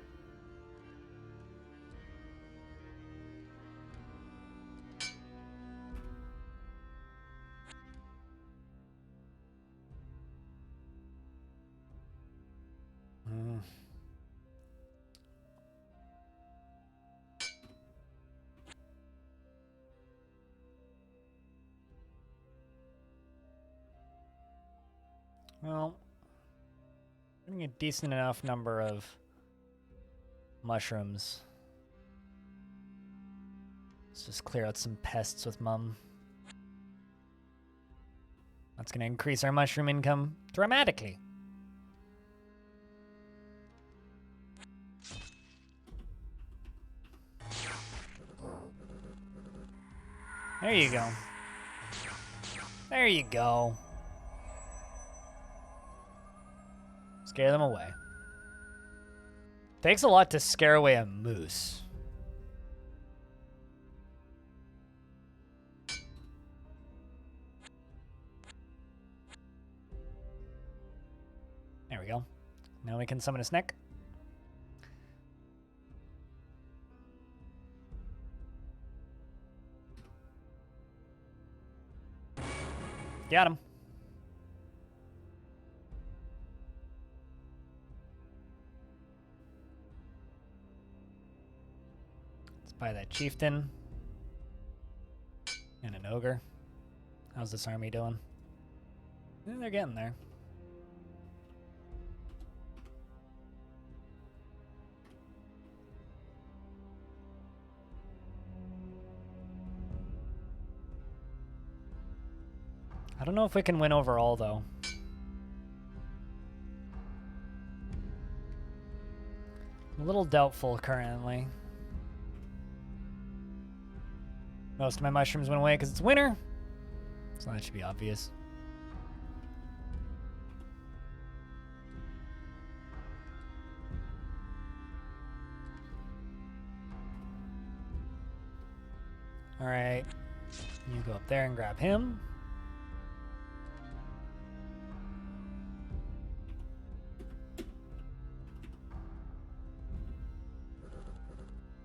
[SPEAKER 1] Well, getting a decent enough number of mushrooms. Let's just clear out some pests with Mum. That's going to increase our mushroom income dramatically. There you go. There you go. Scare them away. Takes a lot to scare away a moose. There we go. Now we can summon a snake. Got him. Let's buy that chieftain. And an ogre. How's this army doing? They're getting there. I don't know if we can win overall, though. I'm a little doubtful currently. Most of my mushrooms went away because it's winter, so that should be obvious. All right, you go up there and grab him.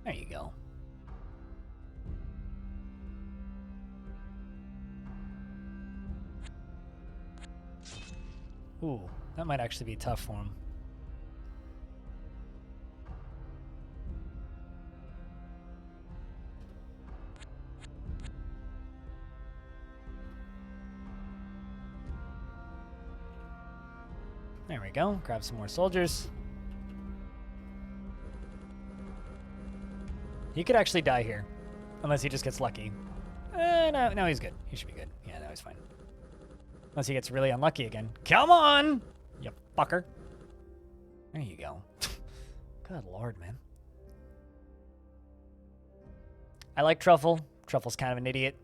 [SPEAKER 1] There you go. Ooh, that might actually be tough for him. There we go. Grab some more soldiers. He could actually die here. Unless he just gets lucky. No, he's good. He should be good. Yeah, no, he's fine. Unless he gets really unlucky again. Come on! You fucker. There you go. Good lord, man. I like Truffle. Truffle's kind of an idiot.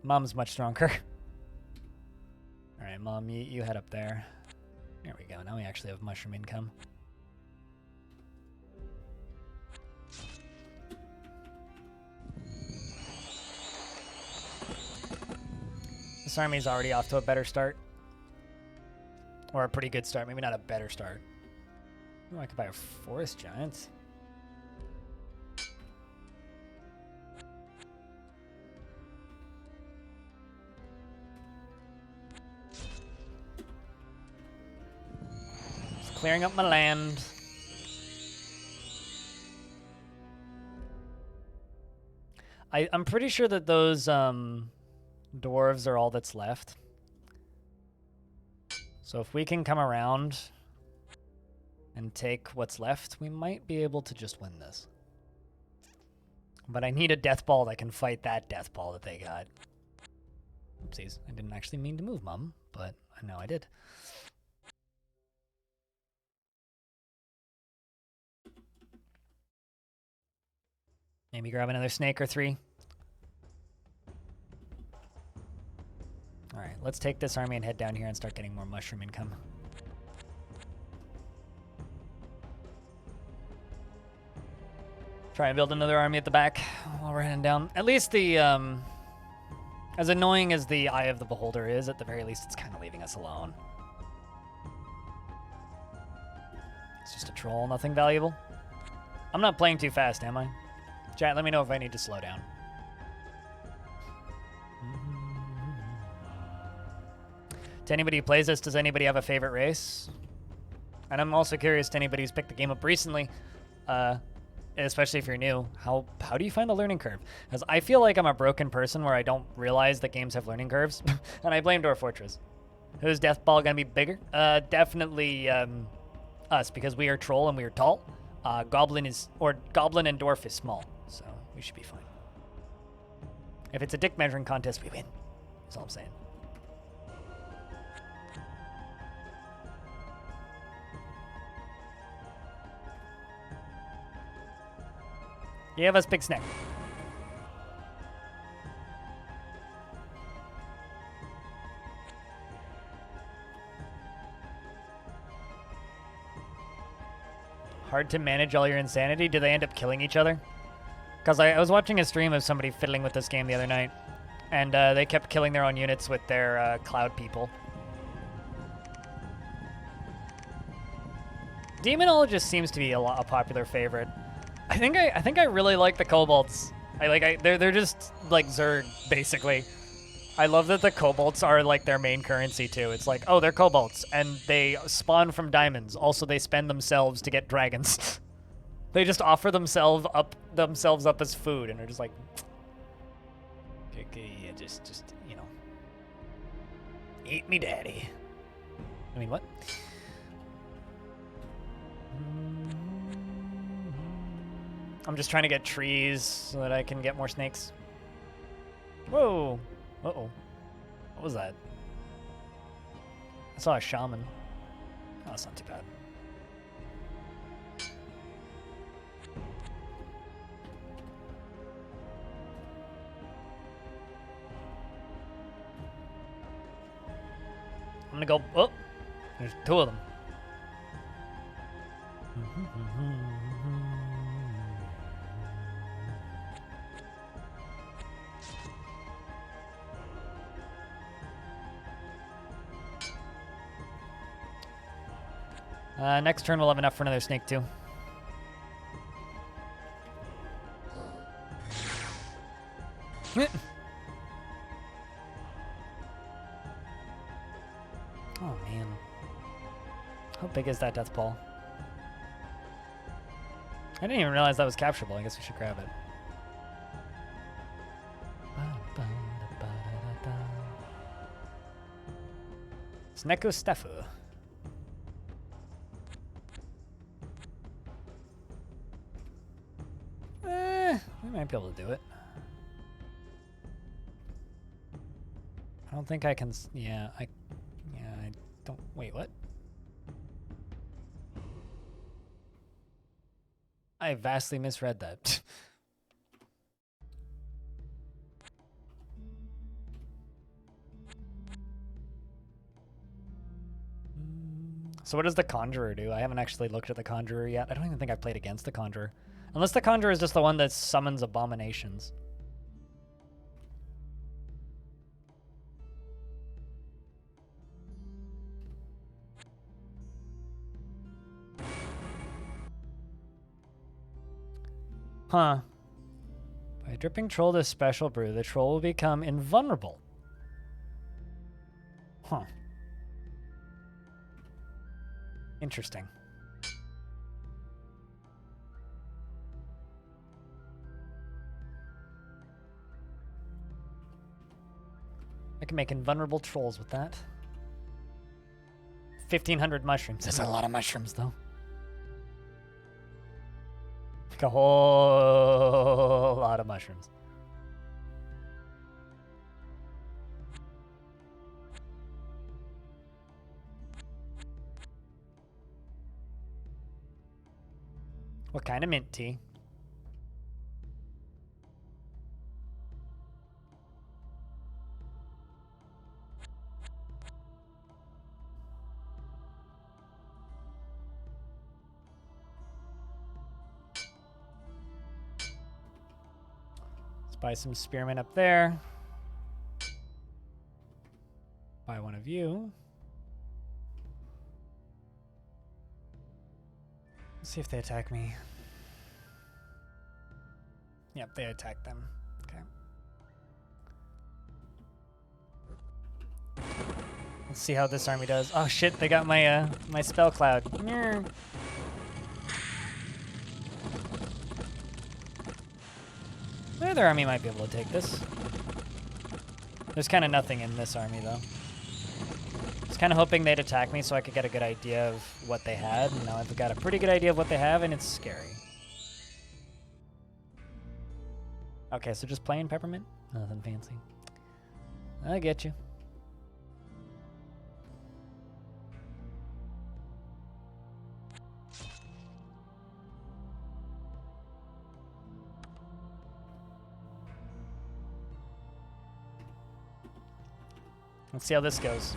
[SPEAKER 1] Mom's much stronger. Alright, Mom, you head up there. There we go. Now we actually have mushroom income. This army's already off to a better start. Or a pretty good start. Maybe not a better start. Oh, I could buy a forest giant. Just clearing up my land. I'm pretty sure that those dwarves are all that's left. So if we can come around and take what's left, we might be able to just win this. But I need a death ball that can fight that death ball that they got. Oopsies. I didn't actually mean to move, Mom, but I know I did. Maybe grab another snake or 3. Alright, let's take this army and head down here and start getting more mushroom income. Try and build another army at the back while we're heading down. At least the, as annoying as the Eye of the Beholder is, at the very least it's kind of leaving us alone. It's just a troll, nothing valuable. I'm not playing too fast, am I? Chat, let me know if I need to slow down. To anybody who plays this, does anybody have a favorite race? And I'm also curious to anybody who's picked the game up recently, especially if you're new, how do you find the learning curve? Because I feel like I'm a broken person where I don't realize that games have learning curves, and I blame Dwarf Fortress. Who's Death Ball gonna be bigger? Definitely us, because we are troll and we are tall. Goblin and Dwarf is small, so we should be fine. If it's a dick measuring contest, we win. That's all I'm saying. Give us big snack. Hard to manage all your insanity? Do they end up killing each other? Because I was watching a stream of somebody fiddling with this game the other night, and they kept killing their own units with their cloud people. Demonologist seems to be a popular favorite. I think I really like the kobolds. They're just like Zerg basically. I love that the kobolds are like their main currency too. It's like, oh, they're kobolds and they spawn from diamonds. Also, they spend themselves to get dragons. They just offer themselves up as food, and they're just like, yeah, just you know, eat me, daddy. I mean, what? I'm just trying to get trees so that I can get more snakes. Whoa. Uh-oh. What was that? I saw a shaman. Oh, that's not too bad. I'm gonna go, oh, there's 2 of them. Next turn we'll have enough for another snake too. Oh man. How big is that death ball? I didn't even realize that was capturable. I guess we should grab it. Sneko Stefu. might be able to do it. I don't think I can. Yeah, I don't. Wait, what? I vastly misread that. So what does the Conjurer do? I haven't actually looked at the Conjurer yet. I don't even think I've played against the Conjurer. Unless the Conjurer is just the one that summons abominations. Huh. By dripping Troll this special brew, the troll will become invulnerable. Huh. Interesting. I can make invulnerable trolls with that. 1,500 mushrooms. That's a lot of mushrooms, though. Like a whole lot of mushrooms. What kind of mint tea? Let's buy some spearmint up there. Buy one of you. Let's see if they attack me. Yep, they attack them. Okay. Let's see how this army does. Oh shit, they got my my spell cloud. Their army might be able to take this. There's kind of nothing in this army though. I was kind of hoping they'd attack me so I could get a good idea of what they had. And now I've got a pretty good idea of what they have, and it's scary. Okay, so just plain peppermint? Nothing fancy. I get you. Let's see how this goes.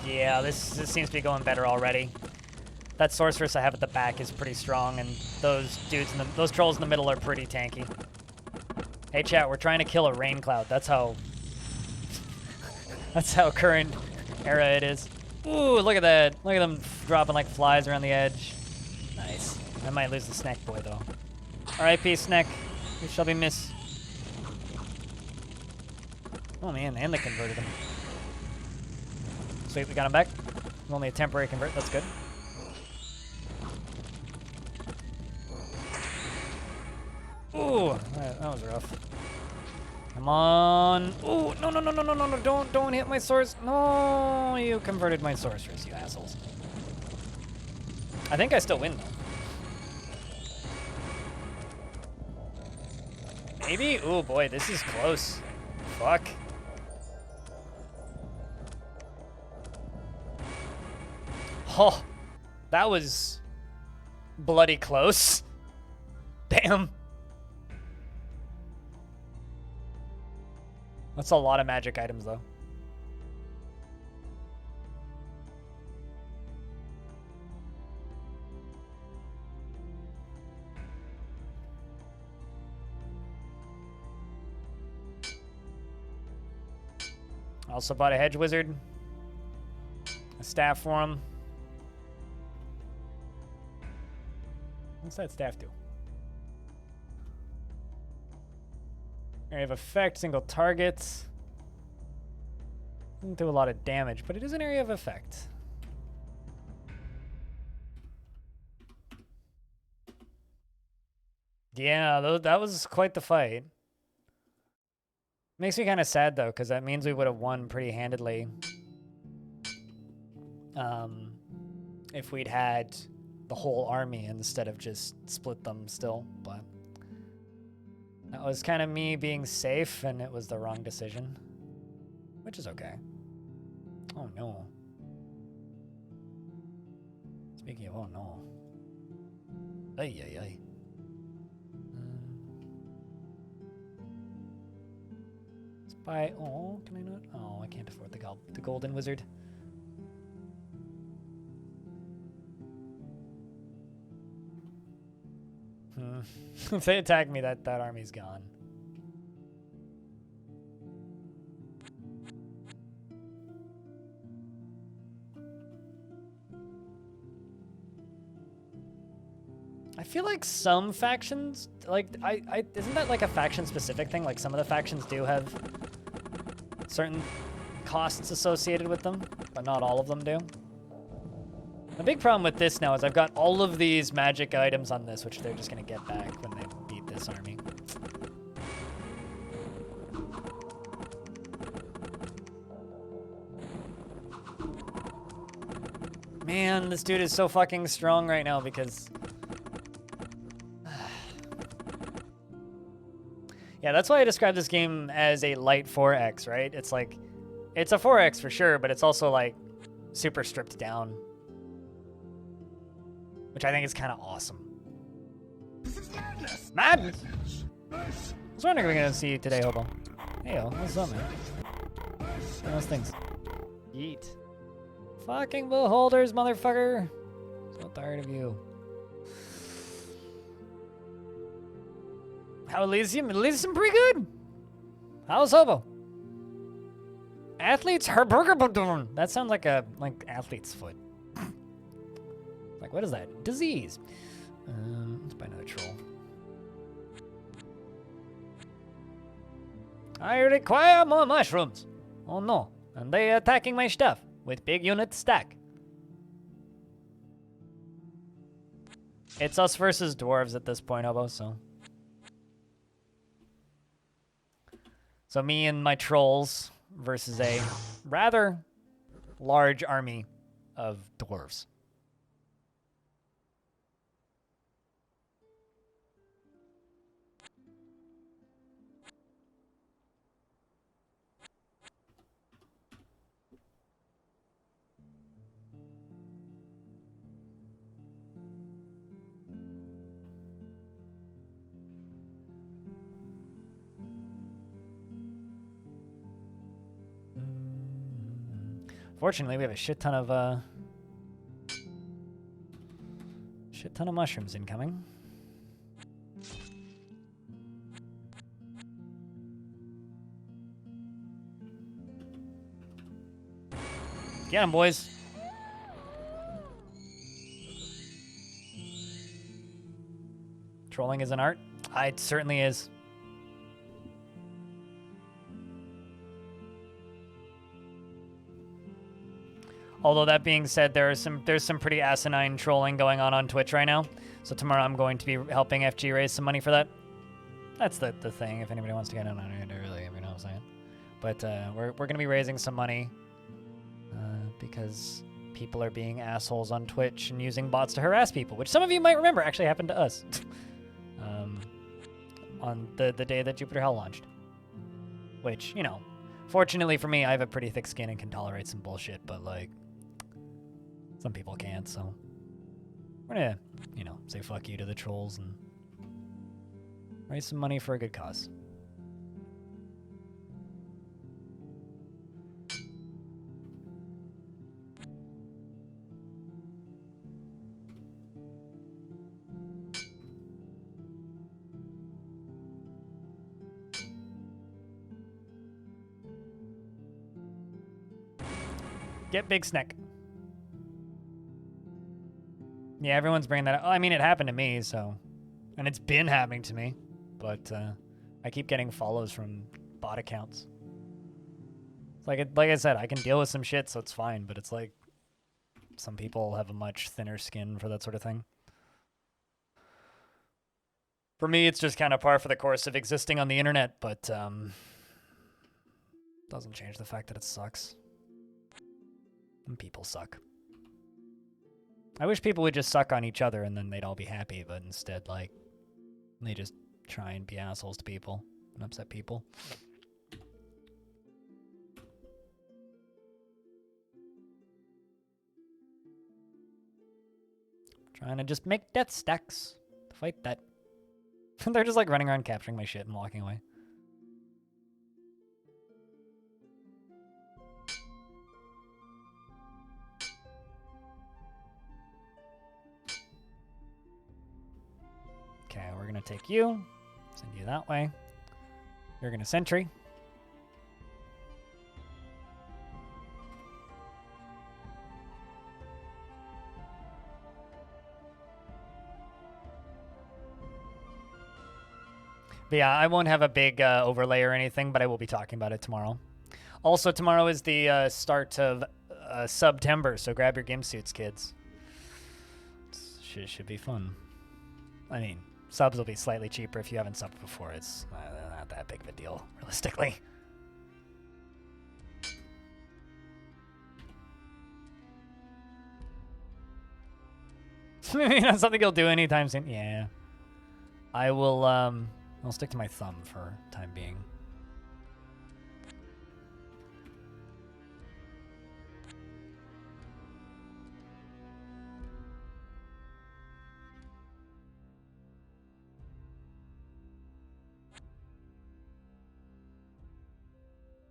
[SPEAKER 1] Yeah, this seems to be going better already. That sorceress I have at the back is pretty strong, and those dudes, those trolls in the middle are pretty tanky. Hey chat, we're trying to kill a rain cloud. That's how current era it is. Ooh, look at that. Look at them dropping like flies around the edge. Nice. I might lose the snack boy though. R.I.P. Snack. You shall be missed. Oh man, and they converted him. Sweet, we got him back. Only a temporary convert, that's good. Ooh, that was rough. Come on. Ooh, no, don't hit my source. No, you converted my sorceress, you assholes. I think I still win though. Maybe? Ooh, boy, this is close. Fuck. Oh, that was bloody close. Damn. That's a lot of magic items, though. I also bought a hedge wizard. A staff for him. What's that staff do? Area of effect, single targets. Doesn't do a lot of damage, but it is an area of effect. Yeah, that was quite the fight. Makes me kind of sad though, because that means we would have won pretty handedly. if we'd had the whole army instead of just split them still, but that was kind of me being safe, and it was the wrong decision, which is okay. Oh no. Speaking of oh no. Ay ay ay. Spy. Oh, can I not? Oh, I can't afford the golden wizard. If they attack me, that army's gone. I feel like some factions, like, isn't that like a faction-specific thing? Like, some of the factions do have certain costs associated with them, but not all of them do. The big problem with this now is I've got all of these magic items on this, which they're just going to get back when they beat this army. Man, this dude is so fucking strong right now because... Yeah, that's why I describe this game as a light 4X, right? It's like, it's a 4X for sure, but it's also like super stripped down. Which I think is kind of awesome.
[SPEAKER 2] This is madness!
[SPEAKER 1] Madness! I was wondering if we're going to see you today, Hobo. Heyo, what's up, man? What are those things? Yeet. Fucking beholders, motherfucker! So tired of you. How Elysium? Elysium pretty good. How's Hobo? Athlete's her burger. That sounds like a athlete's foot. Like, what is that? Disease. Let's buy another troll. I require more mushrooms. Oh no, and they are attacking my stuff with big unit stack. It's us versus dwarves at this point, Hobo, so. So me and my trolls versus a rather large army of dwarves. Fortunately, we have a shit ton of mushrooms incoming. Get 'em, boys. Trolling is an art. It certainly is. Although that being said, there's some pretty asinine trolling going on Twitch right now. So tomorrow I'm going to be helping FG raise some money for that. That's the thing. If anybody wants to get in on it, really, you know what I'm saying. But we're going to be raising some money because people are being assholes on Twitch and using bots to harass people, which some of you might remember actually happened to us on the day that Jupiter Hell launched. Which, you know, fortunately for me, I have a pretty thick skin and can tolerate some bullshit, but like, some people can't, so we're gonna, you know, say fuck you to the trolls and raise some money for a good cause. Get big snack. Yeah, everyone's bringing that up. I mean, it happened to me, so... And it's been happening to me. But, I keep getting follows from bot accounts. It's like I said, I can deal with some shit, so it's fine. But it's like... Some people have a much thinner skin for that sort of thing. For me, it's just kind of par for the course of existing on the internet, but, doesn't change the fact that it sucks. And people suck. I wish people would just suck on each other and then they'd all be happy, but instead, like, they just try and be assholes to people and upset people. Trying to just make death stacks to fight that. They're just like running around capturing my shit and walking away. Okay, we're gonna take you, send you that way. You're gonna sentry. But yeah, I won't have a big overlay or anything, but I will be talking about it tomorrow. Also, tomorrow is the start of September, so grab your gimp suits, kids. Should be fun. I mean, subs will be slightly cheaper if you haven't subbed before. It's not that big of a deal, realistically. Not something you'll do anytime soon. Yeah. I will, I'll stick to my thumb for time being.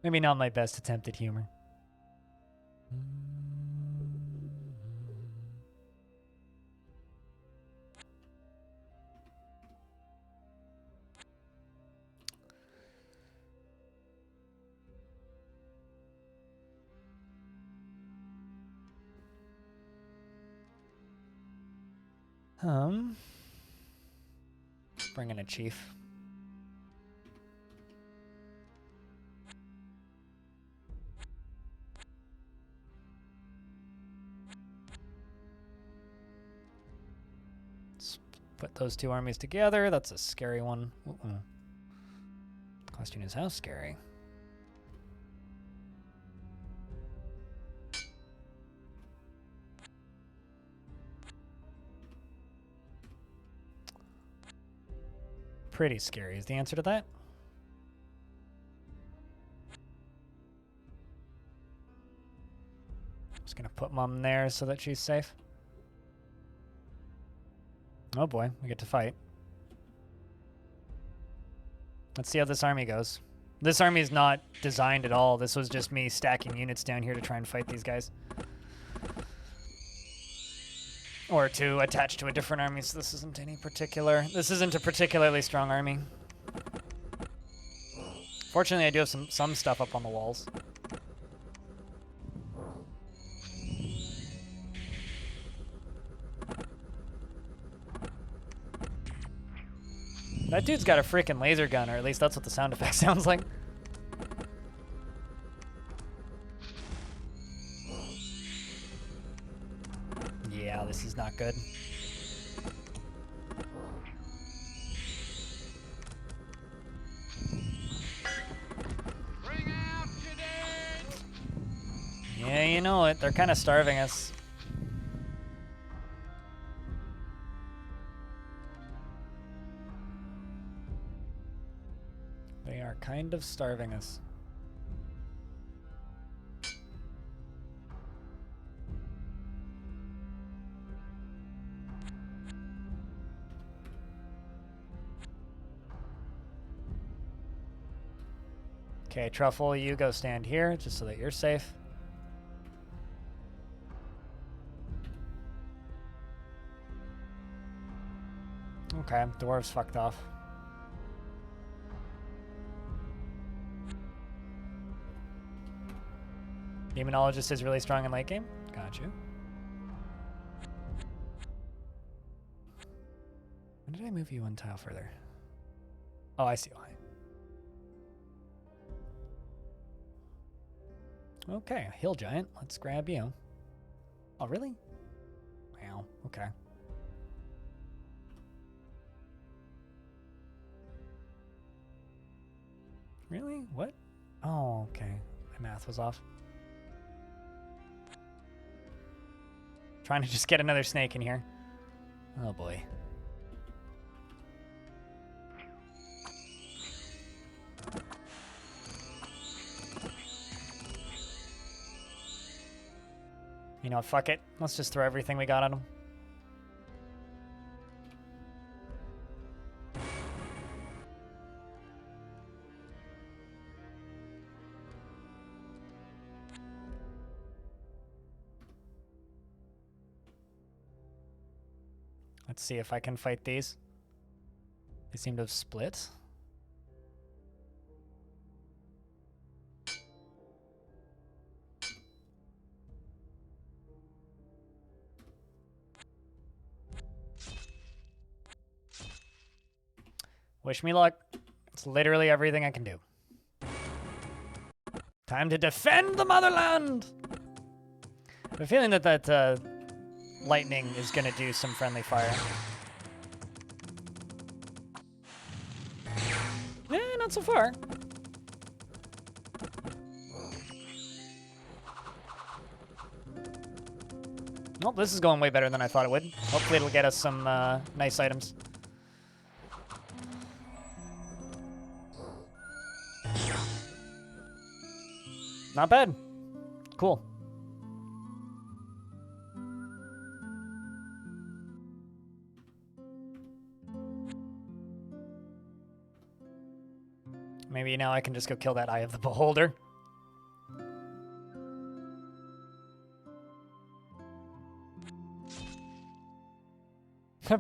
[SPEAKER 1] Maybe not my best attempt at humor. Bring in a chief. Let's put those two armies together. That's a scary one. Question is, how scary? Pretty scary is the answer to that. Just gonna put Mom there so that she's safe. Oh boy, we get to fight. Let's see how this army goes. This army is not designed at all. This was just me stacking units down here to try and fight these guys. Or to attach to a different army, so this isn't any particular... This isn't a particularly strong army. Fortunately, I do have some stuff up on the walls. That dude's got a freaking laser gun, or at least that's what the sound effect sounds like. Yeah, this is not good. Yeah, you know it. They're kind of starving us. They are kind of starving us. Okay, Truffle, you go stand here just so that you're safe. Okay, Dwarves fucked off. Demonologist is really strong in late game. Got you. When did I move you one tile further? Oh, I see why. Okay, a hill giant. Let's grab you. Oh, really? Wow, okay. Really? What? Oh, okay. My math was off. Trying to just get another snake in here. Oh boy. You know what, fuck it. Let's just throw everything we got at him. Let's see if I can fight these. They seem to have split. Wish me luck. It's literally everything I can do. Time to defend the motherland! I have a feeling that lightning is going to do some friendly fire. Not so far. Nope, this is going way better than I thought it would. Hopefully it'll get us some nice items. Not bad. Cool. Maybe now I can just go kill that Eye of the Beholder.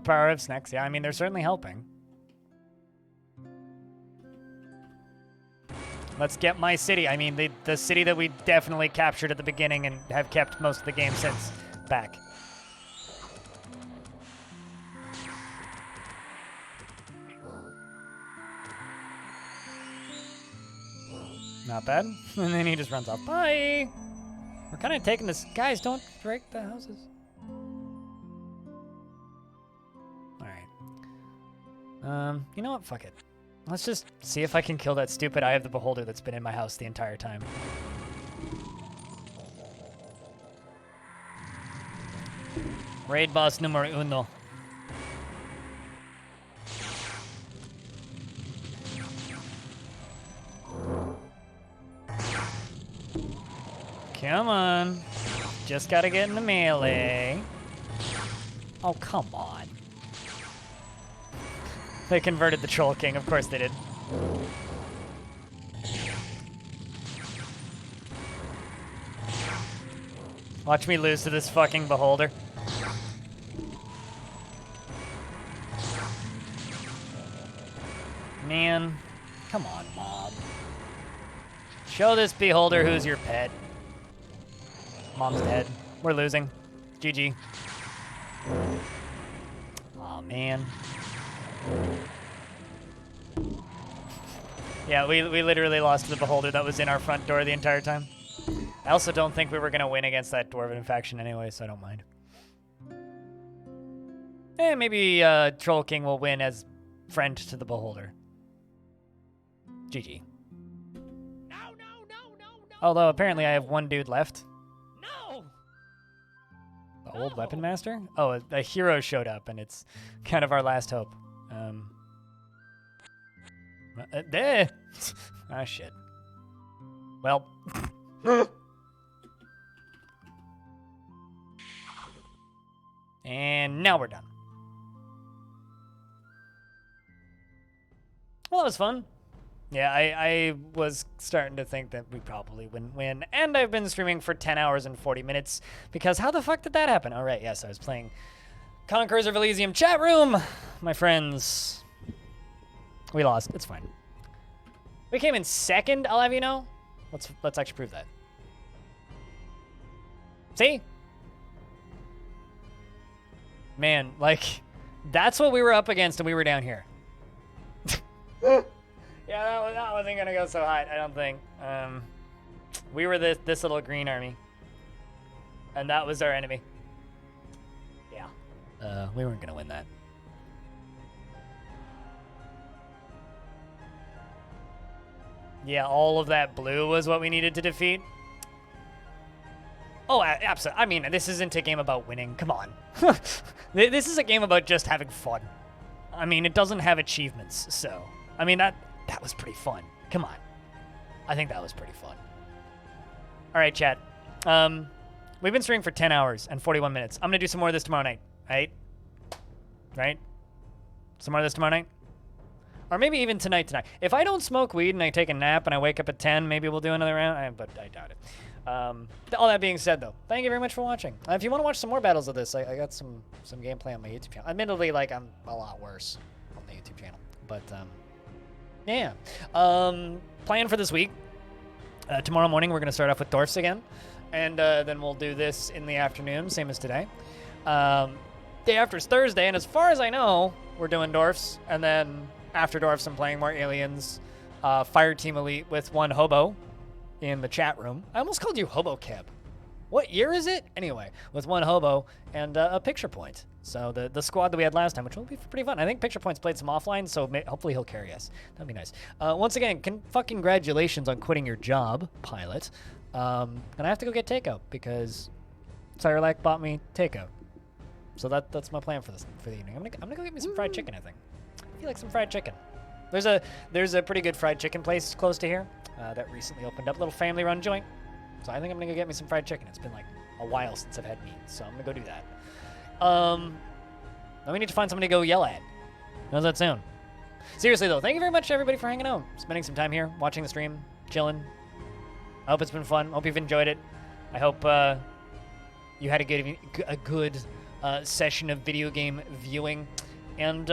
[SPEAKER 1] Power of snacks. Yeah, I mean, they're certainly helping. Let's get my city. I mean, the city that we definitely captured at the beginning and have kept most of the game since back. Not bad. And then he just runs off. Bye! We're kind of taking this... Guys, don't break the houses. Alright. You know what? Fuck it. Let's just see if I can kill that stupid Eye of the Beholder that's been in my house the entire time. Raid boss numero uno. Come on. Just gotta get in the melee. Oh, come on. They converted the Troll King. Of course they did. Watch me lose to this fucking Beholder. Man. Come on, Mom. Show this Beholder who's your pet. Mom's dead. We're losing. GG. Aw, man. Yeah, we literally lost to the Beholder that was in our front door the entire time. I also don't think we were going to win against that Dwarven faction anyway, so I don't mind. Maybe Troll King will win as friend to the Beholder. GG.
[SPEAKER 2] No, no, no, no, no.
[SPEAKER 1] Although apparently I have one dude left.
[SPEAKER 2] No.
[SPEAKER 1] The old Weapon Master? Oh, a hero showed up, and it's kind of our last hope. Ah, shit. Well. And now we're done. Well, that was fun. Yeah, I was starting to think that we probably wouldn't win. And I've been streaming for 10 hours and 40 minutes because how the fuck did that happen? All right, yes, I was playing Conquest of Elysium chat room. My friends, we lost. It's fine. We came in second, I'll have you know. Let's actually prove that. See? Man, like, that's what we were up against and we were down here. Yeah, that wasn't gonna go so hot, I don't think. We were this little green army. And that was our enemy. Yeah. We weren't gonna win that. Yeah, all of that blue was what we needed to defeat. Oh, absolutely. I mean, this isn't a game about winning. Come on. This is a game about just having fun. I mean, it doesn't have achievements, so... I mean, that was pretty fun. Come on. I think that was pretty fun. All right, chat. We've been streaming for 10 hours and 41 minutes. I'm going to do some more of this tomorrow night, right? Right? Some more of this tomorrow night? Or maybe even tonight. If I don't smoke weed and I take a nap and I wake up at 10, maybe we'll do another round, but I doubt it. All that being said, though, thank you very much for watching. If you want to watch some more battles of this, I got some gameplay on my YouTube channel. Admittedly, like, I'm a lot worse on the YouTube channel. But, yeah. Plan for this week. Tomorrow morning, we're going to start off with Dwarfs again. And then we'll do this in the afternoon, same as today. Day after is Thursday, and as far as I know, we're doing Dwarfs. And then after Dwarfs, I'm playing more Aliens. Fire Team Elite with one hobo in the chat room. I almost called you Hobo Cab. What year is it? Anyway, with one hobo and a Picture Point. So the squad that we had last time, which will be pretty fun. I think Picture Point's played some offline, so hopefully he'll carry us. That'd be nice. Once again, congratulations on quitting your job, pilot. And I have to go get takeout because Cyrelac bought me takeout. So that's my plan for the evening. I'm gonna go get me some fried chicken. I think. I feel like some fried chicken. There's a pretty good fried chicken place close to here that recently opened up, a little family-run joint. So I think I'm gonna go get me some fried chicken. It's been like a while since I've had meat, so I'm gonna go do that. Now we need to find somebody to go yell at. How's that sound? Seriously though, thank you very much to everybody for hanging out, spending some time here, watching the stream, chilling. I hope it's been fun. I hope you've enjoyed it. I hope you had a good session of video game viewing, and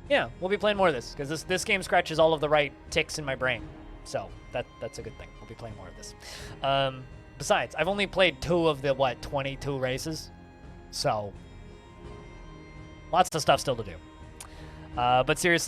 [SPEAKER 1] yeah, we'll be playing more of this because this game scratches all of the right ticks in my brain. So that's a good thing. We'll be playing more of this. Besides, I've only played 2 of the 22 races, so lots of stuff still to do. But seriously.